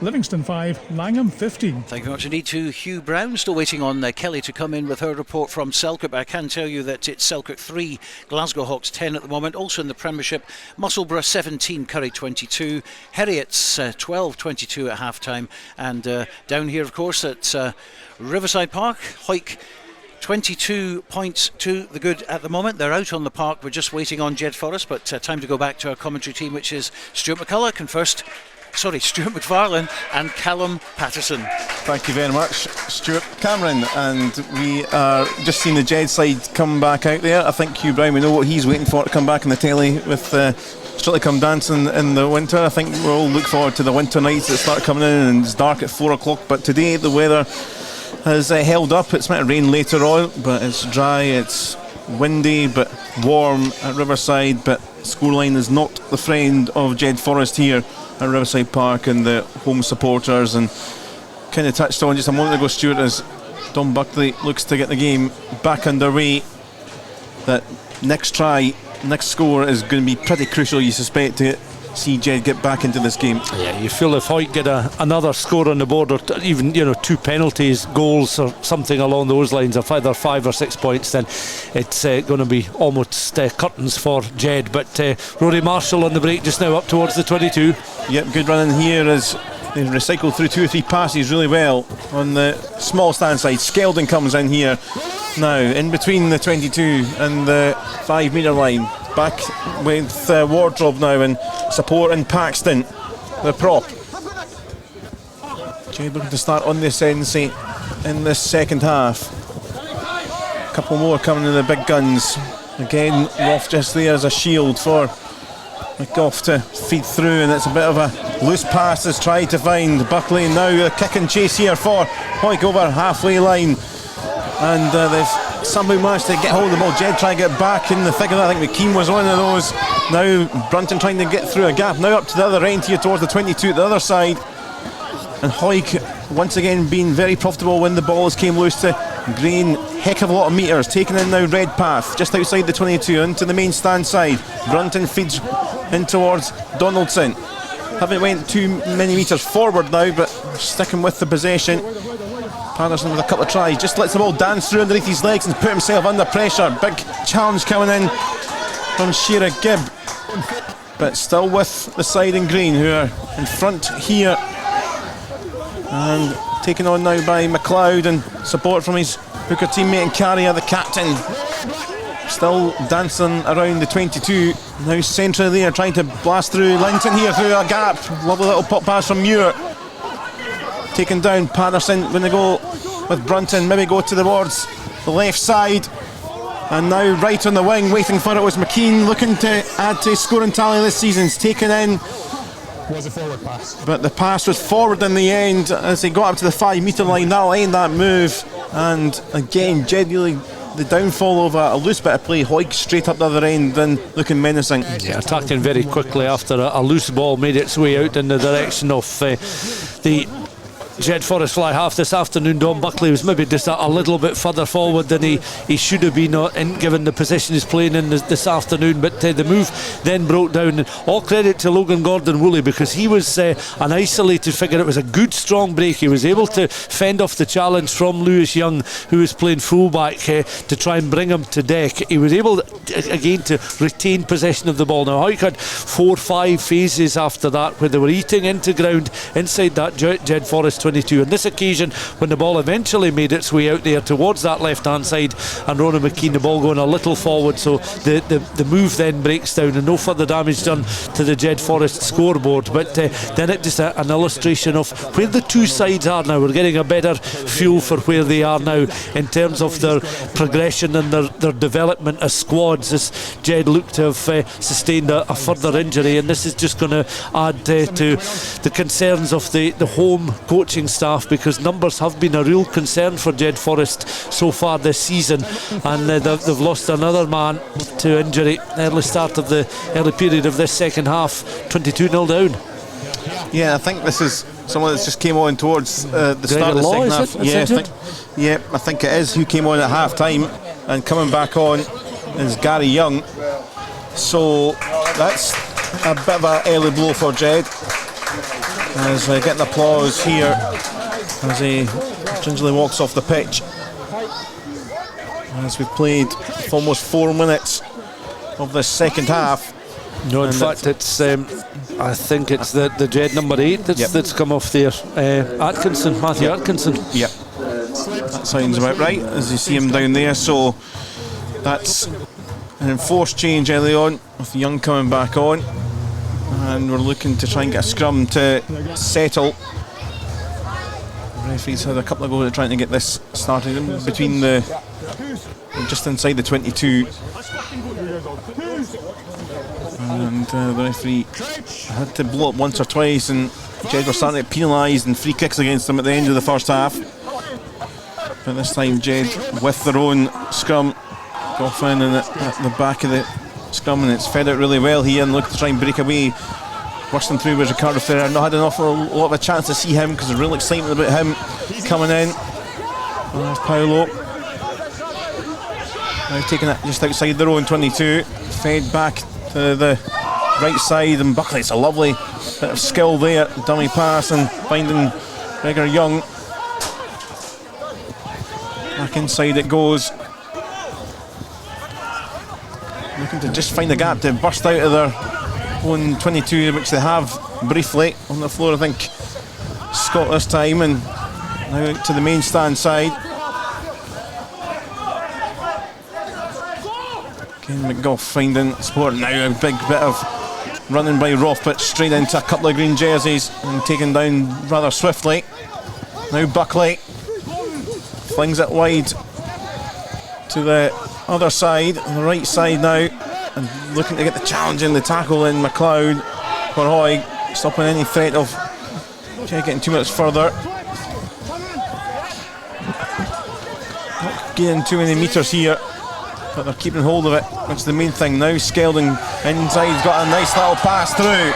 Livingston 5, Langham 15. Thank you very much indeed to Hugh Brown. Still waiting on Kelly to come in with her report from Selkirk, but I can tell you that it's Selkirk 3, Glasgow Hawks 10 at the moment. Also in the Premiership, Musselburgh 17, Curry 22, Heriots 12-22 at half-time, and down here of course at Riverside Park, Hawick 22 points to the good at the moment. They're out on the park. We're just waiting on Jedforest, but time to go back to our commentary team, which is Stuart McFarlane and Callum Patterson. Thank you very much, Stuart Cameron. And we are just seeing the Jed side come back out there. I think Hugh Brown, we know what he's waiting for to come back on the telly with Strictly Come Dancing in the winter. I think we'll all look forward to the winter nights that start coming in, and it's dark at 4 o'clock. But today the weather has held up. It's meant to rain later on, but it's dry, it's windy but warm at Riverside. But scoreline is not the friend of Jedforest here at Riverside Park and the home supporters. And kind of touched on just a moment ago, Stuart, as Dom Buckley looks to get the game back underway, that next score is going to be pretty crucial, you suspect, to see Jed get back into this game. Yeah, you feel if Hawick get another score on the board, or even 2 penalties, goals or something along those lines of either 5 or 6 points, then it's going to be almost curtains for Jed. But Rory Marshall on the break just now up towards the 22. Yep, good running here as they recycle through 2 or 3 passes really well on the small stand side. Skeldon comes in here now in between the 22 and the 5 metre line. back with Wardrobe now and support in Paxton, the prop. Jade looking to start on the ascendancy in this second half. A couple more coming in the big guns. Again, Roth just there as a shield for McGough to feed through, and it's a bit of a loose pass that's tried to find Buckley. Now a kick and chase here for Hawick over halfway line, and they've somehow managed to get hold of the ball. Jed trying to get back in the thick of that. I think McKean was one of those. Now Brunton trying to get through a gap, now up to the other end here towards the 22 at the other side, and Hawick once again being very profitable when the balls came loose to Green. Heck of a lot of metres taken in now. Redpath just outside the 22 into the main stand side. Brunton feeds in towards Donaldson. Haven't went too many metres forward now, but sticking with the possession. Patterson with a couple of tries, just lets the ball dance through underneath his legs and put himself under pressure. Big challenge coming in from Shearer Gibb, but still with the side in green, who are in front here, and taken on now by McLeod, and support from his hooker teammate and Carrier, the captain, still dancing around the 22. Now centre there, trying to blast through. Linton here through a gap. Lovely little pop pass from Muir. Taken down. Patterson when they go with Brunton, maybe go towards the left side, and now right on the wing, waiting for it was McKean, looking to add to his scoring tally this season. It's taken in, was a forward pass, but the pass was forward in the end as he got up to the 5 metre line. That'll end that move, and again genuinely the downfall of a loose bit of play. Hawick straight up the other end and looking menacing. Yeah, attacked in very quickly after a loose ball made its way out in the direction of the Jedforest fly half this afternoon. Don Buckley was maybe just a little bit further forward than he should have been, given the position he's playing in this afternoon, but the move then broke down, and all credit to Logan Gordon-Woolley, because he was an isolated figure. It was a good strong break. He was able to fend off the challenge from Lewis Young, who was playing fullback, to try and bring him to deck. He was able again to retain possession of the ball. Now Hawick had 4-5 phases after that where they were eating into ground inside that Jedforest 22. On this occasion, when the ball eventually made its way out there towards that left hand side, and Ronan McKean, the ball going a little forward, so the move then breaks down, and no further damage done to the Jedforest scoreboard. But then it just an illustration of where the two sides are now. We're getting a better feel for where they are now in terms of their progression and their development as squads, as Jed look to have sustained a further injury, and this is just going to add to the concerns of the home coaching staff, because numbers have been a real concern for Jedforest so far this season, and they've lost another man to injury early start of the early period of this second half. 22-0 down. Yeah, I think this is someone that's just came on towards the start of the second half. I think it is, who came on at half time, and coming back on is Gary Young, so that's a bit of an early blow for Jed, as getting applause here as he gingerly walks off the pitch, as we've played for almost 4 minutes of this second half. No, in fact it's I think it's the Jed number 8 that's come off there, Matthew Atkinson. Yep, that sounds about right, as you see him down there. So that's an enforced change early on, with Young coming back on, and we're looking to try and get a scrum to settle. The referee's had a couple of goes at trying to get this started in between just inside the 22, and the referee had to blow up once or twice, and Jed were starting to get penalised and free kicks against them at the end of the first half. But this time Jed with their own scrum, Goffin in at the back of the scrum, and it's fed out really well here, and look to try and break away. Bursting through was Ricardo Ferrer. Not had an awful lot of a chance to see him, because there's real excitement about him coming in. There's Paolo. Now taking it just outside their own 22. Fed back to the right side, and Buckley, it's a lovely bit of skill there. Dummy pass and finding Gregor Young. Back inside it goes. Looking to just find a gap to burst out of their own 22, which they have briefly on the floor. I think Scott this time, and now out to the main stand side. Again, McGough finding support now. A big bit of running by Roth, but straight into a couple of green jerseys and taken down rather swiftly. Now Buckley flings it wide to the other side, the right side now, and looking to get the challenge in the tackle in McLeod for Hoy, stopping any threat of getting too much further. Not gaining too many metres here, but they're keeping hold of it, which is the main thing now. Skelding inside, got a nice little pass through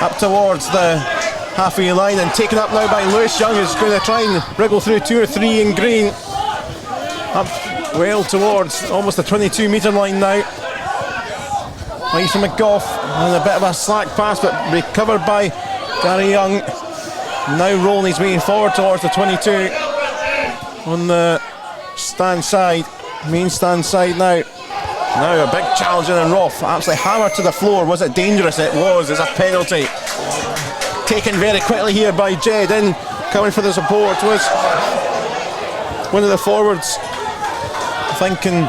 up towards the halfway line, and taken up now by Lewis Young, who's going to try and wriggle through 2 or 3 in green. Up well towards almost the 22 metre line now. Right from McGough, and a bit of a slack pass, but recovered by Gary Young. Now rolling his way forward towards the 22 on the stand side, main stand side now. Now a big challenge in, and Roth absolutely hammered to the floor. Was it dangerous? It was. It's a penalty. Taken very quickly here by Jed. In coming for the support was one of the forwards. Thinking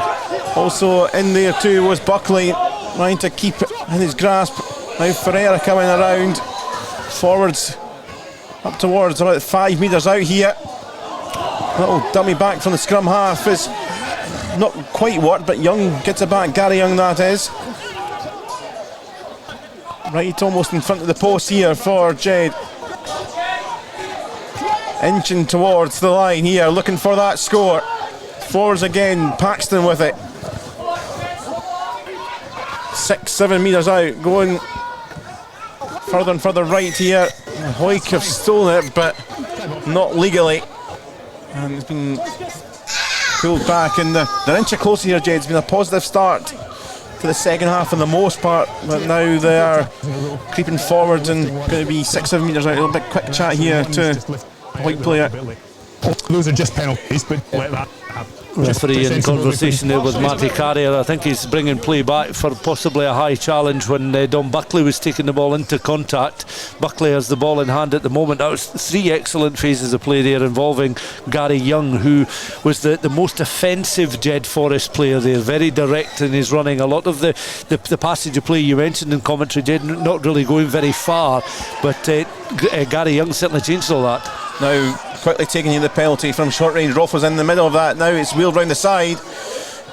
also in there too was Buckley, trying to keep it in his grasp. Now Ferreira coming around. Forwards up towards about 5 metres out here. Little dummy back from the scrum half is not quite worked, but Young gets it back. Gary Young, that is. Right almost in front of the post here for Jed. Inching towards the line here, looking for that score. Forwards again, Paxton with it. 6-7 metres out, going further and further right here. Hawick have stolen it, but not legally. And it's been pulled back, and they're inching closer here, Jed. It's been a positive start to the second half for the most part, but now they are creeping forward and going to be 6-7 metres out. A little bit quick chat here to Hawick player. Those are just penalties, but let that happen. Referee in conversation there with Matty Carrier. I think he's bringing play back for possibly a high challenge when Don Buckley was taking the ball into contact. Buckley has the ball in hand at the moment. That was 3 excellent phases of play there involving Gary Young, who was the most offensive Jedforest player there, very direct in his running. A lot of the passage of play you mentioned in commentary, Jed, not really going very far, but Gary Young certainly changed all that. Now quickly taking the penalty from short range. Roth was in the middle of that. Now it's wheeled round the side.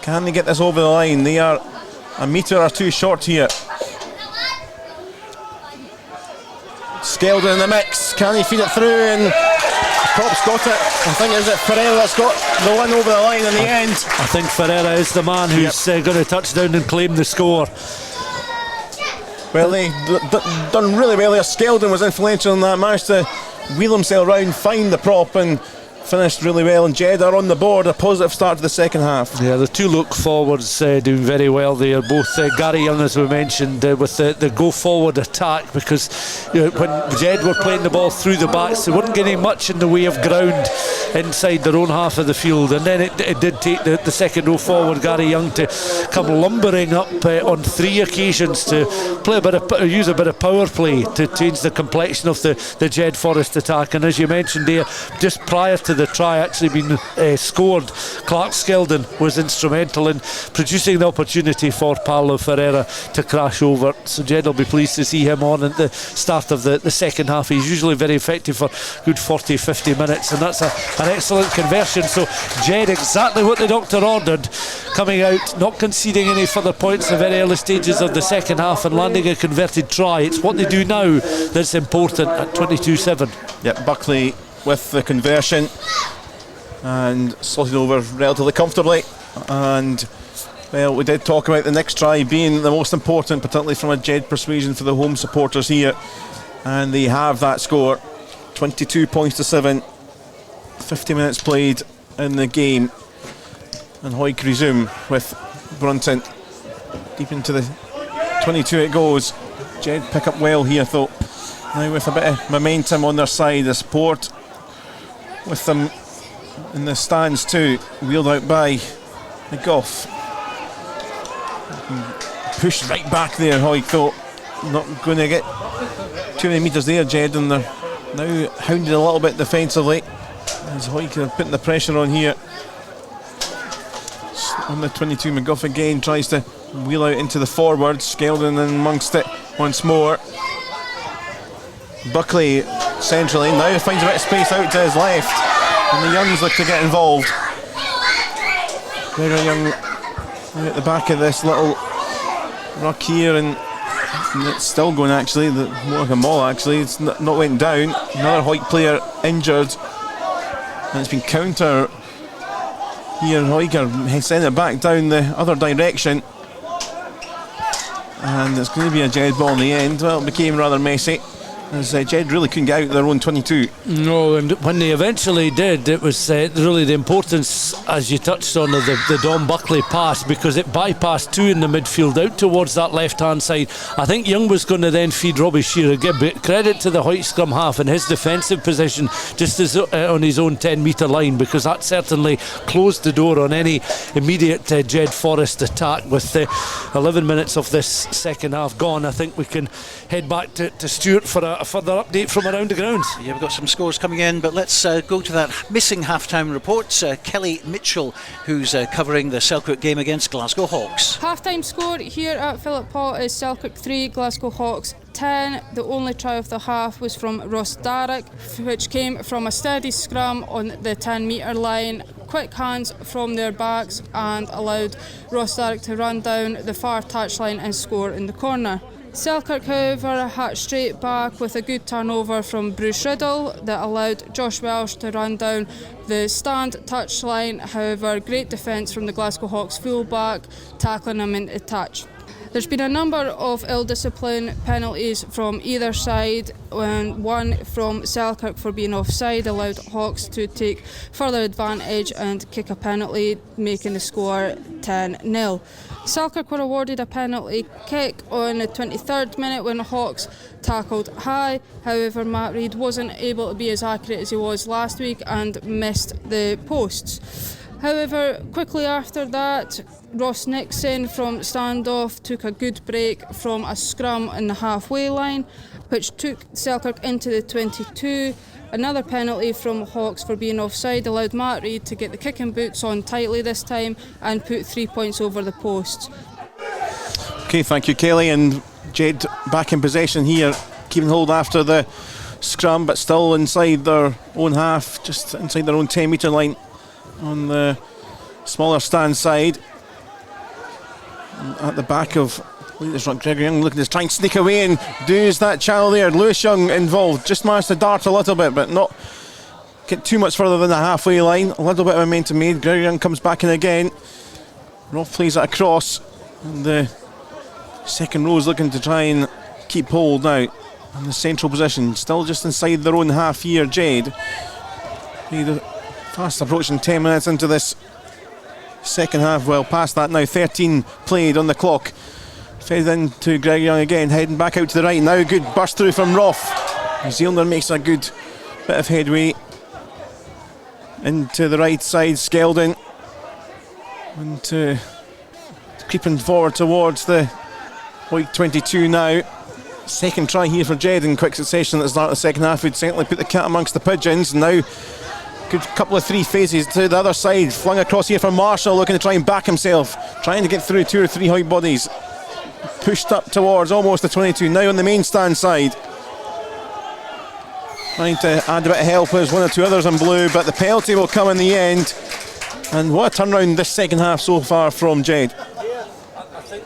Can they get this over the line? They are a metre or 2 short here. Skeldon in the mix. Can he feed it through? And Prop's got it. I think is it Ferreira that's got the one over the line in the end. I think Ferreira is the man who's going to touch down and claim the score. Well, they done really well there. Skeldon was influential in that. Managed to wheel himself round, find the prop, and finished really well. And Jed are on the board. A positive start to the second half. Yeah, the 2 look forwards doing very well there. Both Gary Young, as we mentioned, with the go forward attack, because when Jed were playing the ball through the backs, they weren't getting much in the way of ground inside their own half of the field. And then it did take the second row forward, Gary Young, to come lumbering up on 3 occasions to play use a bit of power play to change the complexion of the Jedforest attack. And as you mentioned there, just prior to the try actually being scored, Clark Skeldon was instrumental in producing the opportunity for Paulo Ferreira to crash over. So Jed will be pleased to see him on at the start of the second half. He's usually very effective for good 40-50 minutes, and that's an excellent conversion. So Jed, exactly what the doctor ordered, coming out, not conceding any further points in the very early stages of the second half and landing a converted try. It's what they do now that's important at 22-7. Yep, Buckley with the conversion and slotted over relatively comfortably. And well, we did talk about the next try being the most important, particularly from a Jed persuasion for the home supporters here, and they have that score. 22 points to 7, 50 minutes played in the game, and Hawick resume with Brunton deep into the 22 it goes. Jed pick up well here though, now with a bit of momentum on their side. The support with them in the stands too, wheeled out by McGough. Pushed right back there, Hawick though, not going to get too many metres there, Jed, and they're now hounded a little bit defensively as Hawick are putting the pressure on here. on the 22. McGuff again tries to wheel out into the forwards. Skeldon in amongst it once more. Buckley centrally now finds a bit of space out to his left, and the Youngs look to get involved. Gregor Young at the back of this little ruck here, and it's still going actually, more like a maul actually. It's not went down. Another Hawick player injured, and it's been counter here. Hawick are sending it back down the other direction, and it's going to be a Jed ball in the end. Well, it became rather messy, as Jed really couldn't get out of their own 22. No, and when they eventually did, it was really the importance, as you touched on, of the Dom Buckley pass, because it bypassed two in the midfield out towards that left hand side. I think Young was going to then feed Robbie Shearer. Give credit to the Hawick scrum half and his defensive position just as on his own 10 metre line, because that certainly closed the door on any immediate Jedforest attack. With 11 minutes of this second half gone, I think we can head back to Stuart for a further update from around the grounds. Yeah, we've got some scores coming in, but let's go to that missing half-time report. Kelly Mitchell, who's covering the Selkirk game against Glasgow Hawks. Half-time score here at Philip Paul is Selkirk 3, Glasgow Hawks 10. The only try of the half was from Ross Darroch, which came from a steady scrum on the 10 metre line, quick hands from their backs, and allowed Ross Darroch to run down the far touchline and score in the corner. Selkirk, however, hatched straight back with a good turnover from Bruce Riddle that allowed Josh Welsh to run down the stand touchline. However, great defence from the Glasgow Hawks fullback, tackling him into touch. There's been a number of ill-discipline penalties from either side, and one from Selkirk for being offside allowed Hawks to take further advantage and kick a penalty, making the score 10-0. Selkirk were awarded a penalty kick on the 23rd minute when Hawks tackled high. However, Matt Reid wasn't able to be as accurate as he was last week and missed the posts. However, quickly after that, Ross Nixon from standoff took a good break from a scrum in the halfway line, which took Selkirk into the 22. Another penalty from Hawks for being offside allowed Matt Reid to get the kicking boots on tightly this time and put 3 points over the posts. Okay, thank you, Kelly. And Jed back in possession here, keeping hold after the scrum, but still inside their own half, just inside their own 10 metre line on the smaller stand side. At the back of Gregor Young looking to try and sneak away and do's that channel there. Lewis Young involved, just managed to dart a little bit, but not get too much further than the halfway line. A little bit of momentum made. Gregor Young comes back in again. Roth plays it across, and the second row is looking to try and keep hold now in the central position, still just inside their own half here. Jed fast approaching 10 minutes into this second half, well past that now. 13 played on the clock. Fed in to Greg Young again, heading back out to the right now. Good burst through from Roth. New Zealander makes a good bit of headway into the right side. Skeldon and creeping forward towards the Hawick 22 now. Second try here for Jed in quick succession at the start of the second half. Would certainly put the cat amongst the pigeons. Now good couple of three phases to the other side, flung across here for Marshall, looking to try and back himself, trying to get through two or three Hawick bodies, pushed up towards almost the 22, now on the main stand side, trying to add a bit of help as one or two others in blue, but the penalty will come in the end. And what a turnaround this second half so far from Jed. I think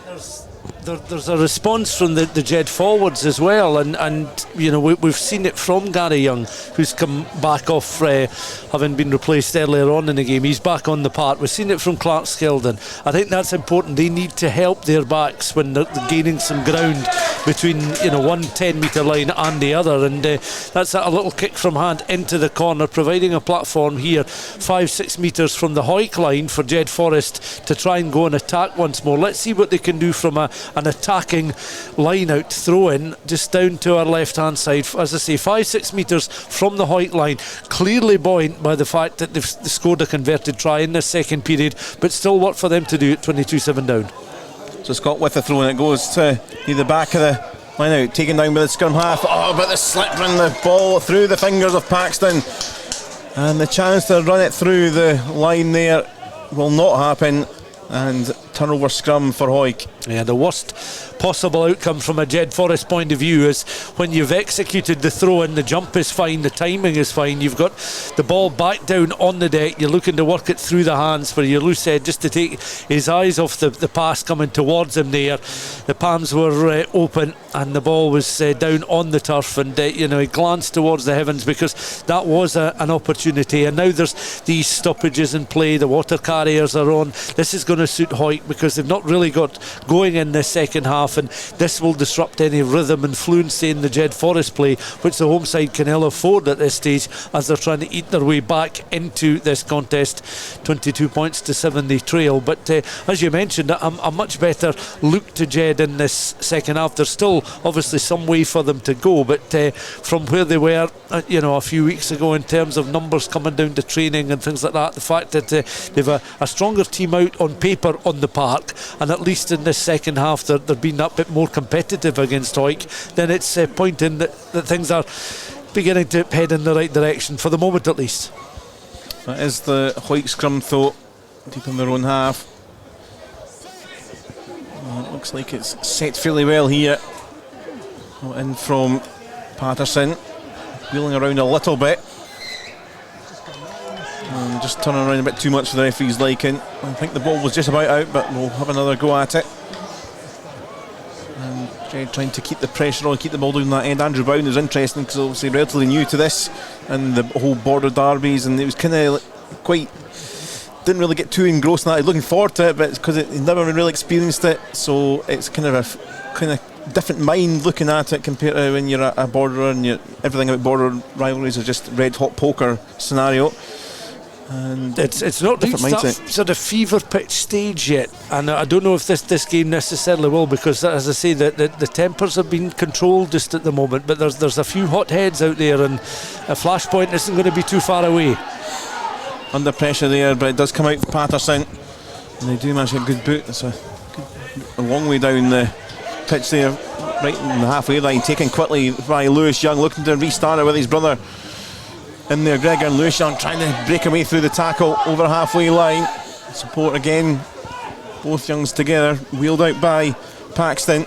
there's a response from the Jed forwards as well, and you know we've seen it from Gary Young, who's come back off having been replaced earlier on in the game. He's back on the park. We've seen it from Clark Skeldon. I think that's important. They need to help their backs when they're gaining some ground between one 10 metre line and the other, and that's a little kick from hand into the corner, providing a platform here 5-6 metres from the Hawick line for Jedforest to try and go and attack once more. Let's see what they can do from an attacking line out throw in just down to our left hand side. As I say, 5-6 metres from the Hawick line, clearly buoyant by the fact that they've scored a converted try in this second period, but still work for them to do at 22-7 down. So Scott with the throw, and it goes to the back of the line out, taken down by the scrum half. Oh, but the slip and the ball through the fingers of Paxton, and the chance to run it through the line there will not happen. and turnover scrum for Hawick. Yeah, the worst possible outcome from a Jedforest point of view is when you've executed the throw in, the jump is fine, the timing is fine, you've got the ball back down on the deck, you're looking to work it through the hands for your loose head just to take his eyes off the pass coming towards him there. The palms were open and the ball was down on the turf, and he glanced towards the heavens because that was an opportunity. And now there's these stoppages in play, the water carriers are on. This is going to suit Hawick because they've not really got going in the second half, and this will disrupt any rhythm and fluency in the Jedforest play, which the home side can ill afford at this stage as they're trying to eat their way back into this contest. 22 points to 7 they trail, but as you mentioned, a much better look to Jed in this second half. There's still obviously some way for them to go, but from where they were a few weeks ago in terms of numbers coming down to training and things like that, the fact that they've a stronger team out on paper on the park, and at least in this second half they're being that bit more competitive against Hawick, then it's pointing that things are beginning to head in the right direction for the moment at least. That is the Hawick scrum though, deep in their own half. It looks like it's set fairly well here. In from Patterson, wheeling around a little bit and just turning around a bit too much for the referee's liking. I think the ball was just about out, but we'll have another go at it. And Jed trying to keep the pressure on, keep the ball down that end. Andrew Brown is interesting because obviously relatively new to this and the whole border derbies, and it was kind of didn't really get too engrossed in that. He's looking forward to it, but it's because he's never really experienced it, so it's kind of different mind looking at it compared to when you're a borderer and everything about border rivalries is just red hot poker scenario. And it's not reached that sort of fever pitch stage yet, and I don't know if this game necessarily will, because as I say, the tempers have been controlled just at the moment, but there's a few hot heads out there, and a flashpoint isn't going to be too far away. Under pressure there, but it does come out for Patterson, and they do manage a good boot. It's a long way down the pitch there, right in the halfway line, taken quickly by Lewis Young, looking to restart it with his brother in there. Gregor and Lewis Young trying to break away through the tackle over halfway line. Support again, both Youngs together, wheeled out by Paxton,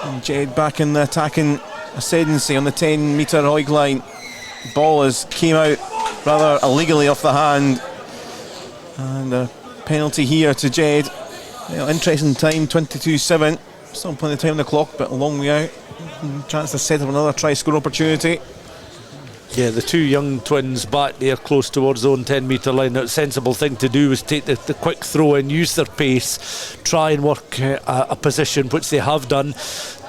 and Jed back in the attacking ascendancy on the 10 metre Hawick line. Ball came out rather illegally off the hand, and a penalty here to Jed. Interesting time, 22-7, still plenty of time on the clock, but a long way out. Chance to set up another try score opportunity. Yeah, the two young twins back there close towards the own 10 metre line. The sensible thing to do was take the quick throw and use their pace, try and work a position, which they have done.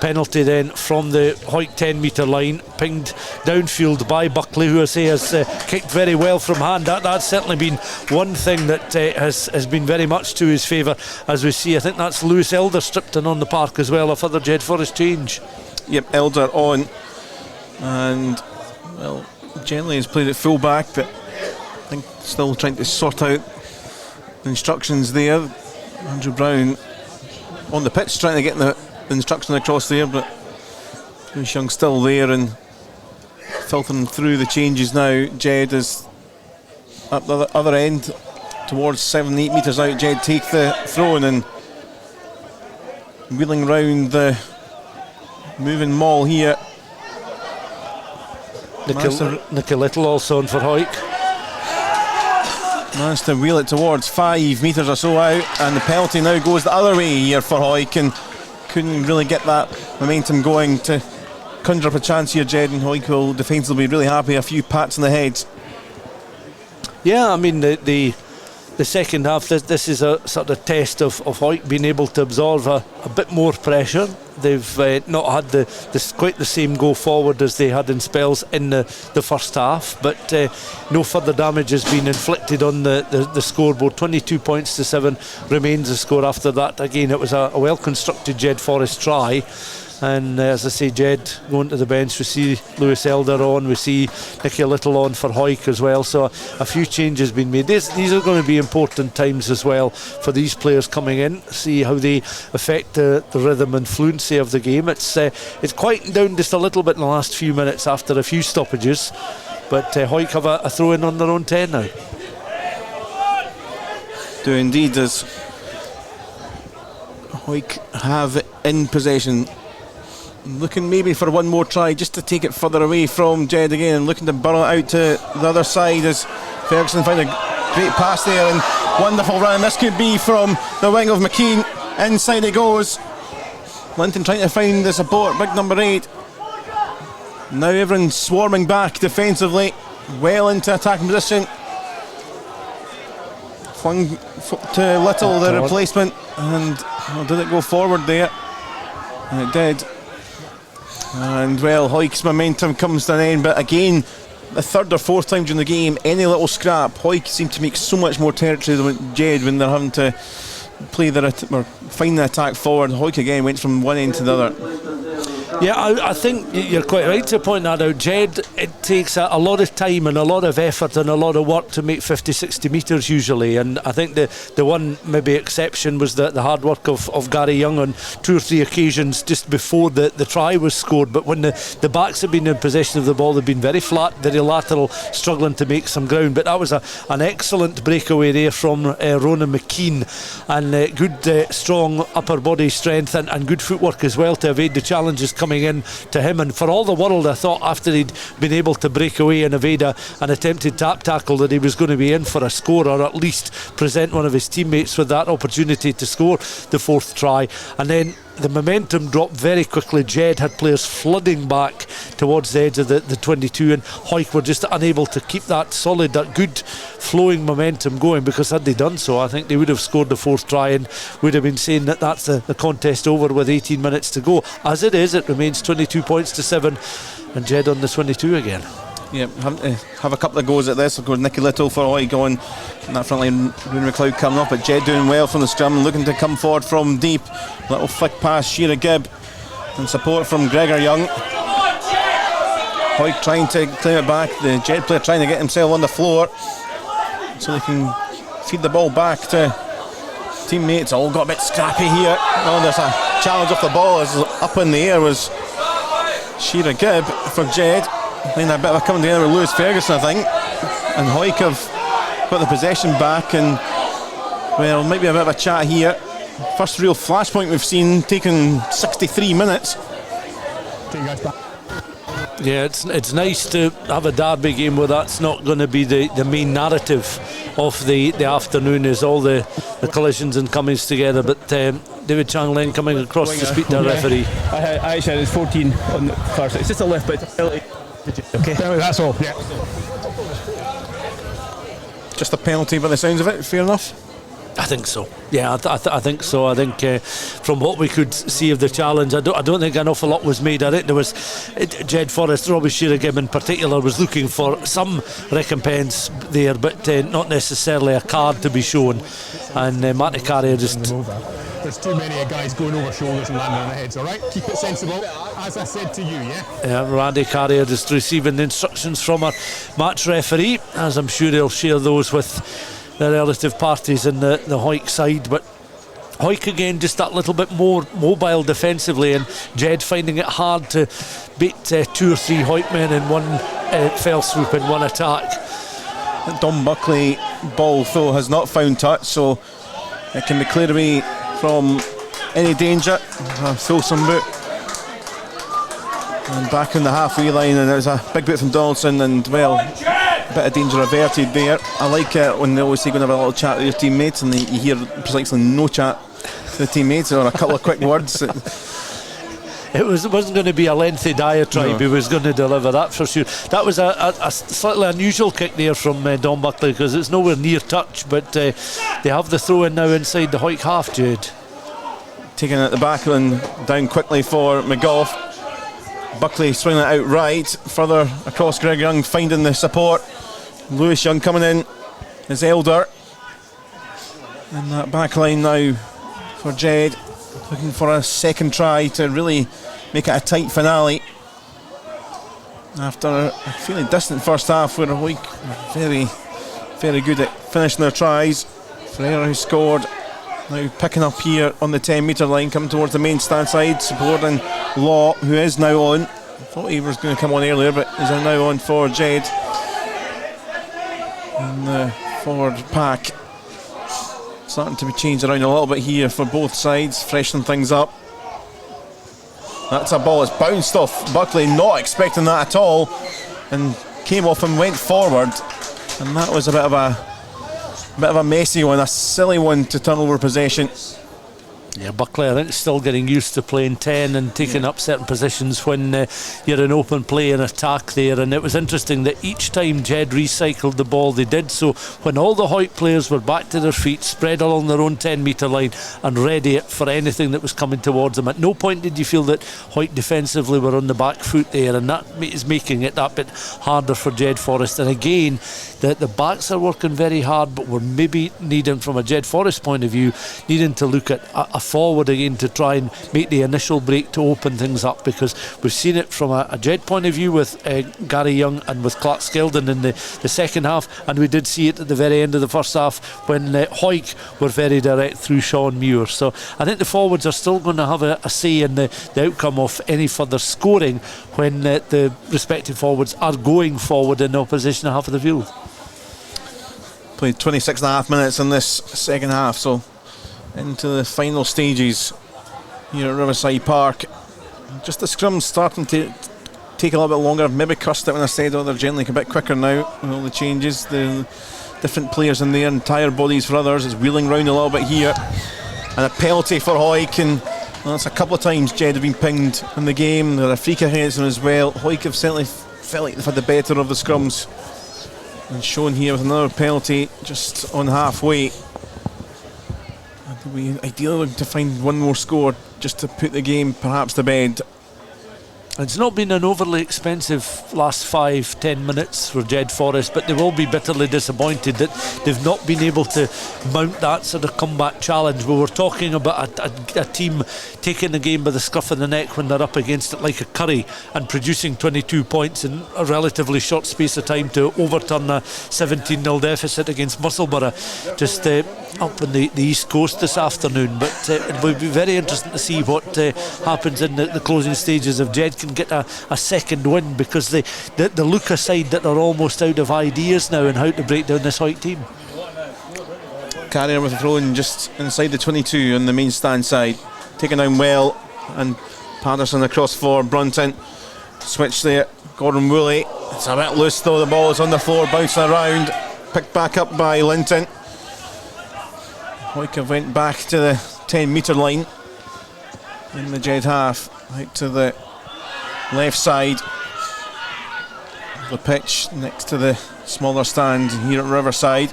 Penalty then from the Hawick 10 metre line, pinged downfield by Buckley, who I say has kicked very well from hand. That's certainly been one thing that has been very much to his favour, as we see. I think that's Lewis Elder stripped in on the park as well, a further Jedforest change. Yep, Elder on, and well, generally he's played at full back, but I think still trying to sort out the instructions there. Andrew Brown on the pitch trying to get the instruction across there, but Lewis Young still there and filtering through the changes now. Jed is up the other end towards 7-8 metres out. Jed take the throw in and wheeling round the moving maul here. Nicky Little also on for Hawick. Managed to wheel it towards 5 metres or so out, and the penalty now goes the other way here for Hawick, and couldn't really get that momentum going to conjure up a chance here. Jed, and Hawick will defensively be really happy. A few pats on the head. Yeah, I mean the second half, this is a sort of test of Hawick being able to absorb a bit more pressure. They've not had quite the same go forward as they had in spells in the first half, but no further damage has been inflicted on the scoreboard. 22 points to 7 remains the score after that. Again, it was a well constructed Jedforest try. And as I say, Jed going to the bench. We see Lewis Elder on, we see Nicky Little on for Hawick as well, so a few changes been made. These are going to be important times as well for these players coming in, see how they affect the rhythm and fluency of the game. It's quieting down just a little bit in the last few minutes after a few stoppages, but Hawick have a throw in on their own 10 now. Do indeed, as Hawick have in possession. Looking maybe for one more try just to take it further away from Jed again, and looking to burrow it out to the other side as Ferguson found a great pass there and wonderful run. This could be from the wing of McKean. Inside it goes. Linton trying to find the support, big number 8. Now everyone's swarming back defensively, well into attacking position. Flung to Little, the replacement, and did it go forward there? And it did. And well, Hawick's momentum comes to an end, but again, the third or fourth time during the game, any little scrap, Hawick seemed to make so much more territory than Jed when they're having to play or find the attack forward. Hawick again went from one end to the other. Yeah, I think you're quite right to point that out. Jed, it takes a lot of time and a lot of effort and a lot of work to make 50-60 metres usually, and I think the one maybe exception was the hard work of Gary Young on 2 or 3 occasions just before the try was scored. But when the backs have been in possession of the ball, they've been very flat, very lateral, struggling to make some ground. But that was an excellent breakaway there from Ronan McKean, and good strong upper body strength and good footwork as well to evade the challenges coming in to him. And for all the world, I thought after he'd been able to break away and evade an attempted tap tackle that he was going to be in for a score, or at least present one of his teammates with that opportunity to score the 4th try. And then the momentum dropped very quickly. Jed had players flooding back towards the edge of the 22, and Hawick were just unable to keep that solid, that good flowing momentum going, because had they done so, I think they would have scored the 4th try and would have been saying that that's the contest over with 18 minutes to go. As it is, it remains 22 points to 7 and Jed on the 22 again. Yeah, have a couple of goes at this. Of course, Nicky Little for Hawick going in that front line. Rooney McLeod coming up, but Jed doing well from the scrum, looking to come forward from deep. Little flick past Shearer Gibb and support from Gregor Young. Hawick trying to claim it back. The Jed player trying to get himself on the floor so they can feed the ball back to teammates. All got a bit scrappy here. Oh, there's a challenge off the ball as up in the air was Shearer Gibb for Jed. Then a bit of a coming together with Lewis Ferguson, I think, and Hawick have got the possession back, and well, might be a bit of a chat here. First real flashpoint we've seen, taking 63 minutes. Yeah, it's nice to have a derby game where that's not going to be the main narrative of the afternoon, is all the collisions and comings together. But David Changlin coming across to speak to the referee. I said it's 14 on the first. It's just a lift, but okay, that's all. Yeah. Just a penalty by the sounds of it. Fair enough. I think so. Yeah, I think so. I think from what we could see of the challenge, I don't think an awful lot was made of it. There was Jedforest, Robbie Shearer Gibb in particular, was looking for some recompense there, but not necessarily a card to be shown. And Matty Carrier just. There's too many guys going over shoulders and landing on their heads. All right, keep it sensible, as I said to you. Yeah. Randy Carrier just receiving the instructions from our match referee, as I'm sure he'll share those with the relative parties in the Hawick side. But Hawick again just that little bit more mobile defensively, and Jed finding it hard to beat 2 or 3 Hawick men in one fell swoop in one attack. Dom Buckley ball though has not found touch, so it can be cleared away from any danger. Fulsome boot, and back on the halfway line, and there's a big boot from Donaldson, and well, a bit of danger averted there. I like it when they always say going to have a little chat with your teammates, and you hear precisely no chat to the teammates, or a couple of quick words. It wasn't going to be a lengthy diatribe. He was going to deliver that for sure. That was a slightly unusual kick there from Don Buckley, because it's nowhere near touch, but they have the throw in now inside the Hawick half. Jed taking it at the back and down quickly for McGough. Buckley swinging it out right, further across. Greg Young finding the support. Lewis Young coming in is Elder, and that back line now for Jed, looking for a second try to really make it a tight finale after a fairly distant first half where Hawick were very, very good at finishing their tries. Ferreira, who scored, now picking up here on the 10 metre line, coming towards the main stand side, supporting Law, who is now on. I thought he was going to come on earlier, but is now on for Jed in the forward pack. starting to be changed around a little bit here for both sides, freshening things up. That's a ball that's bounced off Buckley, not expecting that at all, and came off and went forward, and that was a bit of a messy one, a silly one to turn over possession. Yeah, Buckley, I think, is still getting used to playing 10 and taking up certain positions when you're in open play and attack there. And it was interesting that each time Jed recycled the ball, they did so when all the Hawick players were back to their feet, spread along their own 10-metre line and ready for anything that was coming towards them. At no point did you feel that Hawick defensively were on the back foot there, and that is making it that bit harder for Jedforest. And again, the backs are working very hard, but we're maybe needing, from a Jedforest point of view, needing to look at a forward again to try and make the initial break to open things up, because we've seen it from a Jed point of view with Gary Young and with Clark Skeldon in the second half, and we did see it at the very end of the first half when Hawick were very direct through Sean Muir. So I think the forwards are still going to have a say in the outcome of any further scoring when the respective forwards are going forward in the opposition half of the field. Played 26.5 minutes in this second half, so into the final stages here at Riverside Park. Just the scrums starting to take a little bit longer. Maybe cursed it when I said, they're generally a bit quicker now with all the changes. The different players in there, entire bodies for others. It's wheeling round a little bit here, and a penalty for Hawick, and that's a couple of times Jed have been pinged in the game. There are free kick against them as well. Hawick have certainly felt like they've had the better of the scrums, and shown here with another penalty just on halfway. We ideally looking to find one more score just to put the game perhaps to bed. It's not been an overly expensive last 5-10 minutes for Jedforest, but they will be bitterly disappointed that they've not been able to mount that sort of comeback challenge. We were talking about a team taking the game by the scruff of the neck when they're up against it like a curry and producing 22 points in a relatively short space of time to overturn a 17-0 deficit against Musselburgh just up on the east coast this afternoon. But it will be very interesting to see what happens in the closing stages if Jed can get a second win, because the Luca side that are almost out of ideas now and how to break down this Hawick team. Carrier with a throw in just inside the 22 on the main stand side, taken down well, and Patterson across for Brunton. Switch there, Gordon Woolley. It's a bit loose though, the ball is on the floor, bouncing around, picked back up by Linton. Hawick have went back to the 10-metre line in the Jed half, out to the left side of the pitch next to the smaller stand here at Riverside.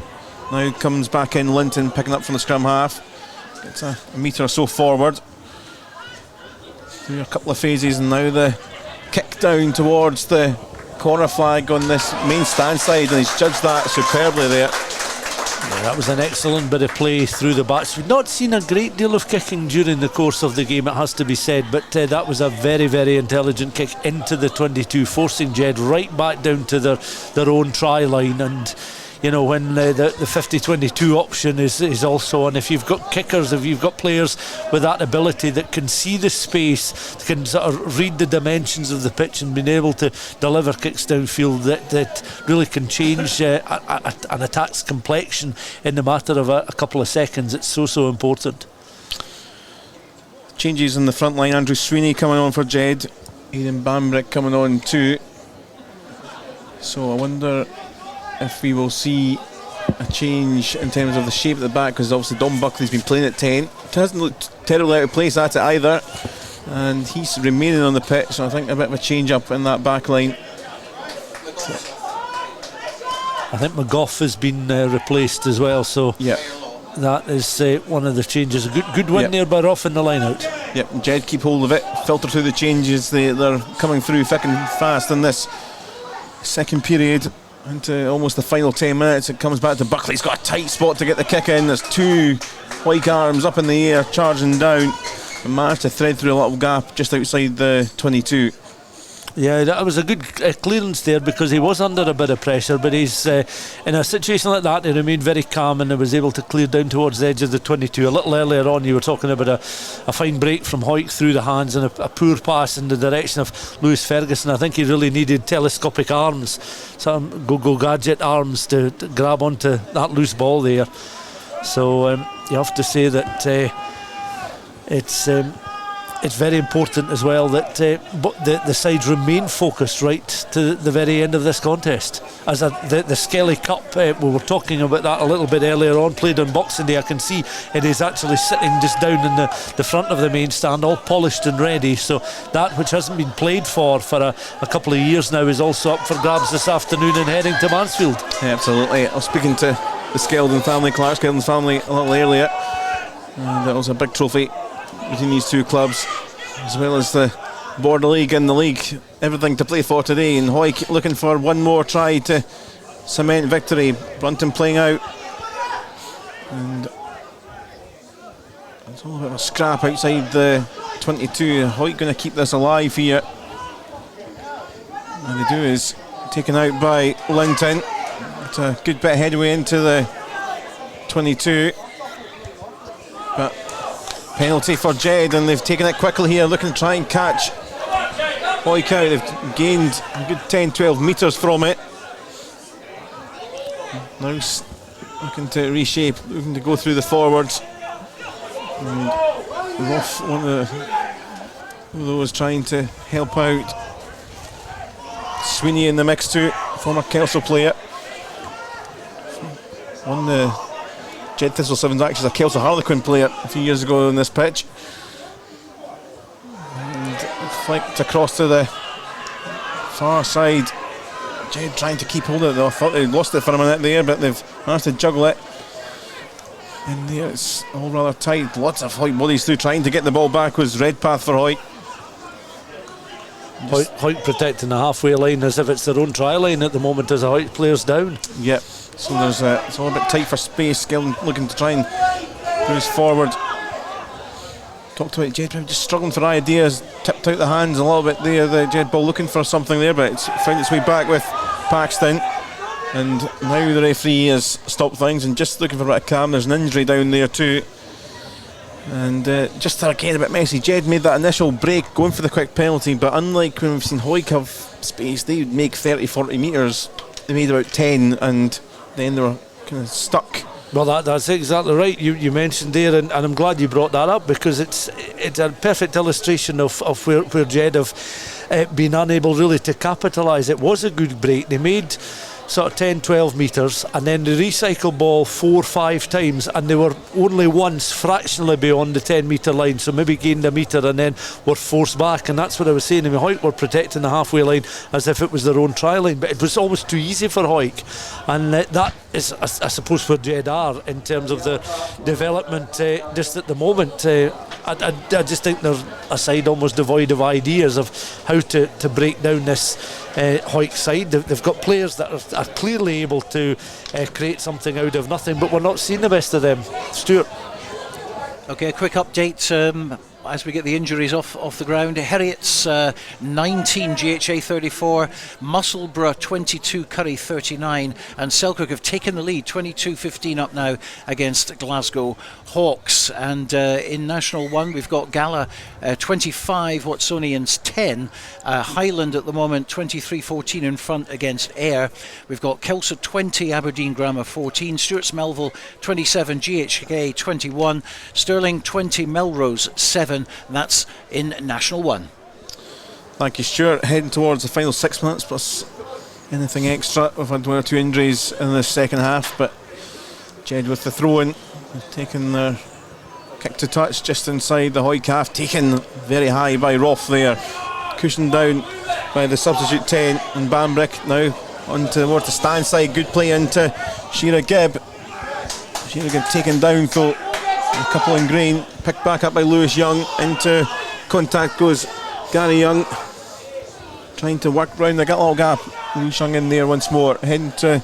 Now comes back in Linton, picking up from the scrum half, gets a metre or so forward through a couple of phases, and now the kick down towards the corner flag on this main stand side, and he's judged that superbly there. Yeah, that was an excellent bit of play through the backs. We've not seen a great deal of kicking during the course of the game, it has to be said, but that was a very, very intelligent kick into the 22, forcing Jed right back down to their own try line. And you know, when the 50-22 option is also on, if you've got kickers, if you've got players with that ability that can see the space, can sort of read the dimensions of the pitch and being able to deliver kicks downfield, that really can change an attack's complexion in the matter of a couple of seconds. It's so important. Changes in the front line. Andrew Sweeney coming on for Jed, Aidan Bambrick coming on too. So I wonder if we will see a change in terms of the shape of the back, because obviously Dom Buckley's been playing at 10. It hasn't looked terribly out of place at it either, and he's remaining on the pitch, so I think a bit of a change up in that back line. I think McGough has been replaced as well, so yeah, that is one of the changes. A good win there by Rough in the line out. Yep, Jed keep hold of it, filter through the changes. They're coming through thick and fast in this second period. Into almost the final 10 minutes, it comes back to Buckley. He's got a tight spot to get the kick in. There's two Hawick arms up in the air, charging down, and managed to thread through a little gap just outside the 22. Yeah, that was a good clearance there, because he was under a bit of pressure, but he's in a situation like that, he remained very calm and was able to clear down towards the edge of the 22. A little earlier on you were talking about a fine break from Hawick through the hands and a poor pass in the direction of Lewis Ferguson. I think he really needed telescopic arms, some go gadget arms to grab onto that loose ball there. So you have to say that it's very important as well that the sides remain focused right to the very end of this contest. As the Skelly Cup, we were talking about that a little bit earlier on, played on Boxing Day. I can see it is actually sitting just down in the front of the main stand, all polished and ready. So that which hasn't been played for a couple of years now is also up for grabs this afternoon and heading to Mansfield. Yeah, absolutely. I was speaking to the Skeldon family, Clark Skeldon's family, a little earlier, and that was a big trophy between these two clubs, as well as the Border League and the league. Everything to play for today, and Hawick looking for one more try to cement victory. Brunton playing out, and it's all a bit of a scrap outside the 22. Hawick going to keep this alive here, and they do is taken out by Linton. It's a good bit of headway into the 22, but penalty for Jed, and they've taken it quickly here, looking to try and catch Hawick out. They've gained a good 10-12 metres from it. Now looking to reshape, looking to go through the forwards. And Roth, one of those trying to help out. Sweeney in the mix too, former Kelso player. On the Jed Thistle Sevens, actually a Kelso Harlequin player a few years ago on this pitch. And flicked across to the far side. Jed trying to keep hold of it though. I thought they lost it for a minute there, but they've managed to juggle it. And there it's all rather tight. Lots of Hawick bodies through trying to get the ball back. Was Redpath for Hawick. Hawick protecting the halfway line as if it's their own try line at the moment as the Hawick players down. Yep. So there's it's all a bit tight for space. Gillen looking to try and bruise forward. Talked about Jed just struggling for ideas, tipped out the hands a little bit there. The Jed ball looking for something there, but it's found its way back with Paxton. And now the referee has stopped things and just looking for a bit of calm. There's an injury down there too. And just again a bit messy. Jed made that initial break going for the quick penalty, but unlike when we've seen Hawick have space, they would make 30-40 metres. They made about 10 and then they were kind of stuck. Well, that's exactly right. You mentioned there, and I'm glad you brought that up, because it's a perfect illustration of where Jed have been unable really to capitalise. It was a good break. They made sort of 10-12 metres, and then the recycle ball 4-5 times, and they were only once fractionally beyond the 10 metre line, so maybe gained a metre and then were forced back. And that's what I was saying. I mean, Hawick were protecting the halfway line as if it was their own try line, but it was almost too easy for Hawick, and that is, I suppose, where Jed are in terms of the development just at the moment. I just think they're a side almost devoid of ideas of how to break down this Hawick side. They've got players that are clearly able to create something out of nothing, but we're not seeing the best of them. Stuart. Okay, a quick update as we get the injuries off the ground. Herriot's 19, GHA 34, Musselburgh 22, Curry 39, and Selkirk have taken the lead 22-15 up now against Glasgow Hawks. And in National 1 we've got Gala 25, Watsonians 10, Highland at the moment 23-14 in front against Ayr. We've got Kelso 20, Aberdeen Grammar 14, Stuart's Melville 27, GHK 21, Stirling 20, Melrose 7. That's in National 1. Thank you, Stuart. Heading towards the final 6 minutes plus anything extra. We've had one or two injuries in the second half, but Jed with the throw-in, taking their kick to touch just inside the Hawick half, taken very high by Roth there, cushioned down by the substitute 10, and Bambrick now on towards the stand side. Good play into Shira Gibb. Shira Gibb taken down though. A couple in green, picked back up by Lewis Young. Into contact goes Gary Young, trying to work round the little gap. Lewis Young in there once more, heading to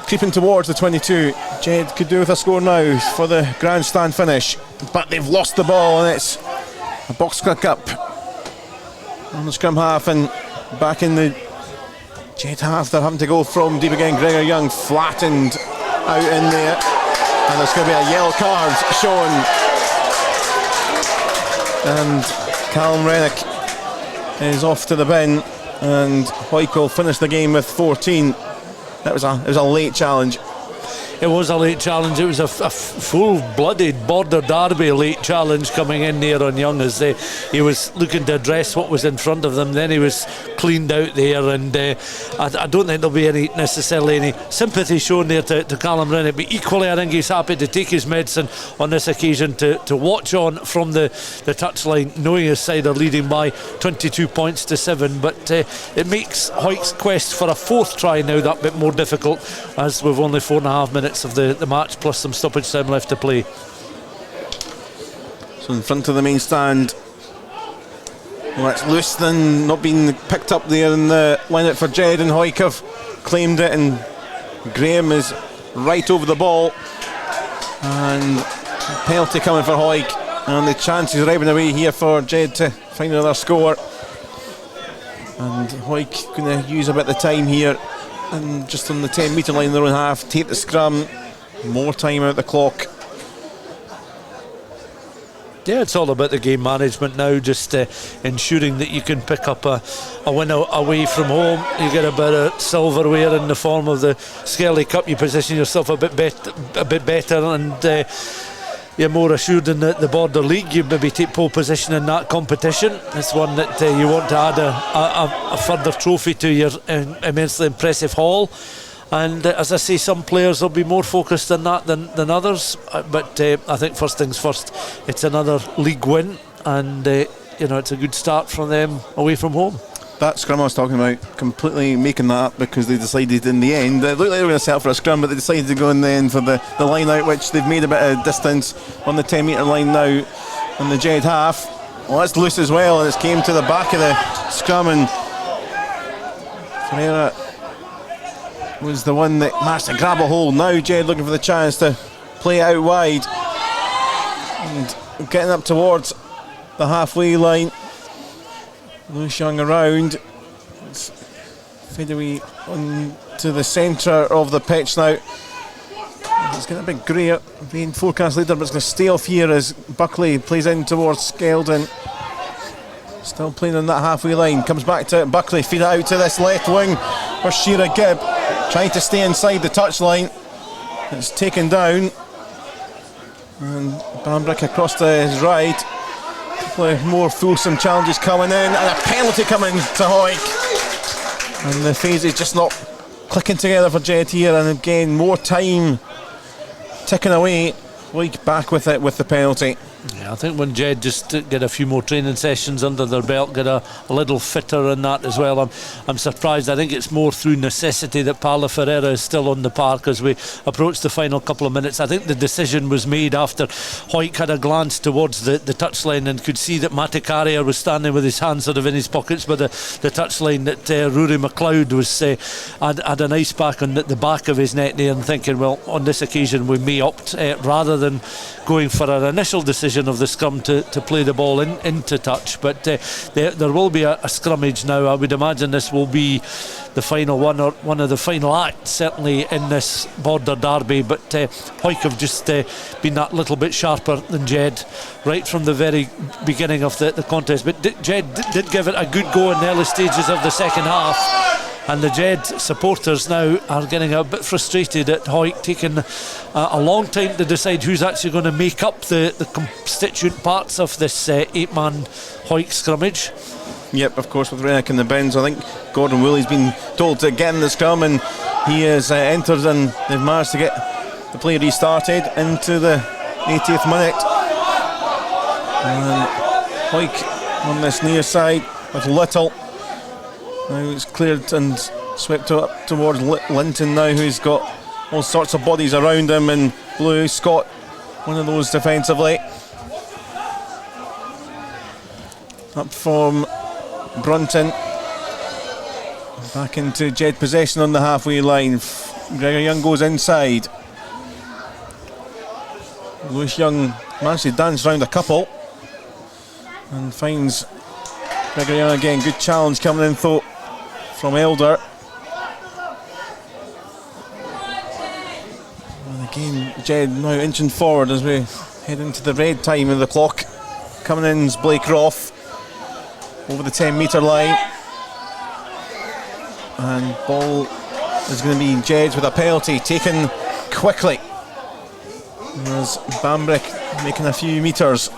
creeping towards the 22. Jed could do with a score now for the grandstand finish, but they've lost the ball, and it's a box kick up on the scrum half, and back in the Jed half. They're having to go from deep again. Gregor Young flattened out in there, and there's going to be a yellow card shown, and Callum Rennick is off to the bin, and Hawick will finish the game with 14. It was a late challenge. It was a late challenge. It was a full-blooded border derby late challenge coming in there on Young, as he was looking to address what was in front of them. Then he was cleaned out there, and I don't think there'll be necessarily any sympathy shown there to Callum Rennick, but equally I think he's happy to take his medicine on this occasion to watch on from the touchline, knowing his side are leading by 22 points to 7. But it makes Hawick's quest for a fourth try now that bit more difficult, as we've only 4.5 minutes of the match plus some stoppage time left to play. So in front of the main stand, well, that's loose, then not being picked up there in the line-out for Jed, and Hawick have claimed it, and Graham is right over the ball, and penalty coming for Hawick, and the chance is driving away here for Jed to find another score. And Hawick going to use a bit of time here, and just on the 10 metre line in their own half, take the scrum, more time out the clock. Yeah, it's all about the game management now, just ensuring that you can pick up a win away from home. You get a bit of silverware in the form of the Skelly Cup, you position yourself a bit better, and you're more assured in the Border League. You maybe take pole position in that competition. It's one that you want to add a further trophy to your immensely impressive haul. And as I say, some players will be more focused on that than others, but I think first things first, it's another league win, and it's a good start from them away from home. That scrum I was talking about, completely making that up, because they decided in the end, it looked like they were going to set up for a scrum, but they decided to go in the end for the line out, which they've made a bit of distance on the 10 metre line now on the Jed half. Well, that's loose as well, and it's came to the back of the scrum, and Ferreira was the one that managed to grab a hold. Now Jed looking for the chance to play out wide, and getting up towards the halfway line. Lewis Young around, fade away on to the centre of the pitch now. It's getting a bit grey being forecast later, but it's going to stay off here as Buckley plays in towards Skeldon. Still playing on that halfway line, comes back to Buckley, feed it out to this left wing for Shearer Gibb, trying to stay inside the touchline. It's taken down, and Bambrick across to his right. More fulsome challenges coming in, and a penalty coming to Hawick, and the phase is just not clicking together for Jed here, and again more time ticking away. Hawick back with it with the penalty. Yeah, I think when Jed just get a few more training sessions under their belt, get a little fitter in that as well, I'm surprised. I think it's more through necessity that Paolo Ferreira is still on the park as we approach the final couple of minutes. I think the decision was made after Hawick had a glance towards the touchline and could see that Matty Carrier was standing with his hands sort of in his pockets by the touchline, that Rory McLeod was had an ice pack on the back of his neck there, and thinking, well, on this occasion we may opt, rather than going for an initial decision of the scrum, to play the ball into touch. But there will be a scrummage now. I would imagine this will be the final one, or one of the final acts certainly in this Border derby, but Hawick have just been that little bit sharper than Jed right from the very beginning of the contest. But Jed did give it a good go in the early stages of the second half, and the Jed supporters now are getting a bit frustrated at Hawick taking a long time to decide who's actually going to make up the constituent parts of this 8-man Hawick scrummage. Yep, of course, with Rennick in the bends. I think Gordon Woolley's been told to get in the scrum, and he has entered, and they've managed to get the play restarted into the 80th minute. And Hawick on this near side with Little. Now it's cleared and swept up towards Linton now, who's got all sorts of bodies around him, and Blue Scott, one of those defensively. Up from Brunton, back into Jed possession on the halfway line. Gregor Young goes inside. Lewis Young managed to dance round a couple and finds Gregor Young again. Good challenge coming in though from Elder. And again Jed now inching forward as we head into the red time of the clock. Coming in is Blake Roth over the 10 metre line, and ball is going to be Jed's with a penalty taken quickly. There's Bambrick making a few metres.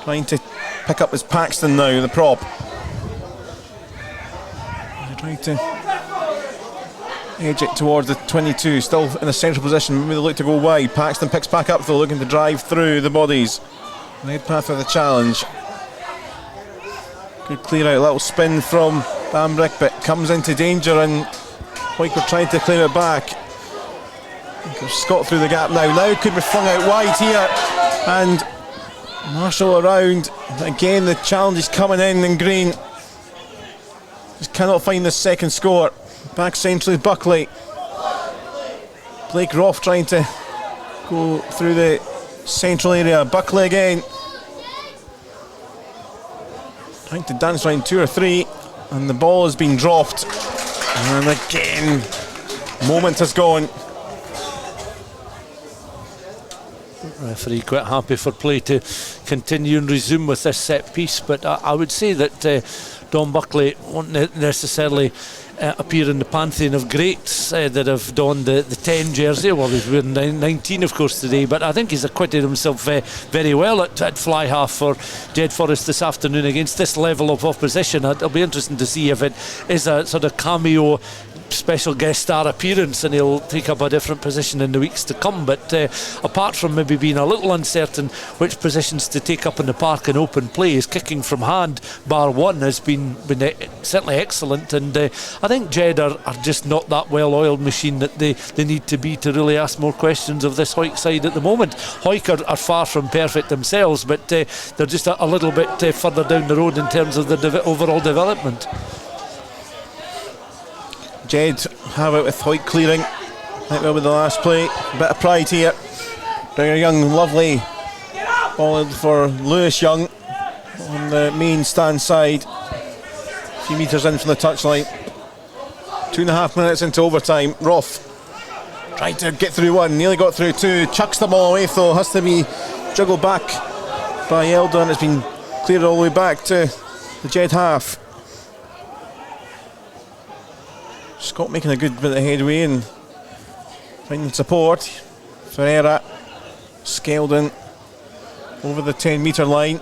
Trying to pick up his Paxton now, the prop. Trying to edge it towards the 22, still in a central position. Maybe they look to go wide. Paxton picks back up, though, looking to drive through the bodies. Right path for the challenge. Good clear out, little spin from Bambrick, but comes into danger, and Hawick were trying to claim it back. Scott through the gap now. Now could be flung out wide here, and Marshall around. Again, the challenge is coming in green. Just cannot find the second score. Back centrally, Buckley. Blake Roth trying to go through the central area. Buckley again. Trying to dance around 2 or 3, and the ball has been dropped. And again, moment has gone. Referee quite happy for play to continue and resume with this set piece, but I would say that Don Buckley won't necessarily appear in the pantheon of greats that have donned the 10 jersey. Well, he's wearing 19 of course today, but I think he's acquitted himself very well at fly half for Jedforest this afternoon against this level of opposition. It'll be interesting to see if it is a sort of cameo special guest star appearance and he'll take up a different position in the weeks to come, but apart from maybe being a little uncertain which positions to take up in the park in open play, his kicking from hand bar one has been certainly excellent, and I think Jed are just not that well oiled machine that they need to be to really ask more questions of this Hawick side at the moment. Hawick are far from perfect themselves, but they're just a little bit further down the road in terms of the overall development. Jed have it with Hawick clearing. I think will be the last play. A bit of pride here. Bringer Young, lovely ball for Lewis Young on the main stand side. A few metres in from the touchline. 2.5 minutes into overtime. Roth tried to get through one, nearly got through two. Chucks the ball away though. Has to be juggled back by Elder, and it's been cleared all the way back to the Jed half. Scott making a good bit of headway and finding support. Ferreira, Skeldon over the 10 metre line,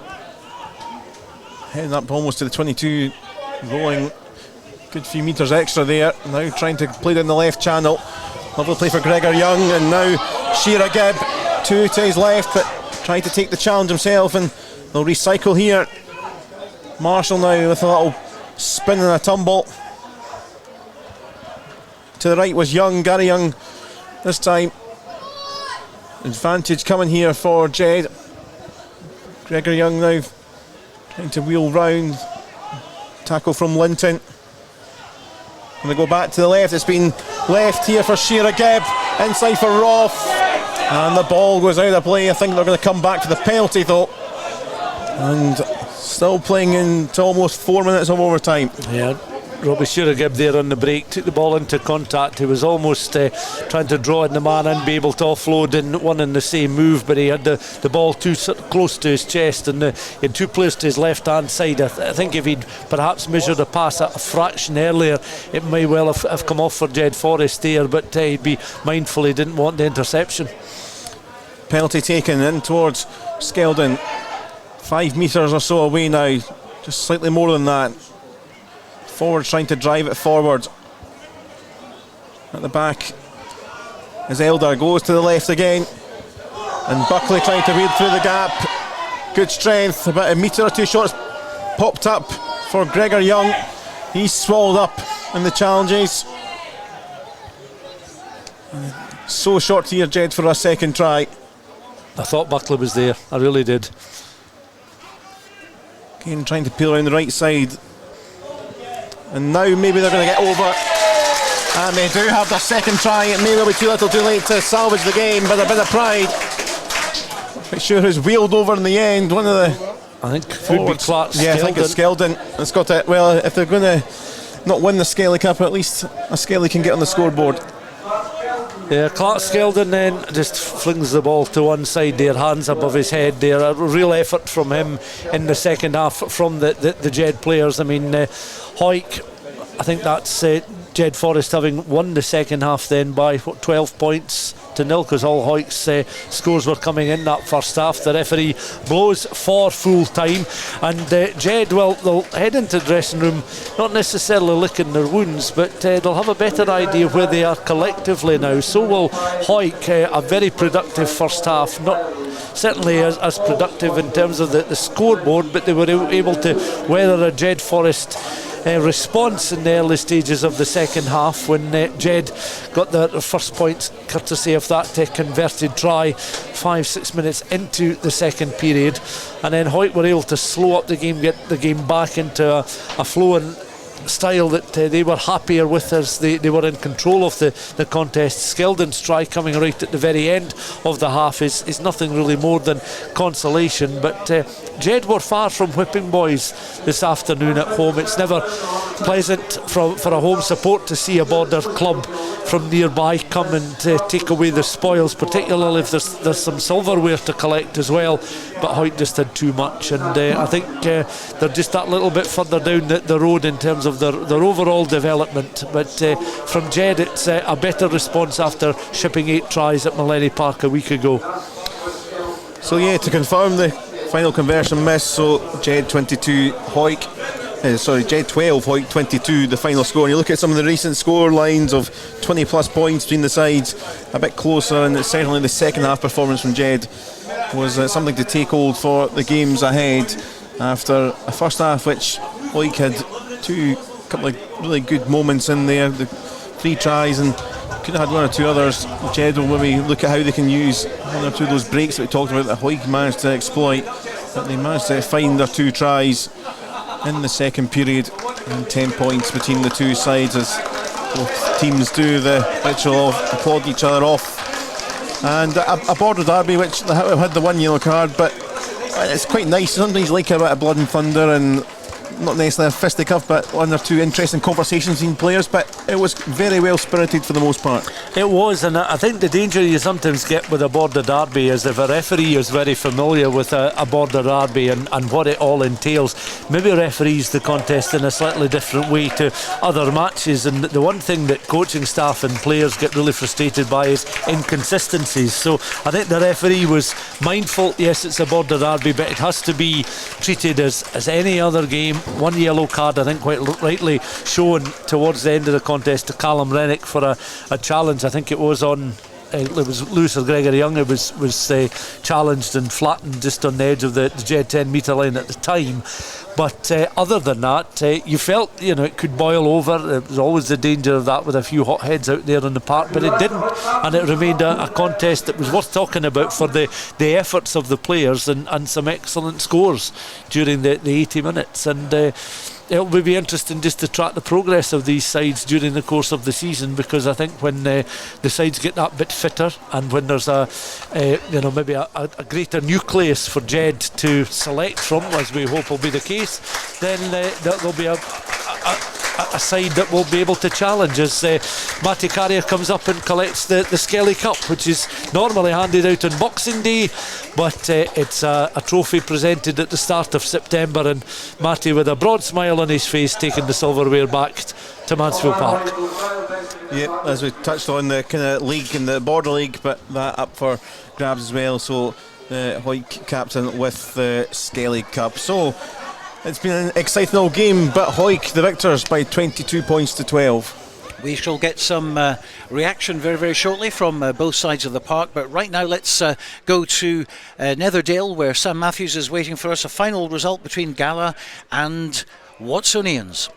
heading up almost to the 22, rolling good few metres extra there. Now trying to play down the left channel. Lovely play for Gregor Young, and now Shearer Gibb, 2 to his left, but trying to take the challenge himself, and they'll recycle here. Marshall now with a little spin and a tumble. To the right was Young, Gary Young this time. Advantage coming here for Jed. Gregor Young now trying to wheel round. Tackle from Linton. And they go back to the left. It's been left here for Shearer Gibb. Inside for Roth. And the ball goes out of play. I think they're going to come back to the penalty though. And still playing into almost 4 minutes of overtime. Yeah. Robbie Shearer Gibb there on the break, took the ball into contact. He was almost trying to draw in the man and be able to offload in one in the same move, but he had the ball too close to his chest, and he had two players to his left hand side. I think if he'd perhaps measured a pass a fraction earlier, it may well have come off for Jedforest there, but he'd be mindful he didn't want the interception. Penalty taken in towards Skeldon, 5 metres or so away now, just slightly more than that. Forward trying to drive it forward. At the back as Elder goes to the left again, and Buckley trying to wade through the gap. Good strength, about a metre or two shots popped up for Gregor Young. He's swallowed up in the challenges. So short here, Jed, for a second try. I thought Buckley was there, I really did. Again trying to peel around the right side. And now maybe they're going to get over, and they do have their second try. It may well be too little too late to salvage the game, but a bit of pride. Not quite sure who's wheeled over in the end. One of the, I think could be Clark Skeldon. Yeah, I think it's Skeldon. It's got it. Well, if they're going to not win the Skelly Cup, at least a Skelly can get on the scoreboard. Yeah, Clark Skeldon then just flings the ball to one side there, hands above his head there. A real effort from him in the second half from the Jed players. I mean, Hawick I think that's Jedforest having won the second half then by 12 points to nil, because all Hawick's scores were coming in that first half. The referee blows for full time, and Jed, well, they'll head into the dressing room not necessarily licking their wounds, but they'll have a better idea where they are collectively now. So will Hawick. A very productive first half, not certainly as productive in terms of the scoreboard, but they were able to weather a Jedforest response in the early stages of the second half when Jed got their first points courtesy of that converted try 5-6 minutes into the second period, and then Hawick were able to slow up the game, get the game back into a flow and style that they were happier with, as they were in control of the contest. Skeldon's try coming right at the very end of the half is nothing really more than consolation, but Jed were far from whipping boys this afternoon at home. It's never pleasant for a home support to see a Border club from nearby come and take away the spoils, particularly if there's some silverware to collect as well, but Hawick just had too much, and I think they're just that little bit further down the road in terms of their overall development. But from Jed, it's a better response after shipping 8 tries at Maleny Park a week ago. So yeah, to confirm the final conversion miss, so Jed 22, Jed 12, Hawick 22, the final score. And you look at some of the recent score lines of 20 plus points between the sides, a bit closer, and certainly the second half performance from Jed was something to take hold for the games ahead, after a first half which Hawick had couple of really good moments in there, the 3 tries, and could have had 1 or 2 others. Jed will maybe look at how they can use 1 or 2 of those breaks that we talked about that Hawick managed to exploit, but they managed to find their 2 tries in the second period, and 10 points between the 2 sides as both teams do the ritual of applauding each other off. And a Border derby which had the 1 yellow card, but it's quite nice. Sometimes you like a bit of blood and thunder, and not necessarily a fisticuff, but 1 or 2 interesting conversations between players, but it was very well spirited for the most part. It was, and I think the danger you sometimes get with a Border derby is if a referee is very familiar with a Border derby and what it all entails, maybe referees the contest in a slightly different way to other matches. And the one thing that coaching staff and players get really frustrated by is inconsistencies. So I think the referee was mindful, yes, it's a Border derby, but it has to be treated as any other game. 1 yellow card, I think, quite rightly shown towards the end of the contest to Callum Rennick for a challenge. I think it was on it was Lewis or Gregory Young who was challenged and flattened just on the edge of the Jed 10 metre line at the time. But other than that, you felt it could boil over. There was always the danger of that with a few hotheads out there in the park, but it didn't, and it remained a contest that was worth talking about for the efforts of the players and some excellent scores during the 80 minutes. And it will be interesting just to track the progress of these sides during the course of the season, because I think when the sides get that bit fitter, and when there's maybe a greater nucleus for Jed to select from, as we hope will be the case, then there'll be a side that will be able to challenge, as Matty Carrier comes up and collects the Skelly Cup, which is normally handed out on Boxing Day, but it's a trophy presented at the start of September, and Matty, with a broad smile on his face, taking the silverware back to Mansfield Park. Yeah, as we touched on the kind of league in the Border League, but that up for grabs as well. So Hawick captain with the Skelly Cup. So it's been an exciting old game, but Hawick the victors by 22 points to 12. We shall get some reaction very, very shortly from both sides of the park, but right now let's go to Netherdale, where Sam Matthews is waiting for us. A final result between Gala and Watsonians.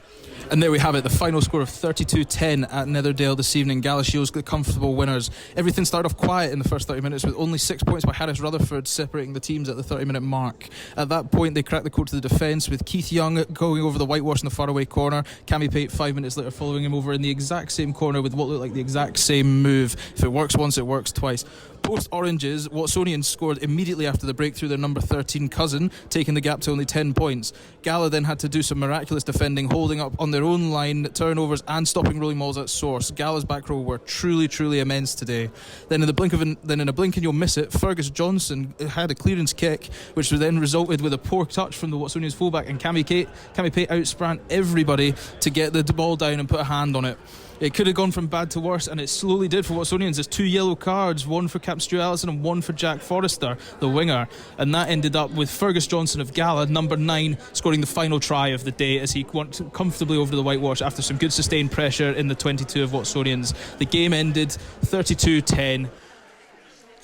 And there we have it, the final score of 32-10 at Netherdale this evening. Galashiels the comfortable winners. Everything started off quiet in the first 30 minutes with only 6 points by Harris Rutherford separating the teams at the 30-minute mark. At that point, they cracked the code to the defence with Keith Young going over the whitewash in the faraway corner. Cammy Pate 5 minutes later following him over in the exact same corner with what looked like the exact same move. If it works once, it works twice. Post Oranges, Watsonians scored immediately after the break through their number 13 cousin, taking the gap to only 10 points. Gala then had to do some miraculous defending, holding up on their own line, turnovers and stopping rolling mauls at source. Gala's back row were truly immense today. Then in a blink and you'll miss it, Fergus Johnson had a clearance kick, which then resulted with a poor touch from the Watsonians fullback, and Cammy Pate outsprint everybody to get the ball down and put a hand on it. It could have gone from bad to worse, and it slowly did for Watsonians. There's 2 yellow cards, one for Captain Stuart Allison and one for Jack Forrester, the winger. And that ended up with Fergus Johnson of Gala, number 9, scoring the final try of the day as he went comfortably over the whitewash after some good sustained pressure in the 22 of Watsonians. The game ended 32-10.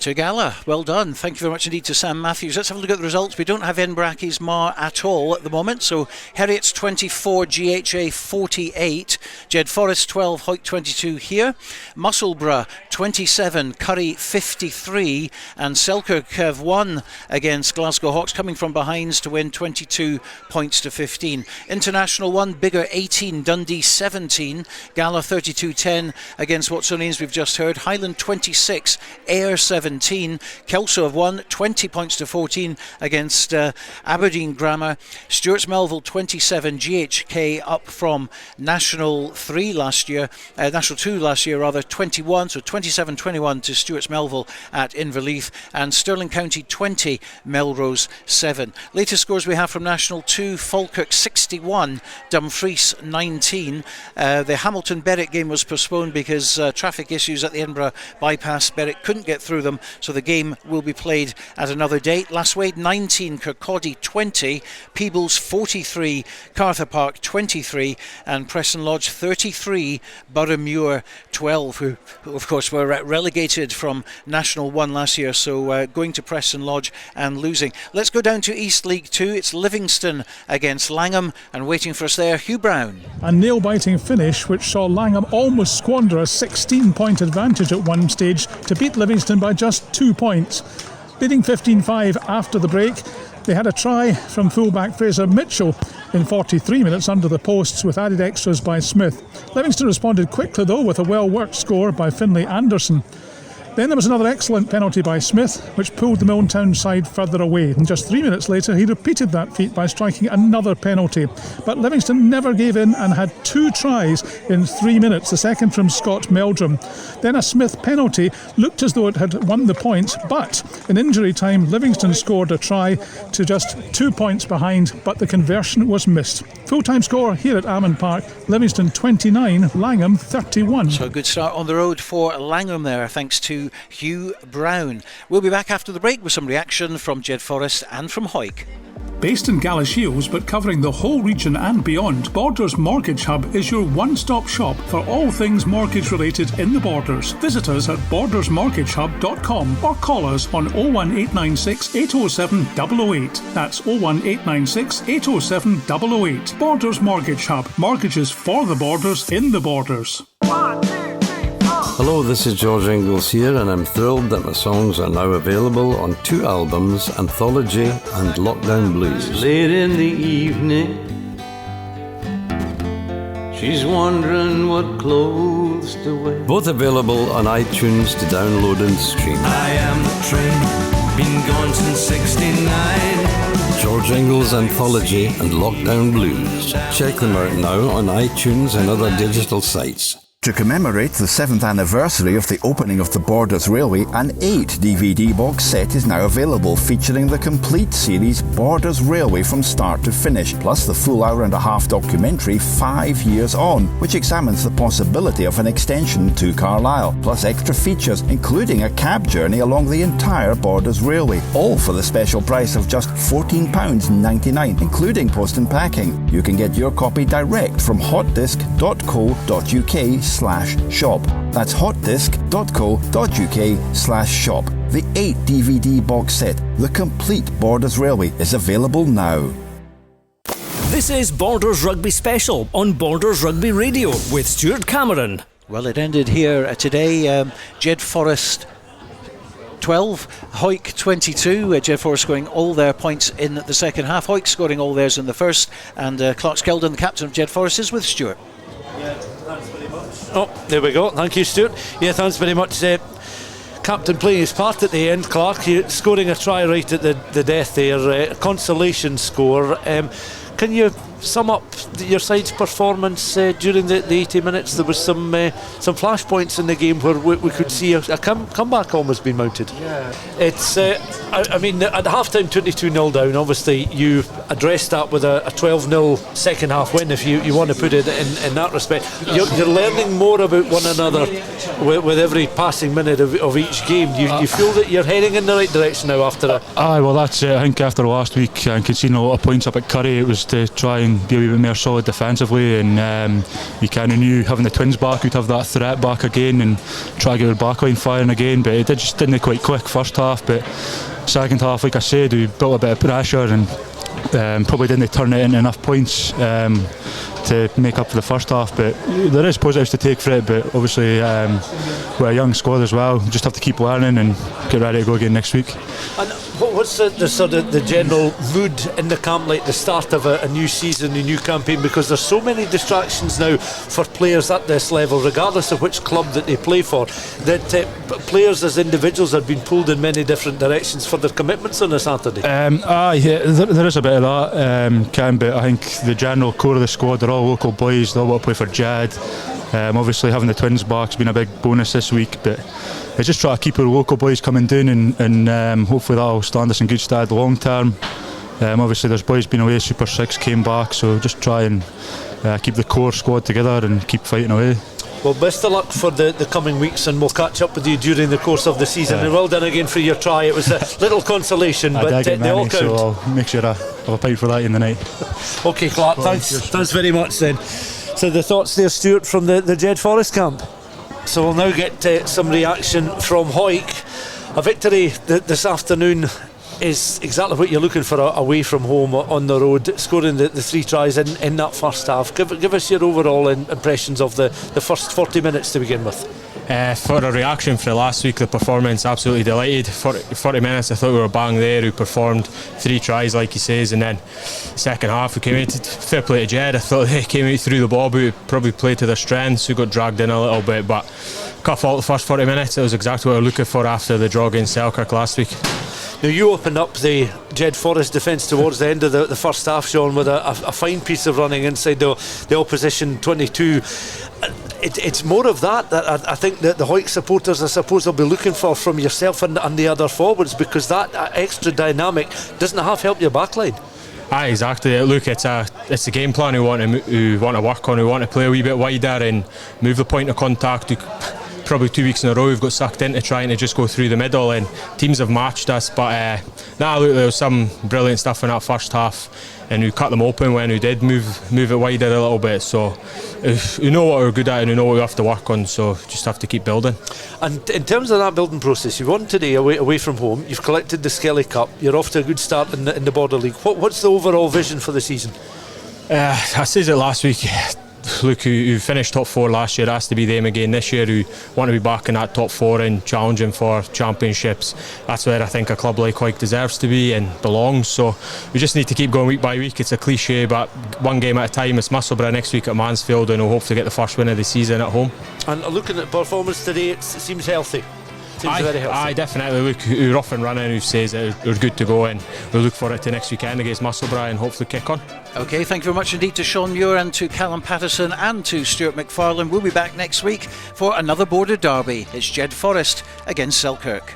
To Gala, well done. Thank you very much indeed to Sam Matthews. Let's have a look at the results. We don't have Enbrackie's Mar at all at the moment. So Heriots 24, GHA 48, Jedforest 12, Hawick 22 here. Musselburgh 27, Curry 53, and Selkirk have won against Glasgow Hawks, coming from behinds to win 22 points to 15. International 1, Biggar 18, Dundee 17, Gala 32-10 against Watsonians, we've just heard. Highland 26, Ayr 17. Kelso have won 20 points to 14 against Aberdeen Grammar. Stewart's Melville 27, GHK up from National 2 last year, 21, so 27-21 to Stewart's Melville at Inverleith, and Stirling County 20, Melrose 7. Latest scores we have from National 2, Falkirk 61, Dumfries 19. The Hamilton Berwick game was postponed because traffic issues at the Edinburgh bypass. Berwick couldn't get through them, so the game will be played at another date. Laswade 19, Kirkcaldy 20, Peebles 43, Carther Park 23, and Preston Lodge 33, Boroughmuir 12, who of course were relegated from National 1 last year, so going to Preston Lodge and losing. Let's go down to East League 2. It's Livingston against Langham, and waiting for us there, Hugh Brown. A nail-biting finish which saw Langham almost squander a 16-point advantage at one stage to beat Livingston by just 2 points. Leading 15-5 after the break, they had a try from fullback Fraser Mitchell in 43 minutes under the posts with added extras by Smith. Livingston responded quickly though with a well-worked score by Finlay Anderson. Then there was another excellent penalty by Smith, which pulled the Milltown side further away. And just 3 minutes later, he repeated that feat by striking another penalty. But Livingston never gave in and had 2 tries in 3 minutes, the second from Scott Meldrum. Then a Smith penalty looked as though it had won the points, but in injury time, Livingston scored a try to just 2 points behind, but the conversion was missed. Full-time score here at Almond Park, Livingston 29, Langham 31. So a good start on the road for Langham there, thanks to Hugh Brown. We'll be back after the break with some reaction from Jedforest and from Hawick. Based in Galashiels but covering the whole region and beyond, Borders Mortgage Hub is your one-stop shop for all things mortgage related in the Borders. Visit us at bordersmortgagehub.com or call us on 01896 807 008. That's 01896 807 008. Borders Mortgage Hub. Mortgages for the Borders in the Borders. Hello, this is George Ingalls here, and I'm thrilled that my songs are now available on 2 albums, Anthology and Lockdown Blues. Late in the evening, she's wondering what clothes to wear. Both available on iTunes to download and stream. I am the train, been gone since 69. George Ingalls Anthology and Lockdown Blues. Check them out now on iTunes and other digital sites. To commemorate the 7th anniversary of the opening of the Borders Railway, an 8 DVD box set is now available featuring the complete series Borders Railway from start to finish, plus the full hour-and-a-half documentary 5 years on, which examines the possibility of an extension to Carlisle, plus extra features including a cab journey along the entire Borders Railway, all for the special price of just £14.99, including post and packing. You can get your copy direct from hotdisc.co.uk/shop. That's hotdisc.co.uk/shop. The 8 DVD box set, The Complete Borders Railway, is available now. This is Borders Rugby Special on Borders Rugby Radio with Stuart Cameron. Well, it ended here today. Jedforest 12, Hawick 22. Jedforest scoring all their points in the second half. Hawick scoring all theirs in the first. And Clark Skeldon, the captain of Jedforest, is with Stuart. Yeah, thanks very much. Oh, there we go. Thank you, Stuart. Yeah, thanks very much. captain playing his part at the end, Clark, scoring a try right at the death there, consolation score. Can you sum up your side's performance during the 80 minutes? There was some flashpoints in the game where we could see a comeback almost being mounted. Yeah. It's I mean, at half-time 22-0 down, obviously you addressed that with a 12-0 second half win, if you want to put it in that respect. You're learning more about one another with every passing minute of each game. You feel that you're heading in the right direction now after that? Aye, well that's it. I think after last week and conceding a lot of points up at Curry, it was to try and be a wee bit more solid defensively, and we kind of knew having the twins back we'd have that threat back again and try to get our backline firing again, but it just didn't quite click first half. But second half, like I said, we built a bit of pressure and probably didn't turn it into enough points to make up for the first half, but there is positives to take for it. But obviously we're a young squad as well, just have to keep learning and get ready to go again next week. And what's the sort of the general mood in the camp like the start of a new season, a new campaign, because there's so many distractions now for players at this level, regardless of which club that they play for, that players as individuals are being pulled in many different directions for their commitments on a Saturday? There is a bit of that, Cam, but I think the general core of the squad, they're all local boys, they all want to play for Jed. Obviously having the twins back has been a big bonus this week, but I just try to keep our local boys coming down and hopefully that'll stand us in good stead long term. Obviously there's boys been away, Super 6 came back, so just try and keep the core squad together and keep fighting away. Well, best of luck for the coming weeks, and we'll catch up with you during the course of the season. And well done again for your try. It was a little consolation, but they all count. So I'll make sure I have a pint for that in the night. OK, Clark, thanks very much then. So the thoughts there, Stuart, from the Jedforest camp. So we'll now get some reaction from Hawick. A victory this afternoon is exactly what you're looking for away from home on the road, scoring the 3 tries in that first half. Give us your overall impressions of the first 40 minutes to begin with. For a reaction for last week, the performance, absolutely delighted. 40 minutes, I thought we were bang there. We performed 3 tries, like he says, and then second half we came out. Fair play to Jed. I thought they came out through the ball, but we probably played to their strengths. We got dragged in a little bit, but cut fault the first 40 minutes. It was exactly what we were looking for after the draw against Selkirk last week. Now you opened up the Jedforest defence towards the end of the first half, Sean, with a fine piece of running inside the opposition 22. It's more of that I think that the Hawick supporters, I suppose, will be looking for from yourself and the other forwards, because that extra dynamic doesn't half help your backline. Aye, exactly. Look, it's a game plan we want to work on. We want to play a wee bit wider and move the point of contact. Probably 2 weeks in a row we've got sucked into trying to just go through the middle, and teams have matched us, but look, there was some brilliant stuff in that first half, and we cut them open when we did move it wider a little bit. So we know what we're good at and we know what we have to work on, so just have to keep building. And in terms of that building process, you won today away from home, you've collected the Skelly Cup, you're off to a good start in the Border League. What's the overall vision for the season? I said it last week. Look, who finished top 4 last year, has to be them again this year, who want to be back in that top 4 and challenging for championships. That's where I think a club like Hawick deserves to be and belongs. So we just need to keep going week by week. It's a cliche, but one game at a time. It's Musselburgh next week at Mansfield, and we'll hopefully get the first win of the season at home. And looking at performance today, it seems healthy. Aye, definitely. Look, we're off and running, who says that we're good to go, and we'll look for it to next weekend against Musselburgh and hopefully kick on. OK, thank you very much indeed to Sean Muir and to Callum Patterson and to Stuart McFarlane. We'll be back next week for another Border derby. It's Jedforest against Selkirk.